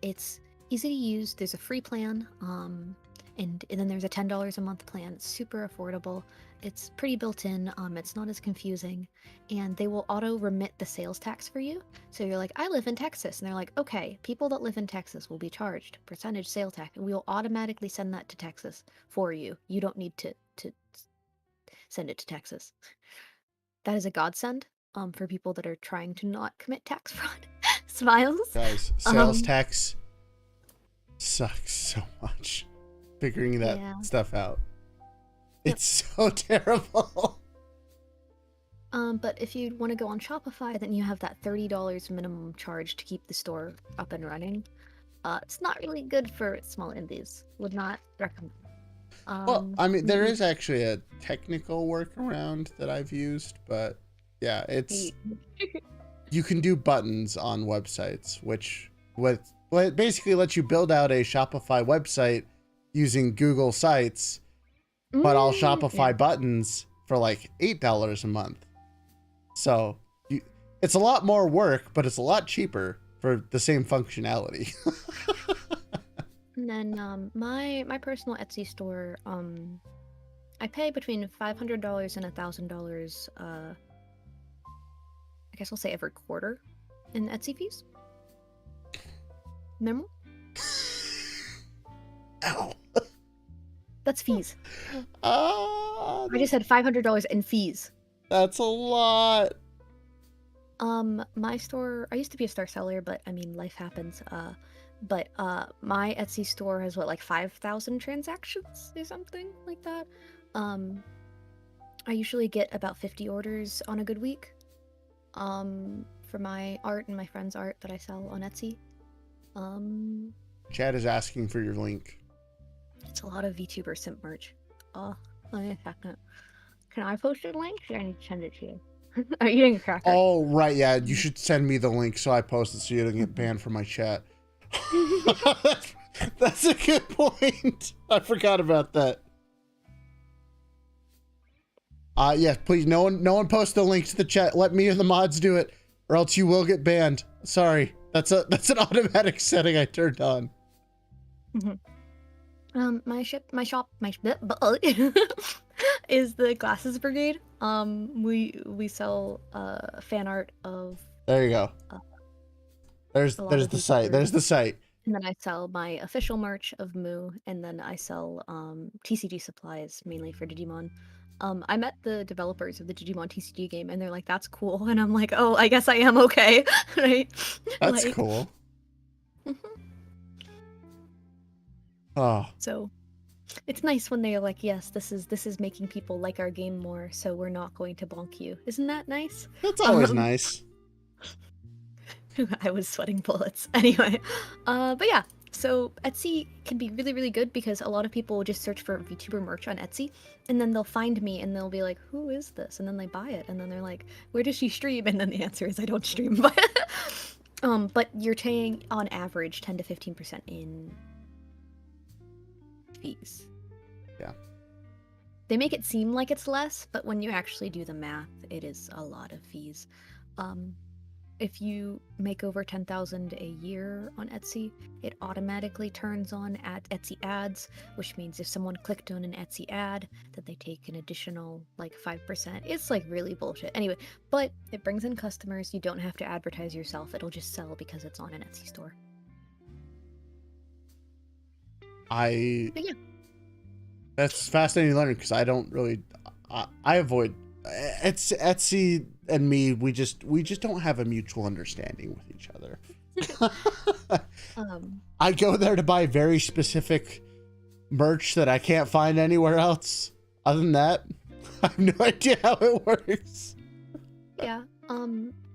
It's easy to use. There's a free plan, and then there's a $10 a month plan. It's super affordable. It's pretty built in. It's not as confusing, and they will auto remit the sales tax for you. So you're like, I live in Texas, and they're like, okay, people that live in Texas will be charged percentage sales tax, and we will automatically send that to Texas for you. You don't need to send it to Texas. That is a godsend for people that are trying to not commit tax fraud. Smiles. Guys, sales tax sucks so much. Figuring that stuff out. Yep. It's so terrible. But if you want to go on Shopify, then you have that $30 minimum charge to keep the store up and running. It's not really good for small indies. Would not recommend. Well, I mean, there is actually a technical workaround that I've used, but yeah, it's you can do buttons on websites, which it basically lets you build out a Shopify website using Google Sites, but all Shopify buttons for like $8 a month. So it's a lot more work, but it's a lot cheaper for the same functionality. And then my personal Etsy store, I pay between $500 and $1,000. I guess I'll say every quarter in Etsy fees. Minimal. Ow. That's fees. I just said $500 in fees. That's a lot. My store, I used to be a star seller, but I mean, life happens. But my Etsy store has what, like 5,000 transactions or something like that. Um, I usually get about 50 orders on a good week. For my art and my friend's art that I sell on Etsy. Chad is asking for your link. It's a lot of VTuber simp merch. Let me check it. Can I post a link? Or I need to send it to you. Are you eating a cracker? Oh, right. Yeah, you should send me the link so I post it so you don't get banned from my chat. That's a good point. I forgot about that. Yes, please. No one post the link to the chat. Let me and the mods do it, or else you will get banned. Sorry. That's an automatic setting I turned on. My shop is the Glasses Brigade. We sell fan art of. There you go. There's the site. There's the site. And then I sell my official merch of Muu, and then I sell TCG supplies mainly for Digimon. I met the developers of the Digimon TCG game, and they're like, "That's cool," and I'm like, "Oh, I guess I am okay." Right? That's like, cool. Oh. So, it's nice when they're like, "Yes, this is making people like our game more, so we're not going to bonk you." Isn't that nice? That's always nice. I was sweating bullets. Anyway, but yeah, so Etsy can be really, really good because a lot of people will just search for VTuber merch on Etsy, and then they'll find me and they'll be like, "Who is this?" And then they buy it, and then they're like, "Where does she stream?" And then the answer is, "I don't stream." But you're paying on average 10 to 15% in fees. Yeah. They make it seem like it's less, but when you actually do the math, it is a lot of fees. If you make over 10,000 a year on Etsy, it automatically turns on Etsy ads, which means if someone clicked on an Etsy ad, that they take an additional like 5%. It's like really bullshit. Anyway, but it brings in customers. You don't have to advertise yourself. It'll just sell because it's on an Etsy store. But yeah. That's fascinating to learn because I don't really, I avoid Etsy and me. We just don't have a mutual understanding with each other. I go there to buy very specific merch that I can't find anywhere else. Other than that, I have no idea how it works. Yeah.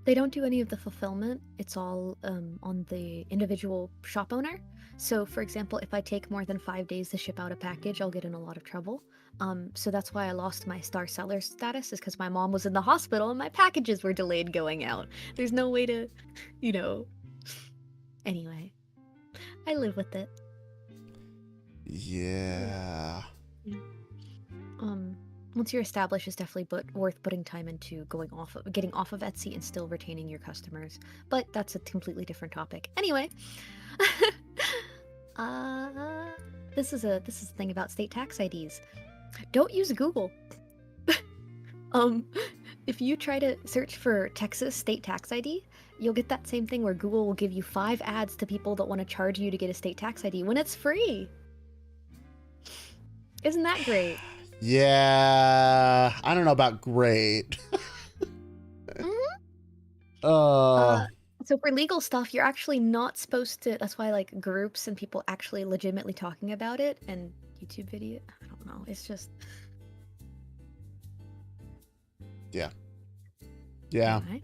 They don't do any of the fulfillment. It's all on the individual shop owner. So, for example, if I take more than 5 days to ship out a package, I'll get in a lot of trouble. So that's why I lost my star seller status, is because my mom was in the hospital and my packages were delayed going out. There's no way to, Anyway, I live with it. Yeah. Once you're established, it's definitely worth putting time into getting off of Etsy and still retaining your customers. But that's a completely different topic. Anyway, this is a thing about state tax IDs. Don't use Google. If you try to search for Texas state tax ID, you'll get that same thing where Google will give you 5 ads to people that want to charge you to get a state tax ID when it's free. Isn't that great? Yeah, I don't know about great. So for legal stuff, you're actually not supposed to. That's why like groups and people actually legitimately talking about it and YouTube video. I don't know. It's just. Yeah. Okay.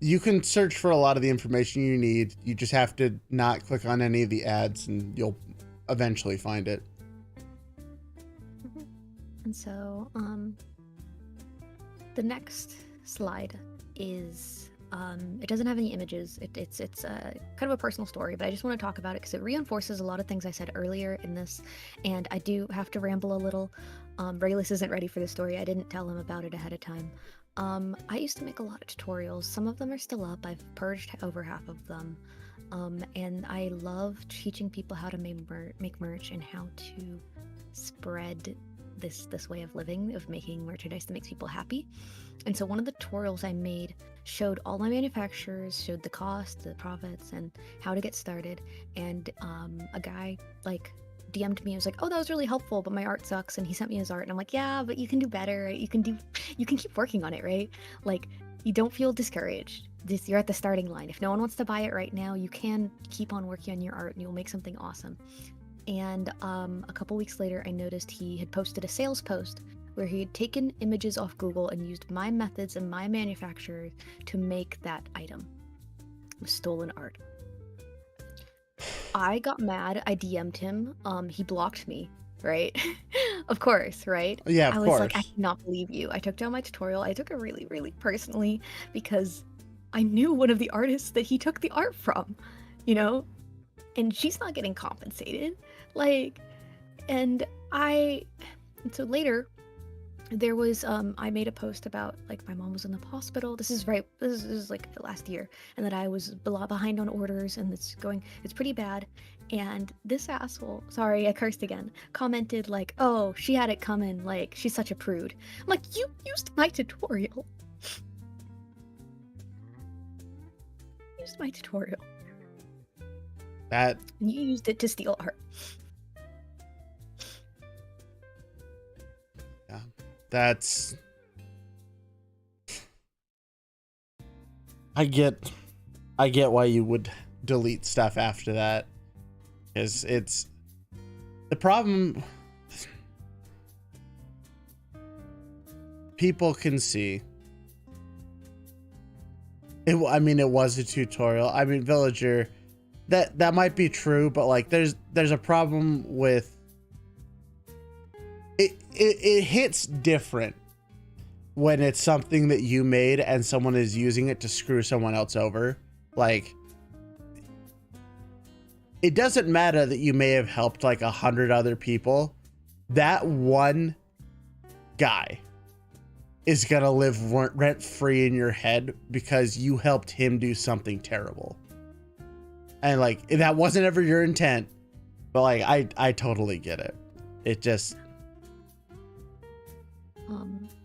You can search for a lot of the information you need. You just have to not click on any of the ads, and you'll eventually find it. And so, the next slide is, it doesn't have any images. It's kind of a personal story, but I just want to talk about it because it reinforces a lot of things I said earlier in this, and I do have to ramble a little. Raelice isn't ready for the story. I didn't tell him about it ahead of time. I used to make a lot of tutorials. Some of them are still up. I've purged over half of them. And I love teaching people how to make merch and how to spread this way of living, of making merchandise that makes people happy. And so one of the tutorials I made showed all my manufacturers, showed the cost, the profits, and how to get started. And a guy like DM'd me and was like, "Oh, that was really helpful, but my art sucks." And he sent me his art, and I'm like, "Yeah, but you can do better. Right? You can keep working on it, right? Like, you don't feel discouraged. you're at the starting line. If no one wants to buy it right now, you can keep on working on your art and you'll make something awesome. And a couple weeks later, I noticed he had posted a sales post where he had taken images off Google and used my methods and my manufacturer to make that item. It was stolen art. I got mad. I DM'd him. He blocked me, right? Of course, right? Yeah, of I was course. like, I cannot believe you. I took down my tutorial. I took it really, really personally because I knew one of the artists that he took the art from, you know? And she's not getting compensated. Like, and so later, there was I made a post about like my mom was in the hospital. This is like last year, and that I was behind on orders, and it's pretty bad. And this asshole, sorry, I cursed again, commented like, "Oh, she had it coming. Like, she's such a prude." I'm like, you used my tutorial. Used my tutorial. That And you used it to steal art. Yeah, that's. I get why you would delete stuff after that, because it's the problem. People can see. It was a tutorial. I mean, Villager, that might be true, but like, there's a problem with it. It hits different when it's something that you made and someone is using it to screw someone else over. Like, it doesn't matter that you may have helped like 100 other people. That one guy is gonna live rent free in your head because you helped him do something terrible. And like, that wasn't ever your intent, but like, I totally get it. It just.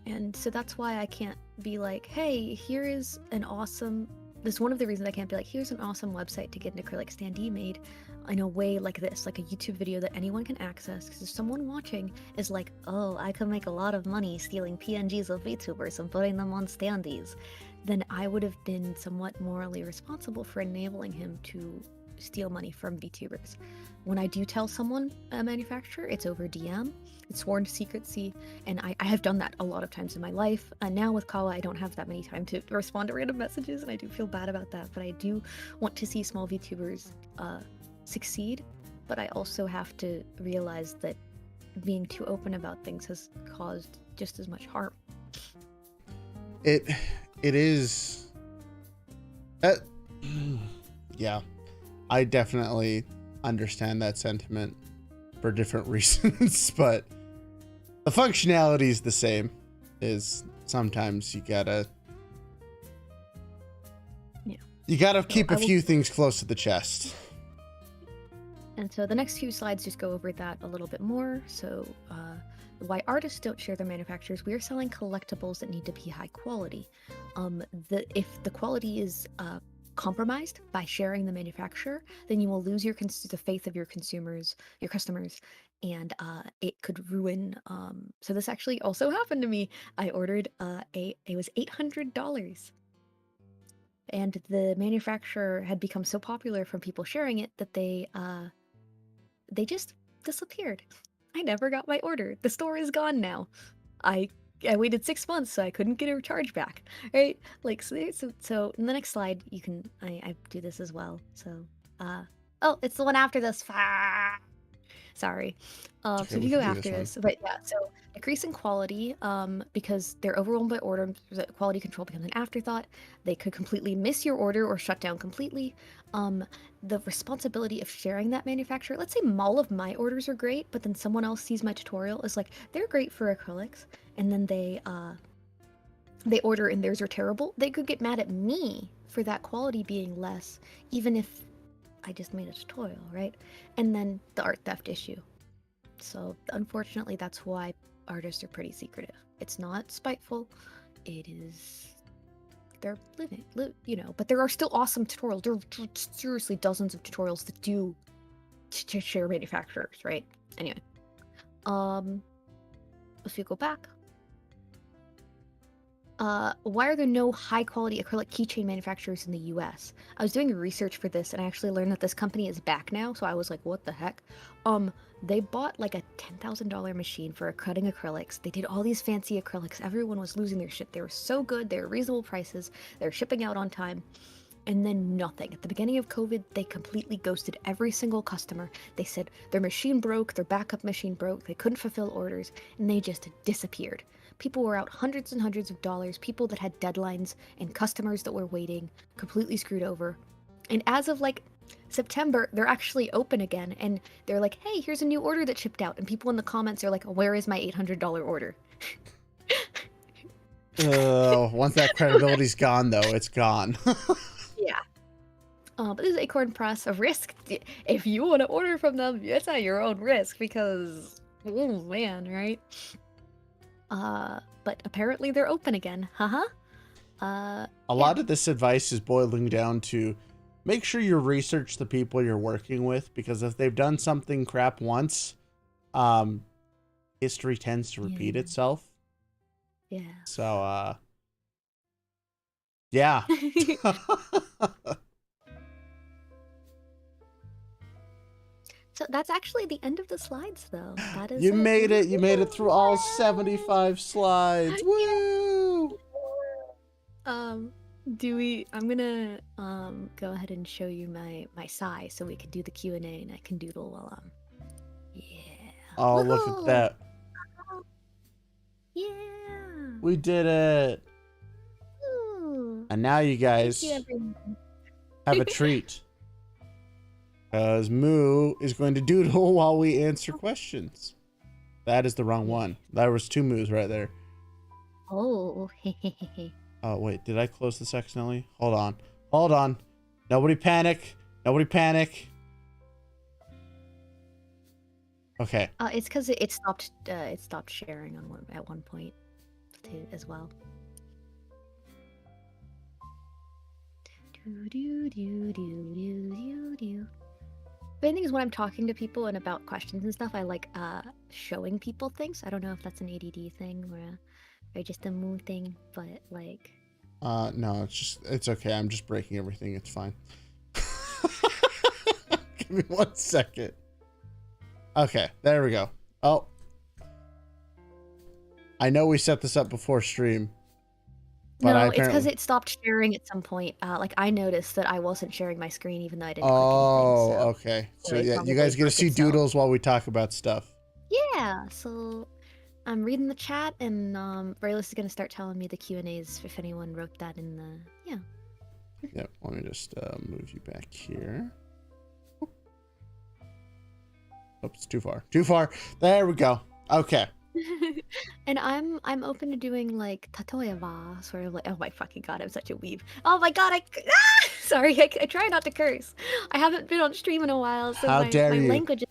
And so that's why I can't be like, hey, here is an awesome. This is one of the reasons I can't be like, here's an awesome website to get an acrylic standee made in a way like this, like a YouTube video that anyone can access. Because if someone watching is like, oh, I could make a lot of money stealing PNGs of VTubers and putting them on standees, then I would have been somewhat morally responsible for enabling him to steal money from VTubers. When I do tell someone, a manufacturer, it's over DM, it's sworn to secrecy, and I have done that a lot of times in my life. And now with Kawa, I don't have that many time to respond to random messages, and I do feel bad about that, but I do want to see small VTubers succeed, but I also have to realize that being too open about things has caused just as much harm. It is. Yeah, I definitely understand that sentiment for different reasons, but the functionality is the same. Is sometimes you gotta keep a few things close to the chest. And so the next few slides just go over that a little bit more. So why artists don't share their manufacturers: we are selling collectibles that need to be high quality. If the quality is compromised by sharing the manufacturer, then you will lose the faith of your customers, and it could ruin. So this actually also happened to me. I ordered it was $800, and the manufacturer had become so popular from people sharing it that they just disappeared. I never got my order. The store is gone now. I waited 6 months, so I couldn't get a charge back, right? Like, so in the next slide, you can, I do this as well. So, oh, it's the one after this. Sorry. So if you go after this, but yeah, so decrease in quality, because they're overwhelmed by order, quality control becomes an afterthought. They could completely miss your order or shut down completely. The responsibility of sharing that manufacturer, let's say all of my orders are great, but then someone else sees my tutorial, is like, they're great for acrylics, and then they order and theirs are terrible. They could get mad at me for that quality being less, even if I just made a tutorial, right? And then the art theft issue. So unfortunately, that's why artists are pretty secretive. It's not spiteful. It is, they're living, but there are still awesome tutorials. There are seriously dozens of tutorials that do to share manufacturers, right? Anyway, if you go back, Why are there no high quality acrylic keychain manufacturers in the US? I was doing research for this and I actually learned that this company is back now, so I was like, what the heck? They bought like a $10,000 machine for cutting acrylics. They did all these fancy acrylics. Everyone was losing their shit. They were so good, they were reasonable prices, they were shipping out on time. And then nothing. At the beginning of COVID, they completely ghosted every single customer. They said their machine broke, their backup machine broke, they couldn't fulfill orders, and they just disappeared. People were out hundreds and hundreds of dollars, people that had deadlines, and customers that were waiting, completely screwed over. And as of like September, they're actually open again, and they're like, hey, here's a new order that shipped out. And people in the comments are like, where is my $800 order? Once that credibility's gone, though, it's gone. Yeah. But this is Acorn Press, a risk. If you want to order from them, it's at your own risk because, oh man, right? But apparently they're open again. Haha. A lot of this advice is boiling down to make sure you research the people you're working with, because if they've done something crap once, history tends to repeat itself. Yeah. So, yeah. So that's actually the end of the slides, though. That is You made it. You made it through all 75 slides. Woo! I'm gonna go ahead and show you my size so we can do the Q&A and I can doodle while yeah. Oh, look at that. Yeah. We did it. Ooh. And now you guys have a treat. Because Moo is going to doodle while we answer questions. That is the wrong one. There was 2 Moos right there. Oh. Oh, wait. Did I close this accidentally? Hold on. Hold on. Nobody panic. Nobody panic. Okay. It's because it stopped sharing at one point too, as well. The thing is, when I'm talking to people and about questions and stuff, I like showing people things. I don't know if that's an ADD thing or just a mood thing, but like. No, it's okay. I'm just breaking everything. It's fine. Give me 1 second. Okay, there we go. Oh. I know we set this up before stream. But no, it's because it stopped sharing at some point. Like I noticed that I wasn't sharing my screen even though I didn't click anything. So, okay. So yeah, you guys get to see doodles while we talk about stuff. Yeah, so I'm reading the chat and Raelz is going to start telling me the Q&As if anyone wrote that in the... Yeah. Yep, let me just move you back here. Oops, too far. Too far. There we go. Okay. And I'm open to doing like tatoeba, sort of like, oh my fucking god, I'm such a weeb. Oh my god, sorry, I try not to curse. I haven't been on stream in a while, so How dare my you? language is...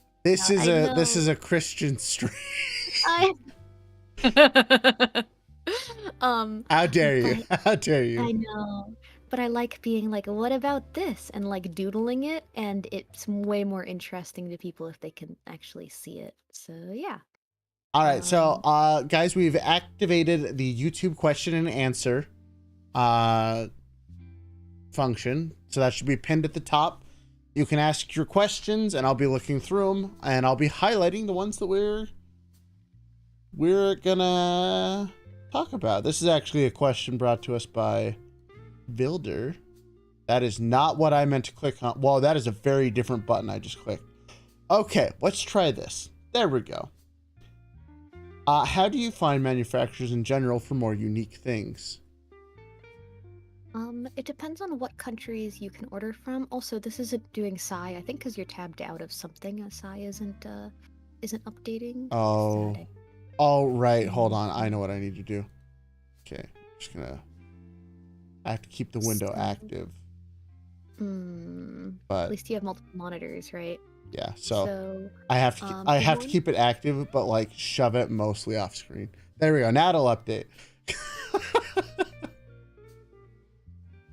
This is a Christian stream. How dare you? How dare you? I know. But I like being like, what about this? And like doodling it, and it's way more interesting to people if they can actually see it. So yeah. All right, so guys, we've activated the YouTube question and answer function. So that should be pinned at the top. You can ask your questions, and I'll be looking through them, and I'll be highlighting the ones that we're gonna talk about. This is actually a question brought to us by Vilder. That is not what I meant to click on. Well, that is a very different button I just clicked. Okay, let's try this. There we go. How do you find manufacturers in general for more unique things? It depends on what countries you can order from. Also, this isn't doing Sai, I think, because you're tabbed out of something. Sai isn't updating. Oh, right. Hold on. I know what I need to do. Okay, I'm just gonna. I have to keep the window active. But at least you have multiple monitors, right? Yeah, so I have to keep it active, but like shove it mostly off screen. There we go. Now it'll update.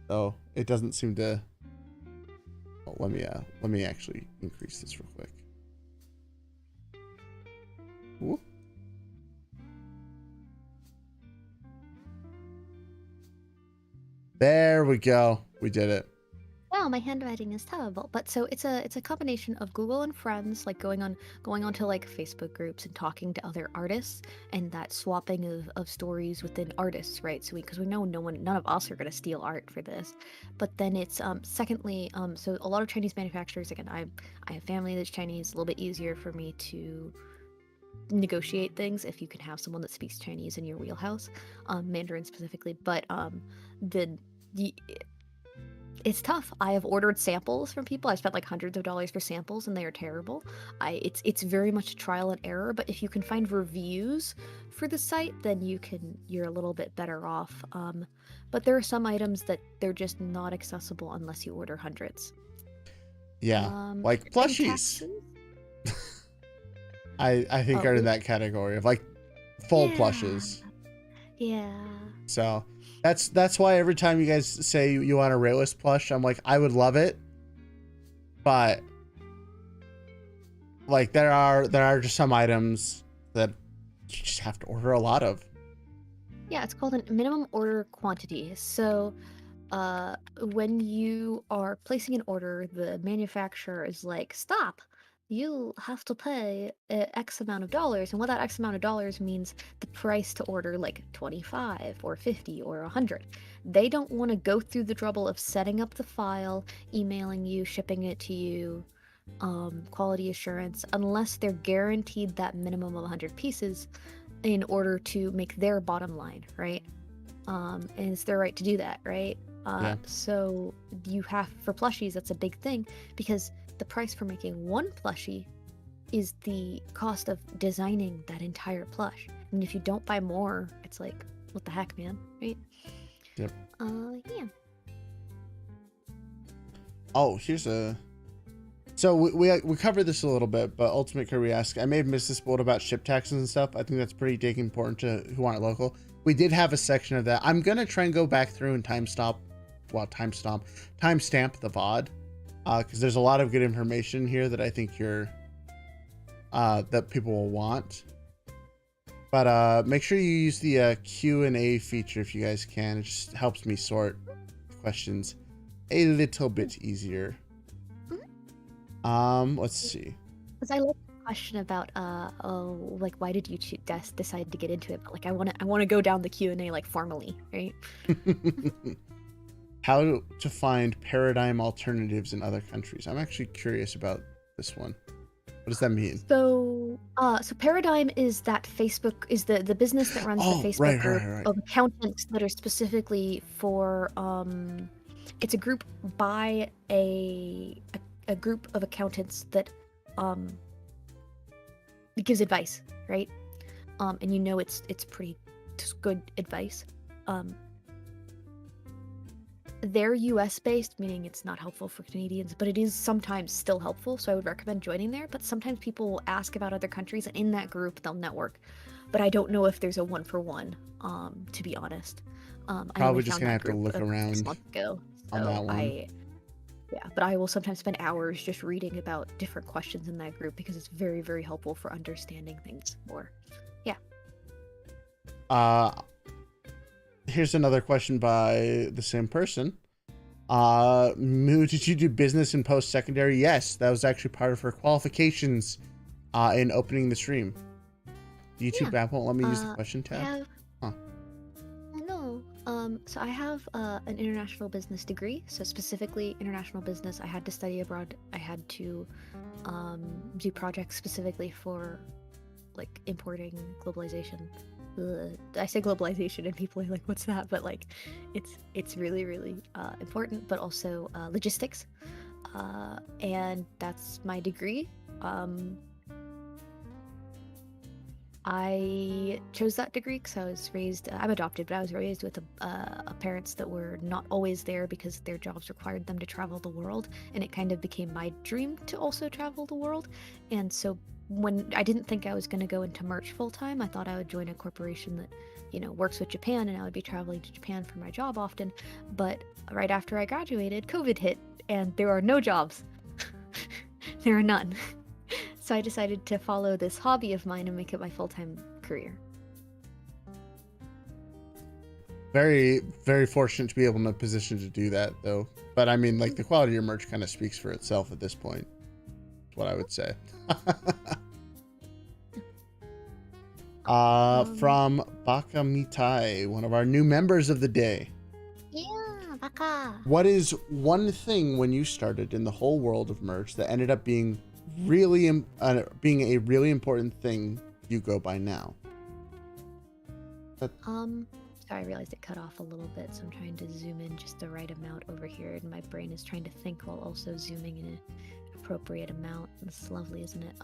So it doesn't seem to. Oh, let me actually increase this real quick. Whoop. There we go. We did it. Wow, my handwriting is terrible. But so it's a combination of Google and Friends, like going onto like Facebook groups and talking to other artists, and that swapping of stories within artists, right? So because we know none of us are gonna steal art for this. But then it's secondly, so a lot of Chinese manufacturers, again, I have family that's Chinese, a little bit easier for me to negotiate things if you can have someone that speaks Chinese in your wheelhouse, Mandarin specifically. But the it's tough. I have ordered samples from people. I spent like hundreds of dollars for samples, and they are terrible. It's very much trial and error. But if you can find reviews for the site, then you're a little bit better off. But there are some items that they're just not accessible unless you order hundreds. Yeah, like plushies. I think are in that category of like full plushes. Yeah. So that's why every time you guys say you want a Raelz plush, I'm like, I would love it, but like there are just some items that you just have to order a lot of. Yeah, it's called a minimum order quantity. So when you are placing an order, the manufacturer is like, stop, you have to pay X amount of dollars. And what that X amount of dollars means the price to order like 25 or 50 or 100. They don't want to go through the trouble of setting up the file, emailing you, shipping it to you, quality assurance, unless they're guaranteed that minimum of 100 pieces in order to make their bottom line, right? And it's their right to do that, right? So you have, for plushies, that's a big thing, because the price for making one plushie is the cost of designing that entire plush. And if you don't buy more, it's like, what the heck, man, right? Yep. Yeah. Oh, here's a... So we covered this a little bit, but Ultimate Kirby asked, I may have missed this boat about ship taxes and stuff. I think that's pretty dang important to who aren't local. We did have a section of that. I'm going to try and go back through and timestamp the VOD, because there's a lot of good information here that I think that people will want. But make sure you use the Q&A feature if you guys can. It just helps me sort questions a little bit easier. Let's see. Because I like the question about like, why did you decide to get into it? But like, I want to go down the Q&A like formally, right? How to find paradigm alternatives in other countries. I'm actually curious about this one. What does that mean? So Paradigm is that Facebook is the business that runs the Facebook group of accountants that are specifically for it's a group by a group of accountants that gives advice, right? And you know it's pretty good advice. They're US based, meaning it's not helpful for Canadians, but it is sometimes still helpful, so I would recommend joining there. But sometimes people will ask about other countries, and in that group they'll network. But I don't know if there's a one-for-one, to be honest. Probably just gonna have to look around on that one. Yeah, but I will sometimes spend hours just reading about different questions in that group because it's very, very helpful for understanding things more. Yeah. Here's another question by the same person. Muu, did you do business in post-secondary? Yes, that was actually part of her qualifications in opening the stream. The YouTube app won't let me use the question tab. No. So I have an international business degree. So specifically international business. I had to study abroad. I had to do projects specifically for like importing globalization. I say globalization and people are like, what's that? But like it's really, really important, but also logistics, and that's my degree. I chose that degree because I was raised, I'm adopted, but I was raised with parents that were not always there because their jobs required them to travel the world, and it kind of became my dream to also travel the world. And so when I didn't think I was going to go into merch full time, I thought I would join a corporation that, you know, works with Japan, and I would be traveling to Japan for my job often. But right after I graduated, COVID hit, and there are no jobs. There are none. So I decided to follow this hobby of mine and make it my full-time career. Very, very fortunate to be able in a position to do that, though. But I mean, like, the quality of your merch kind of speaks for itself at this point. Is what I would say. From Baka Mitai, one of our new members of the day. Yeah, Baka. What is one thing when you started in the whole world of merch that ended up being being a really important thing you go by now? Sorry, I realized it cut off a little bit, so I'm trying to zoom in just the right amount over here, and my brain is trying to think while also zooming in an appropriate amount. It's lovely, isn't it?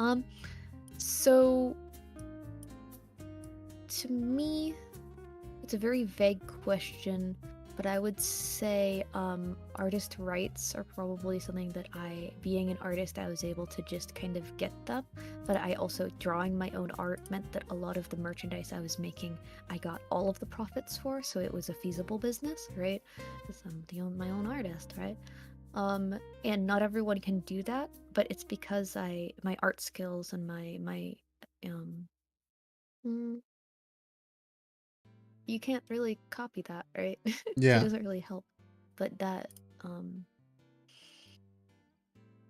So to me, it's a very vague question, but I would say artist rights are probably something that being an artist, I was able to just kind of get them. But I also, drawing my own art meant that a lot of the merchandise I was making, I got all of the profits for, so it was a feasible business, right? Because I'm my own artist, right? And not everyone can do that, but it's because my art skills and my you can't really copy that, right? Yeah. It doesn't really help. But that,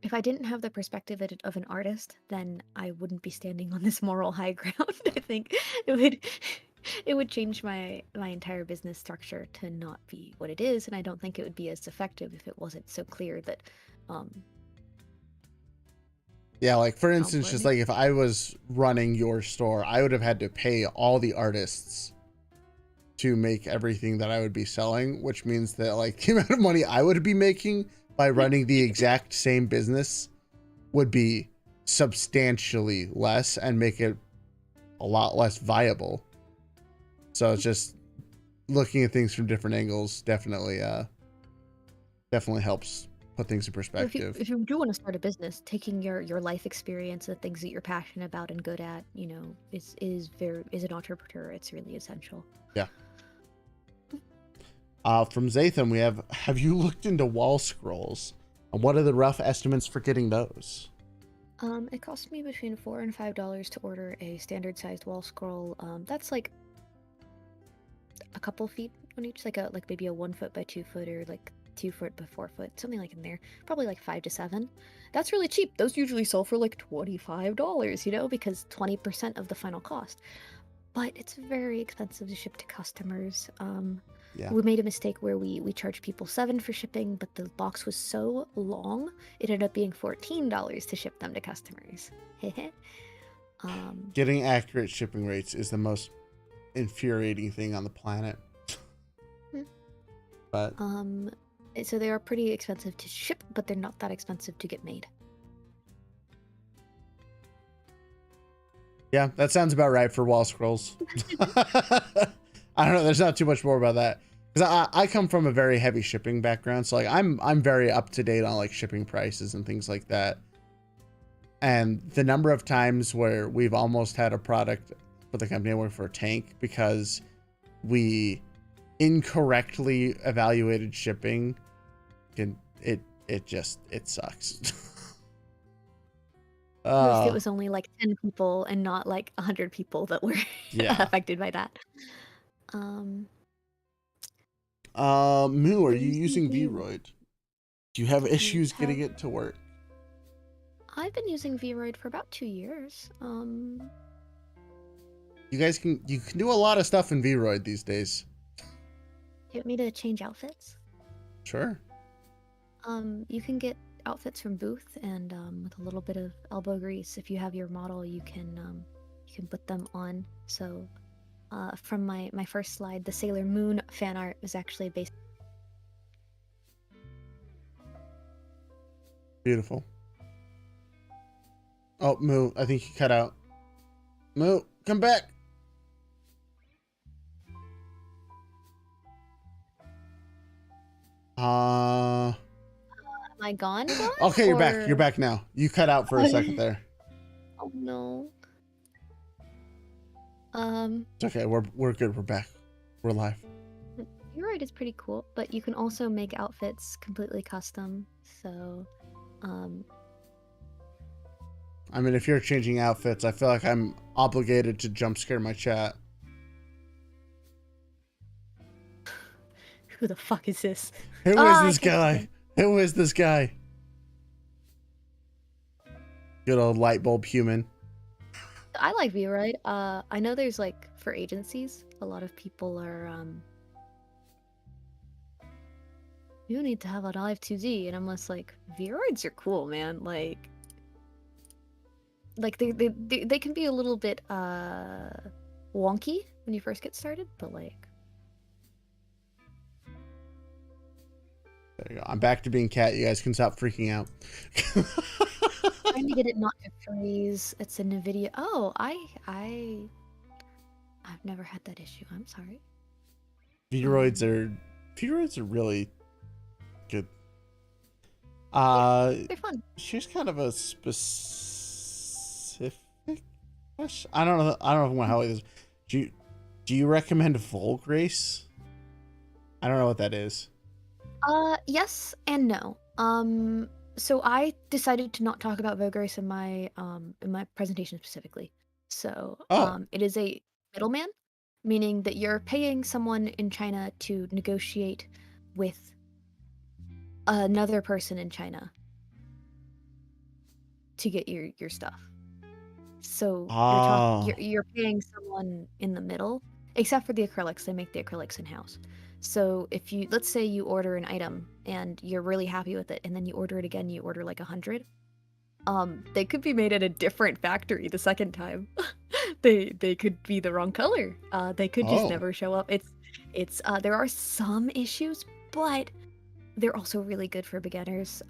if I didn't have the perspective of an artist, then I wouldn't be standing on this moral high ground. I think it would change my entire business structure to not be what it is, and I don't think it would be as effective if it wasn't so clear that Yeah, like for instance, just like if I was running your store, I would have had to pay all the artists to make everything that I would be selling, which means that like the amount of money I would be making by running the exact same business would be substantially less and make it a lot less viable. So it's just looking at things from different angles definitely helps put things in perspective. If you do want to start a business, taking your life experience, the things that you're passionate about and good at, is an entrepreneur. It's really essential. Yeah. From Zatham, we have you looked into wall scrolls? And what are the rough estimates for getting those? It cost me between $4 and $5 to order a standard sized wall scroll. That's like a couple feet on each, like maybe a 1 foot by 2 foot, or like 2 foot by 4 foot, something like in there. Probably like 5 to 7. That's really cheap. Those usually sell for like $25, because 20% of the final cost. But it's very expensive to ship to customers. Yeah. We made a mistake where we charged people $7 for shipping, but the box was so long, it ended up being $14 to ship them to customers. Getting accurate shipping rates is the most infuriating thing on the planet. But so they are pretty expensive to ship, but they're not that expensive to get made. Yeah, that sounds about right for wall scrolls. I don't know. There's not too much more about that, because I come from a very heavy shipping background, so like I'm very up to date on like shipping prices and things like that. And the number of times where we've almost had a product for the company I work for tank because we incorrectly evaluated shipping, it sucks. It was only like 10 people and not like 100 people that were affected by that. Moo, are you using Vroid? Do you have issues getting it to work? I've been using Vroid for about 2 years. You can do a lot of stuff in Vroid these days. You want me to change outfits? Sure. You can get outfits from Booth, and with a little bit of elbow grease, if you have your model, you can put them on. So from my first slide, the Sailor Moon fan art was actually based. Beautiful. Oh, Moo, I think you cut out. Moo, come back. Am I gone? Okay, you're back. You're back now. You cut out for a second there. Oh no. It's okay. We're good. We're back. We're live. Vroid is pretty cool, but you can also make outfits completely custom. So, I mean, if you're changing outfits, I feel like I'm obligated to jump scare my chat. Who the fuck is this? Who is Ah, this guy? Who is this guy? Good old light bulb human. I like VRoid. I know there's like for agencies, a lot of people are you need to have a live 2D, and I'm just like, VRoids are cool, man. Like they can be a little bit wonky when you first get started, but like There you go. I'm back to being cat. You guys can stop freaking out. trying to get it not to freeze. It's in a video. Oh, I've never had that issue. I'm sorry. Vroids are really good. They're fun. Here's kind of a specific question. I don't know if I want to help this. Do you recommend Volgrace? I don't know what that is. Yes and no. So I decided to not talk about Vograce in my presentation specifically. So it is a middleman, meaning that you're paying someone in China to negotiate with another person in China to get your stuff. So you're paying someone in the middle, except for the acrylics. They make the acrylics in-house. So if you, let's say you order an item and you're really happy with it, and then you order it again, you order like 100, they could be made at a different factory the second time. they could be the wrong color. They could just never show up. It's there are some issues, but they're also really good for beginners.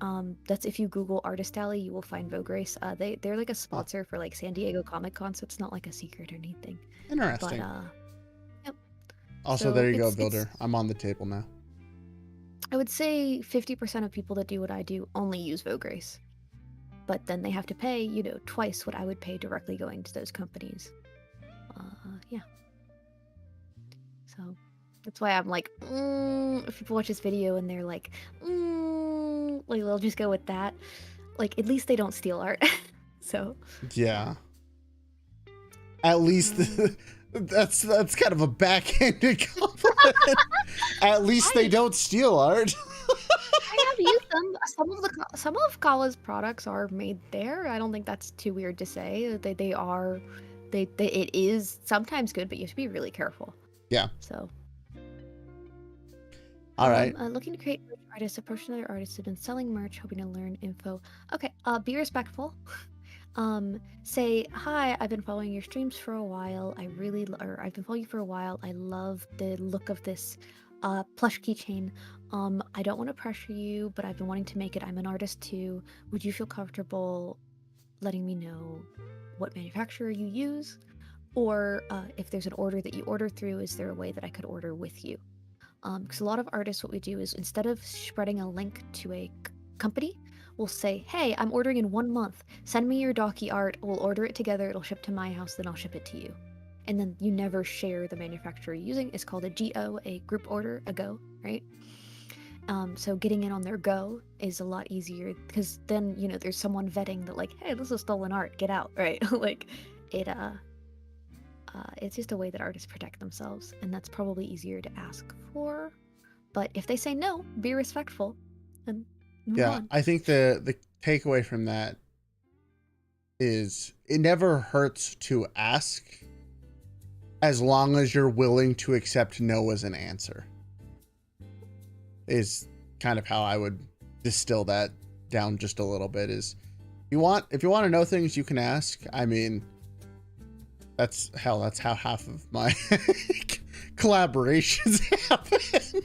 That's if you Google Artist Alley, you will find Vograce. They're like a sponsor for like San Diego Comic Con, so it's not like a secret or anything. Interesting. But yep. Also, So there you go, Builder. I'm on the table now. I would say 50% of people that do what I do only use Vograce. But then they have to pay, twice what I would pay directly going to those companies. Yeah. So that's why I'm like, if people watch this video and they're like, like they'll just go with that. Like, at least they don't steal art. So. Yeah. At least that's kind of a backhanded compliment. At least they don't steal art. I have used them. Some of Kawa's products are made there. I don't think that's too weird to say. It is sometimes good, but you have to be really careful. Yeah. So. All right. Looking to create merch artists, approach another artist who's been selling merch, hoping to learn info. Okay. Be respectful. Say, hi, I've been following your streams for a while. I've been following you for a while. I love the look of this plush keychain. I don't want to pressure you, but I've been wanting to make it. I'm an artist too. Would you feel comfortable letting me know what manufacturer you use? Or if there's an order that you order through, is there a way that I could order with you? Because a lot of artists, what we do is instead of spreading a link to a company, we'll say, hey, I'm ordering in 1 month. Send me your Docky art. We'll order it together. It'll ship to my house. Then I'll ship it to you. And then you never share the manufacturer you're using. It's called a GO, a group order, a go, right? So getting in on their go is a lot easier because then, there's someone vetting that like, hey, this is stolen art. Get out, right? Like it's just a way that artists protect themselves, and that's probably easier to ask for. But if they say no, be respectful and move on. I think the takeaway from that is it never hurts to ask as long as you're willing to accept no as an answer, is kind of how I would distill that down just a little bit. Is if you want to know things, you can ask. I mean, that's how half of my collaborations happen.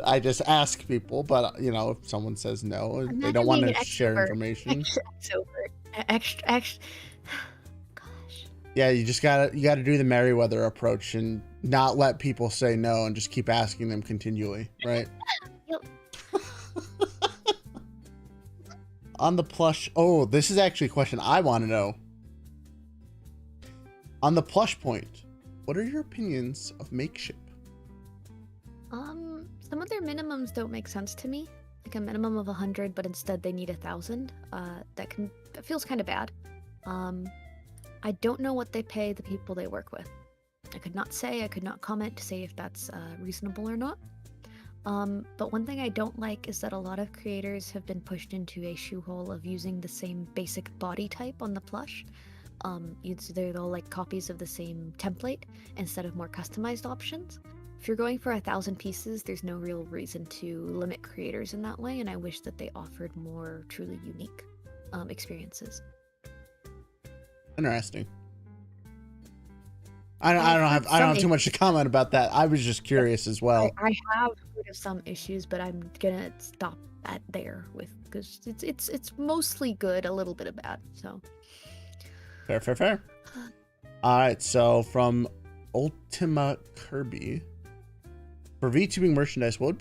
I just ask people, but if someone says no and they don't want to share information. Extra. Gosh. Yeah, you gotta do the Merriweather approach and not let people say no and just keep asking them continually, right? Yep. On the plush, this is actually a question I want to know. On the plush point, what are your opinions of makeship? Some of their minimums don't make sense to me. Like a minimum of 100, but instead they need 1,000. That feels kind of bad. I don't know what they pay the people they work with. I could not comment to say if that's reasonable or not. But one thing I don't like is that a lot of creators have been pushed into a shoehole of using the same basic body type on the plush. They're all like copies of the same template instead of more customized options. If you're going for 1,000 pieces, there's no real reason to limit creators in that way, and I wish that they offered more truly unique experiences. Interesting. I don't have too much to comment about that. I was just curious as well. I have heard of some issues, but I'm gonna stop at there because it's mostly good, a little bit of bad. So fair. All right, so from Ultima Kirby, for VTubing merchandise, what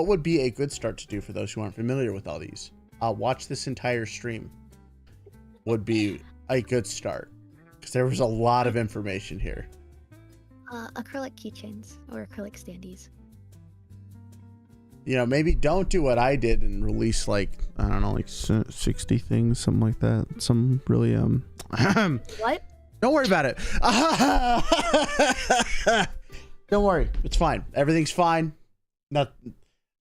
would be a good start to do for those who aren't familiar with all these? Watch this entire stream would be a good start. Because there was a lot of information here. Acrylic keychains or acrylic standees. You know, maybe don't do what I did and release like, I don't know, like 60 things, something like that. Some really, What? Don't worry about it. Don't worry. It's fine. Everything's fine.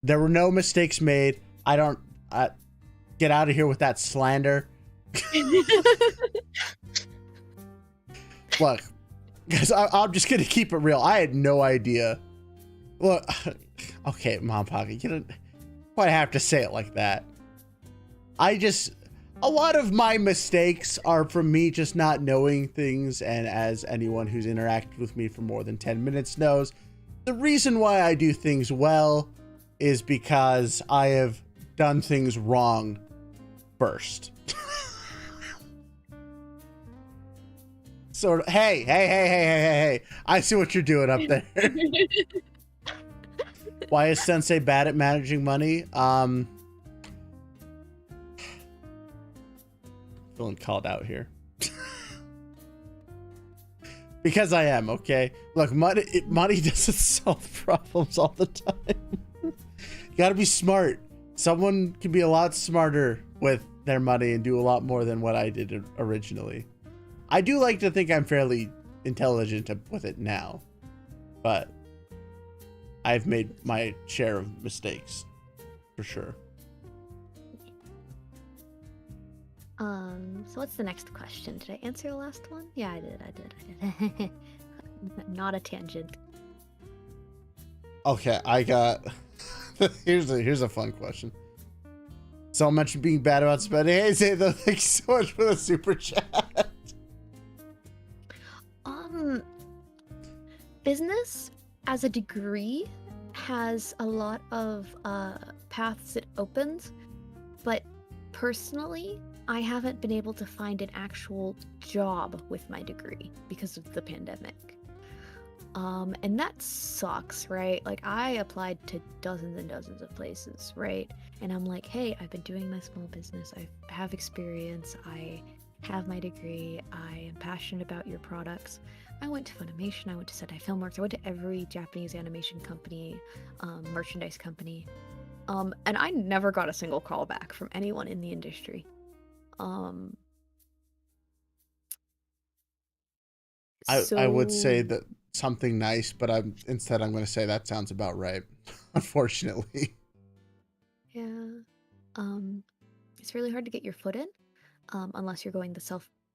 There were no mistakes made. Get out of here with that slander. Look, because I'm just going to keep it real. I had no idea. Look, okay, Mom Pocket, you don't quite have to say it like that. A lot of my mistakes are from me just not knowing things, and as anyone who's interacted with me for more than 10 minutes knows, the reason why I do things well is because I have done things wrong first. Sort of, hey, I see what you're doing up there. Why is Sensei bad at managing money? Feeling called out here. Because I am, okay? Look, money doesn't solve problems all the time. You gotta be smart. Someone can be a lot smarter with their money and do a lot more than what I did originally. I do like to think I'm fairly intelligent with it now, but I've made my share of mistakes, for sure. So what's the next question? Did I answer the last one? Yeah, I did. Not a tangent. Okay, I got... here's a fun question. Someone mentioned being bad about spending. Hey, Zay, though, thanks so much for the super chat. Business as a degree has a lot of paths it opens, but personally, I haven't been able to find an actual job with my degree because of the pandemic. And that sucks, right? Like, I applied to dozens and dozens of places, right? And I'm like, hey, I've been doing my small business. I have experience. I have my degree. I am passionate about your products. I went to Funimation. I went to Sentai Filmworks. I went to every Japanese animation company, merchandise company. And I never got a single call back from anyone in the industry. I would say that something nice, but instead I'm going to say that sounds about right. Unfortunately. Yeah. It's really hard to get your foot in, unless you're going the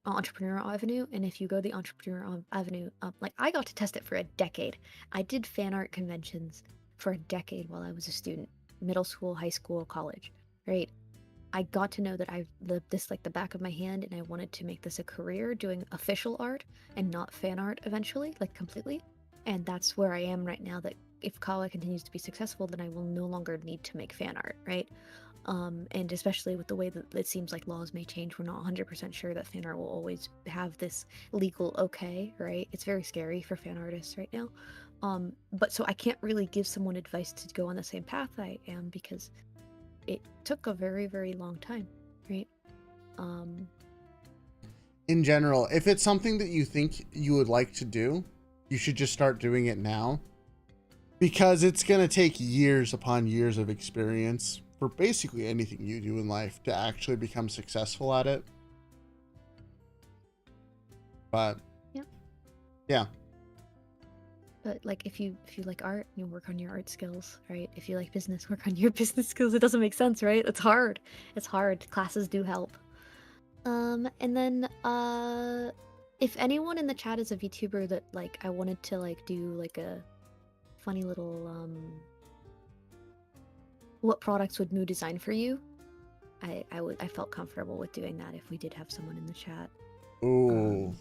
entrepreneurial avenue. And if you go the entrepreneurial avenue, like, I got to test it for a decade. I did fan art conventions for a decade while I was a student, middle school, high school, college, right? I got to know that I lived this like the back of my hand, and I wanted to make this a career doing official art and not fan art eventually, like completely. And that's where I am right now, that if Kawa continues to be successful, then I will no longer need to make fan art, right? And especially with the way that it seems like laws may change, we're not 100% sure that fan art will always have this legal okay, right? It's very scary for fan artists right now. But so I can't really give someone advice to go on the same path I am, because it took a very, very long time, right? In general, if it's something that you think you would like to do, you should just start doing it now, because it's going to take years upon years of experience for basically anything you do in life to actually become successful at it. But yeah. But like if you like art, you work on your art skills, right? If you like business, work on your business skills. It doesn't make sense, right? It's hard. It's hard. Classes do help. And then if anyone in the chat is a VTuber that like I wanted to like do like a funny little what products would Moo design for you? I felt comfortable with doing that if we did have someone in the chat. Ooh.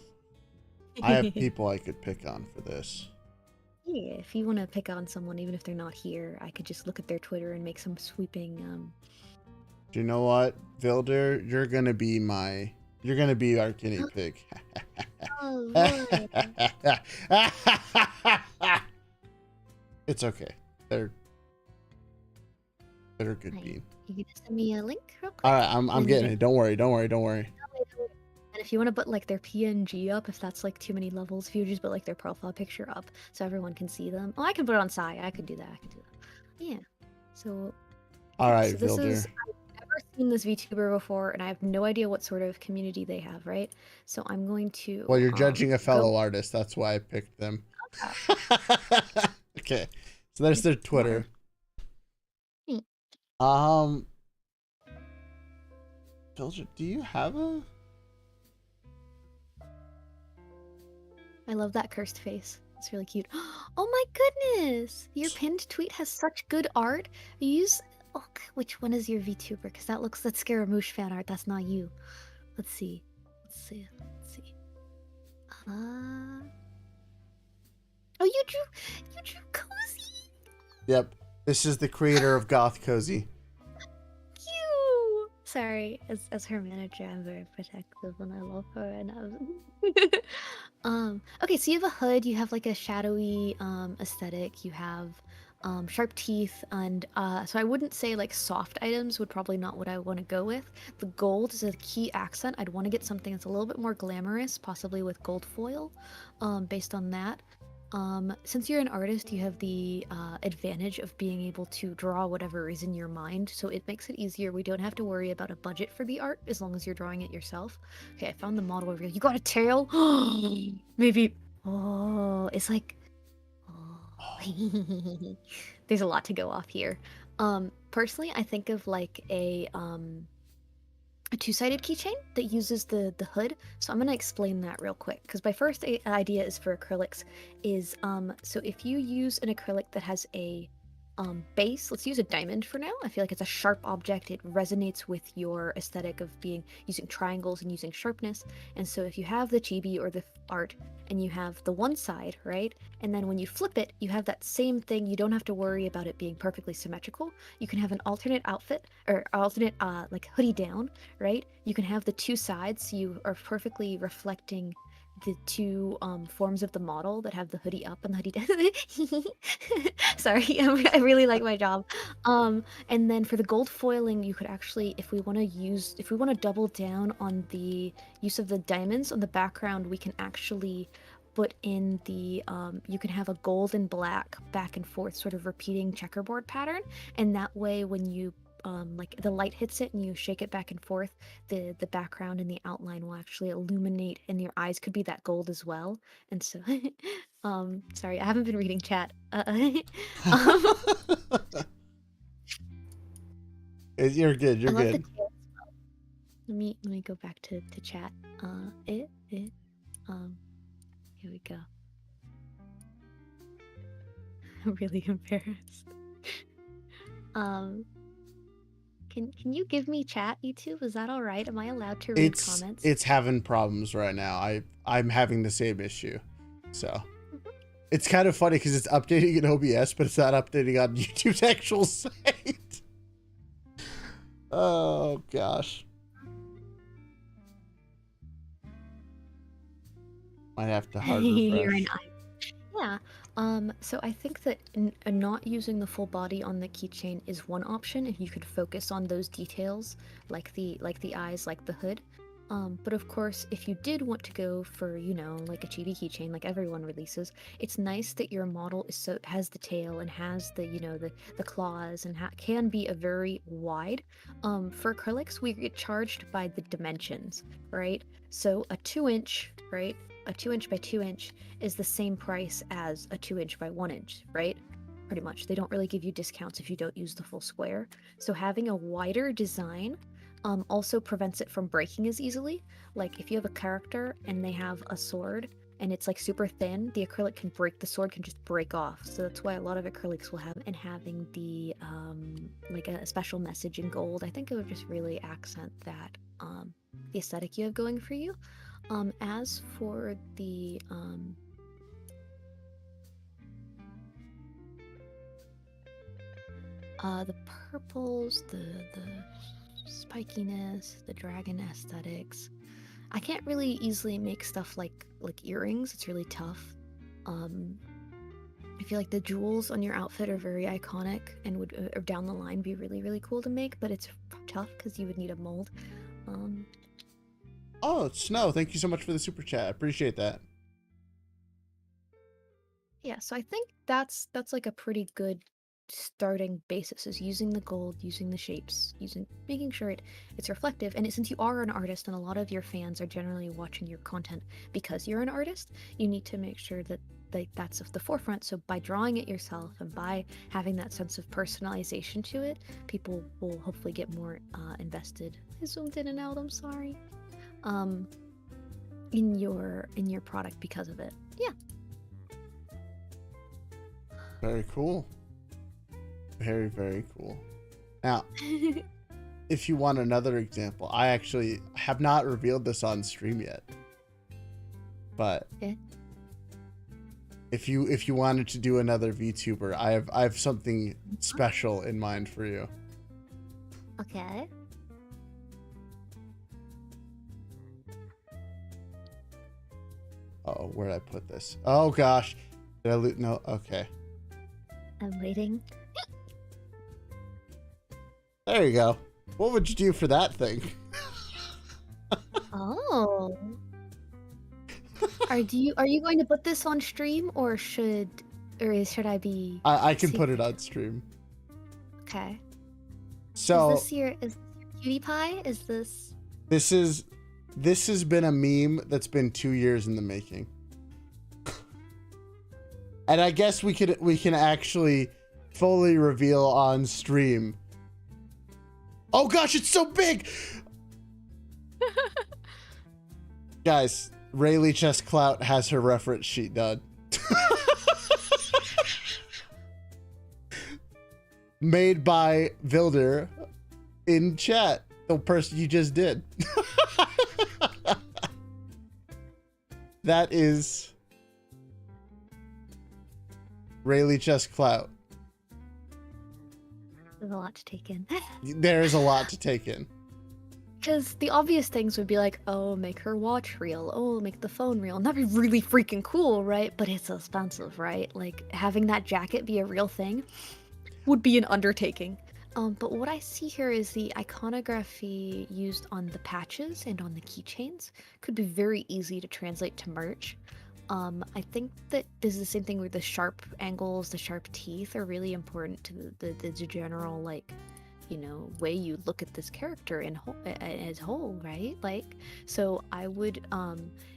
I have people I could pick on for this. Yeah, if you want to pick on someone, even if they're not here, I could just look at their Twitter and make some sweeping. Do you know what, Vilder? You're gonna be our guinea pig. Oh, Lord. It's okay. They're a good bean. You can send me a link real quick. All right, I'm getting it. Don't worry. And if you want to put like their PNG up, if that's like too many levels, if you just put like their profile picture up so everyone can see them. Oh, I can put it on Sai. I could do that. Yeah. So. All right, so Vilder. I've never seen this VTuber before, and I have no idea what sort of community they have, right? So I'm going to. Well, you're judging a fellow artist. That's why I picked them. Okay. Okay. So there's their Twitter. Vilder, do you have a? I love that cursed face. It's really cute. Oh my goodness! Your pinned tweet has such good art. Oh, which one is your VTuber? Because that's Scaramouche fan art. That's not you. Let's see. Oh, you drew Cozy. Yep. This is the creator of Goth Cozy. Cute. Sorry, as her manager, I'm very protective and I love her and okay, so you have a hood, you have like a shadowy aesthetic, you have sharp teeth, and so I wouldn't say like soft items would probably not what I want to go with. The gold is a key accent. I'd want to get something that's a little bit more glamorous, possibly with gold foil, based on that. Since you're an artist, you have the advantage of being able to draw whatever is in your mind, so it makes it easier. We don't have to worry about a budget for the art as long as you're drawing it yourself. Okay, I found the model over here. You got a tail? Maybe. Oh, it's like. Oh. There's a lot to go off here. Personally, I think of like a two-sided keychain that uses the hood. So I'm going to explain that real quick, because my first idea is for acrylics is so if you use an acrylic that has a base, let's use a diamond for now. I feel like it's a sharp object. It resonates with your aesthetic of using triangles and using sharpness. And so if you have the chibi or the art and you have the one side, right? And then when you flip it, you have that same thing. You don't have to worry about it being perfectly symmetrical. You can have an alternate outfit or alternate like hoodie down, right? You can have the two sides, so you are perfectly reflecting the two forms of the model that have the hoodie up and the hoodie down. Sorry, I really like my job. And then for the gold foiling, you could actually, if we want to double down on the use of the diamonds on the background, we can actually put in the you can have a gold and black back and forth sort of repeating checkerboard pattern, and that way when you like the light hits it and you shake it back and forth, the background and the outline will actually illuminate, and your eyes could be that gold as well. And so sorry, I haven't been reading chat. You're good. You're good. Let me go back to chat. Here we go. I'm really embarrassed. Can you give me chat, YouTube? Is that all right? Am I allowed to read comments? It's having problems right now. I'm having the same issue. So it's kind of funny because it's updating in OBS, but it's not updating on YouTube's actual site. Oh gosh. Might have to hard refresh. Yeah. So I think that not using the full body on the keychain is one option, if you could focus on those details, like the eyes, like the hood. But of course, if you did want to go for, you know, like a chibi keychain, like everyone releases, it's nice that your model is has the tail and has the, you know, the claws and can be a very wide. For acrylics, we get charged by the dimensions, right? So a 2-inch, right? A 2-inch by 2-inch is the same price as a 2-inch by 1-inch, right? Pretty much. They don't really give you discounts if you don't use the full square. So having a wider design also prevents it from breaking as easily. Like if you have a character and they have a sword and it's like super thin, the acrylic can break, the sword can just break off. So that's why a lot of acrylics will have, and having the like a special message in gold, I think it would just really accent that the aesthetic you have going for you. As for the purples, the spikiness, the dragon aesthetics, I can't really easily make stuff like earrings. It's really tough. I feel like the jewels on your outfit are very iconic and would down the line be really, really cool to make, but it's tough because you would need a mold. Oh, Snow, thank you so much for the super chat. I appreciate that. Yeah, so I think that's like a pretty good starting basis, is using the gold, using the shapes, making sure it's reflective. And since you are an artist and a lot of your fans are generally watching your content because you're an artist, you need to make sure that that's at the forefront. So by drawing it yourself and by having that sense of personalization to it, people will hopefully get more invested. I zoomed in and out, I'm sorry. In your product because of it. Yeah. Very cool. Very, very cool. Now, if you want another example, I actually have not revealed this on stream yet. But okay. If you wanted to do another VTuber, I have something special in mind for you. Okay. Oh, where did I put this? Oh gosh. Did I loot? No. Okay. I'm waiting. There you go. What would you do for that thing? Oh. Are you going to put this on stream, or should I be? I can put it on stream. Okay. So is this your cutie pie? Is this? This has been a meme that's been 2 years in the making. And I guess we can actually fully reveal on stream. Oh gosh, it's so big! Guys, Raelice Clout has her reference sheet done. Made by Vilder in chat, the person you just did. That is Raelice Clout. There's a lot to take in. There is a lot to take in. Because the obvious things would be like, oh, make her watch reel. Oh, make the phone reel. And that'd be really freaking cool, right? But it's expensive, right? Like, having that jacket be a real thing would be an undertaking. But what I see here is the iconography used on the patches and on the keychains could be very easy to translate to merch. I think that this is the same thing where the sharp angles, the sharp teeth are really important to the general, like, you know, way you look at this character as whole, right? Like, so I would,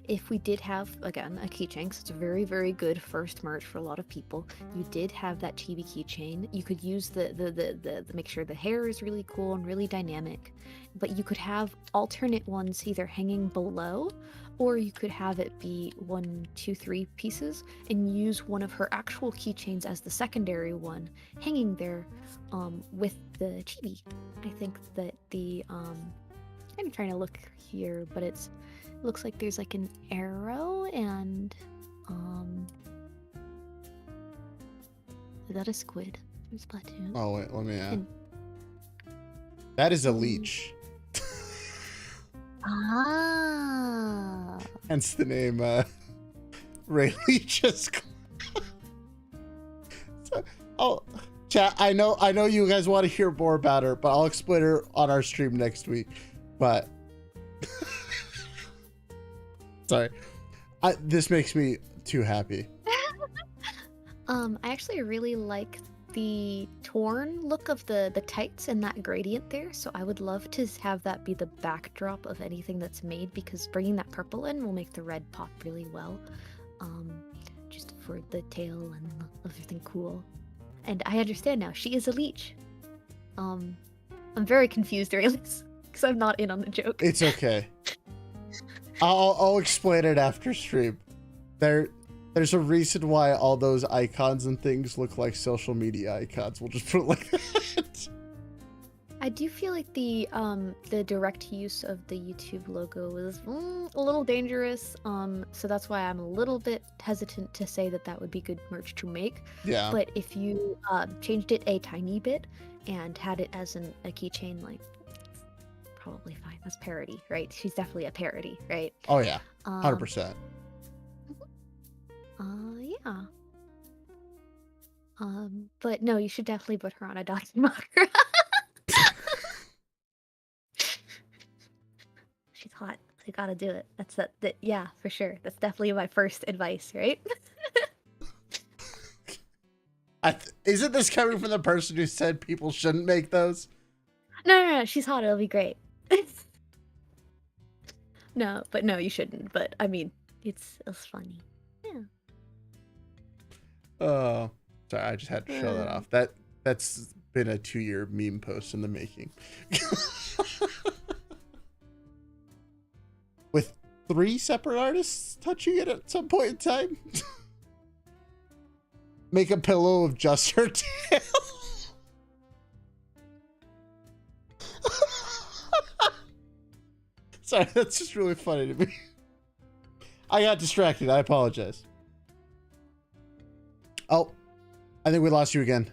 if we did have, again, a keychain, because it's a very, very good first merch for a lot of people, you did have that chibi keychain, you could use the make sure the hair is really cool and really dynamic, but you could have alternate ones either hanging below, or you could have it be 1, 2, 3 pieces and use one of her actual keychains as the secondary one hanging there with the chibi. I think that I'm trying to look here, but it looks like there's like an arrow and is that a squid? There's Splatoon. Oh wait, let me that is a leech. Ah. Hence the name Raelice. Oh, chat. I know you guys want to hear more about her, but I'll explain her on our stream next week. But Sorry. This makes me too happy. I actually really like the torn look of the tights and that gradient there, so I would love to have that be the backdrop of anything that's made, because bringing that purple in will make the red pop really well. Just for the tail and everything cool. And I understand now, she is a leech. I'm very confused, Raelz, because I'm not in on the joke. It's okay. I'll explain it after stream. There's a reason why all those icons and things look like social media icons. We'll just put it like that. I do feel like the direct use of the YouTube logo is a little dangerous. So that's why I'm a little bit hesitant to say that would be good merch to make. Yeah. But if you changed it a tiny bit and had it as a keychain, like, probably fine. That's parody, right? She's definitely a parody, right? Oh yeah, 100%. Yeah. But no, you should definitely put her on a documentary. She's hot. You gotta do it. That's that. Yeah, for sure. That's definitely my first advice, right? Isn't this coming from the person who said people shouldn't make those? No. She's hot. It'll be great. No, you shouldn't. But I mean, it's funny. Yeah. Oh, sorry. I just had to show that off. That's been a 2-year meme post in the making. With 3 separate artists touching it at some point in time. Make a pillow of just her tail. Sorry, that's just really funny to me. I got distracted. I apologize. Oh, I think we lost you again.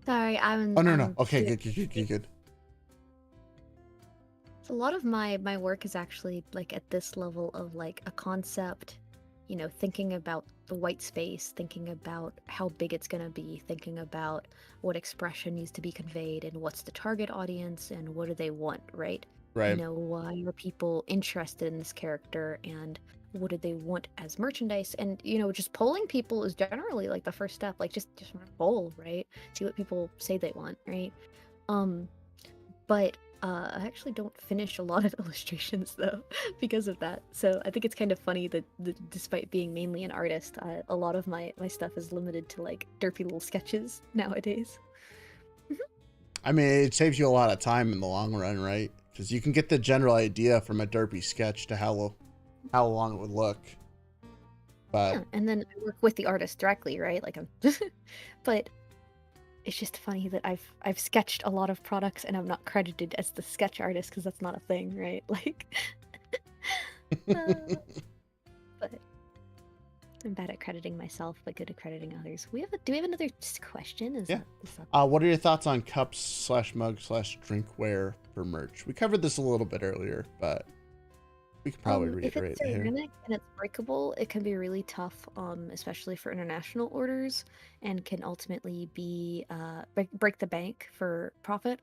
Sorry, I'm. Oh, no. Okay, good. So a lot of my work is actually like at this level of like a concept, thinking about the white space, thinking about how big it's going to be, thinking about what expression needs to be conveyed and what's the target audience and what do they want, right? Right. Why are people interested in this character and what do they want as merchandise? And, just polling people is generally like the first step, like just poll, right? See what people say they want, right? But I actually don't finish a lot of illustrations though because of that. So I think it's kind of funny that despite being mainly an artist, a lot of my stuff is limited to like derpy little sketches nowadays. I mean, it saves you a lot of time in the long run, right? Because you can get the general idea from a derpy sketch to how long it would look. But yeah, and then I work with the artist directly, right? Like but it's just funny that I've sketched a lot of products and I'm not credited as the sketch artist because that's not a thing, right? Like, but I'm bad at crediting myself, but good at crediting others. Do we have another question? Yeah. What are your thoughts on cups / mug / drinkware for merch? We covered this a little bit earlier, but we could probably reiterate it. If it's ceramic and it's breakable, it can be really tough, especially for international orders, and can ultimately be break the bank for profit.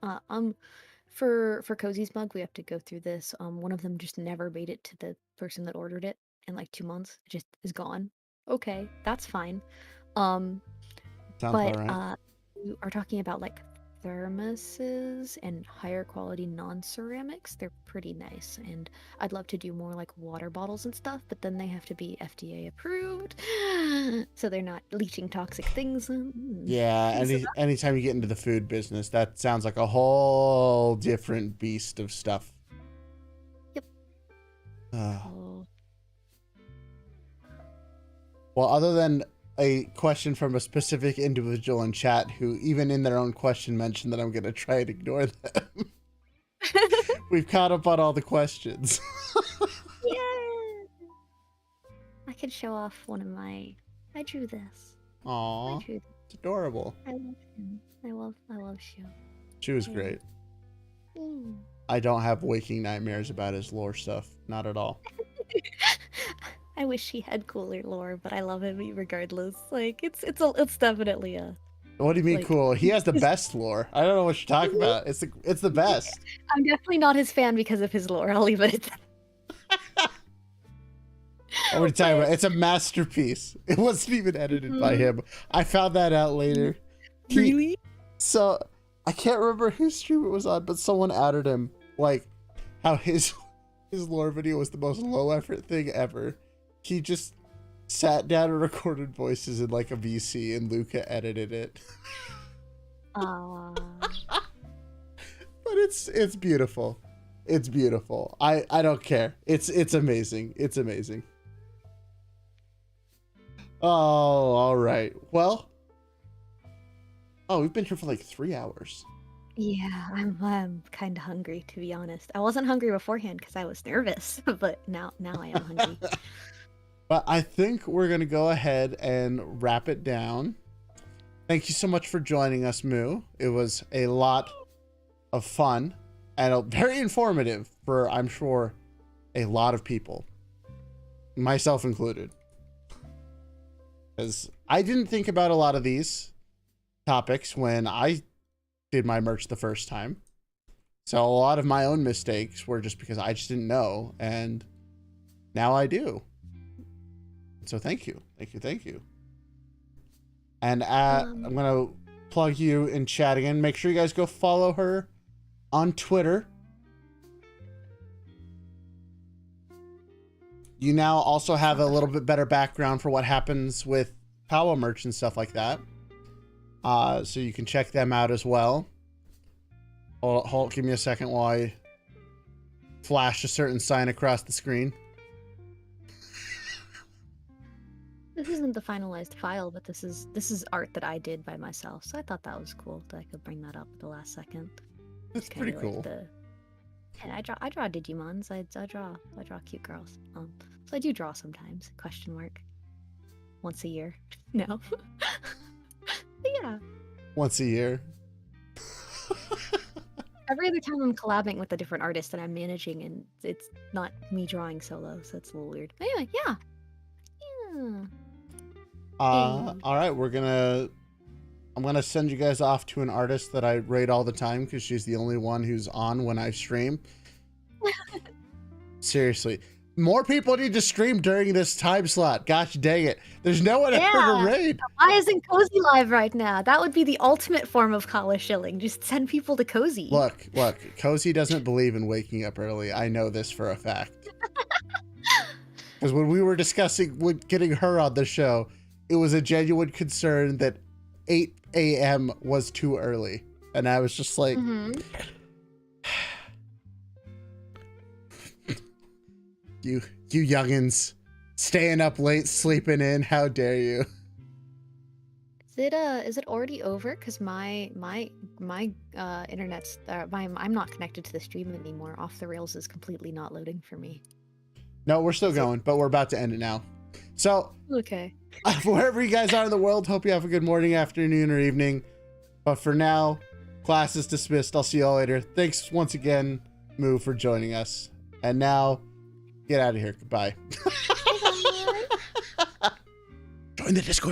For Cozy's mug, we have to go through this. One of them just never made it to the person that ordered it in like 2 months. It just is gone. Okay, that's fine. Sounds but right. you are talking about like thermoses and higher quality non-ceramics. They're pretty nice, and I'd love to do more like water bottles and stuff, but then they have to be FDA approved so they're not leaching toxic things. Yeah, anytime you get into the food business, that sounds like a whole different beast of stuff. Yep. Well, other than a question from a specific individual in chat who even in their own question mentioned that I'm going to try and ignore them. We've caught up on all the questions. Yeah. I can show off one of my... I drew this. Aww. It's adorable. I love him. I love Shu. She was great. I don't have waking nightmares about his lore stuff. Not at all. I wish he had cooler lore, but I love him regardless. Like it's definitely a. What do you mean like, cool? He has the best lore. I don't know what you're talking about. It's the best. I'm definitely not his fan because of his lore. I'll leave it at that. What are you talking about? It's a masterpiece. It wasn't even edited by him. I found that out later. Really? So I can't remember whose stream it was on, but someone outed him, like how his lore video was the most low effort thing ever. He just sat down and recorded voices in like a VC, and Luca edited it. Aww. But it's beautiful. It's beautiful. I don't care. It's amazing. It's amazing. Oh, all right. Well, we've been here for like 3 hours. Yeah, I'm kind of hungry, to be honest. I wasn't hungry beforehand because I was nervous, but now I am hungry. But I think we're going to go ahead and wrap it down. Thank you so much for joining us, Moo. It was a lot of fun and very informative for, I'm sure, a lot of people, myself included. Because I didn't think about a lot of these topics when I did my merch the first time. So a lot of my own mistakes were just because I just didn't know, and now I do. So thank you. And I'm going to plug you in chat again. Make sure you guys go follow her on Twitter. You now also have a little bit better background for what happens with Power merch and stuff like that. So you can check them out as well. Hold, give me a second while I flash a certain sign across the screen. This isn't the finalized file, but this is art that I did by myself, so I thought that was cool that I could bring that up at the last second. That's pretty cool. Yeah, I draw Digimons. I draw cute girls. So I do draw sometimes. ? Once a year. No. But yeah. Once a year. Every other time I'm collabing with a different artist that I'm managing, and it's not me drawing solo, so it's a little weird. But anyway, yeah. All right, I'm gonna send you guys off to an artist that I rate all the time because she's the only one who's on when I stream. Seriously, more people need to stream during this time slot. Gosh dang it, there's no one here to raid. Why isn't Cozy live right now? That would be the ultimate form of Kala shilling. Just send people to Cozy. Look, Cozy doesn't believe in waking up early. I know this for a fact. Because when we were discussing getting her on the show, it was a genuine concern that 8 a.m. was too early. And I was just like, you youngins staying up late, sleeping in, how dare you? Is it already over? Because my internet's I'm not connected to the stream anymore. Off the Rails is completely not loading for me. No, we're still going, but we're about to end it now. So, okay. Wherever you guys are in the world, hope you have a good morning, afternoon, or evening. But for now, class is dismissed. I'll see you all later. Thanks once again, Moo, for joining us. And now, get out of here. Goodbye. Join the Discord.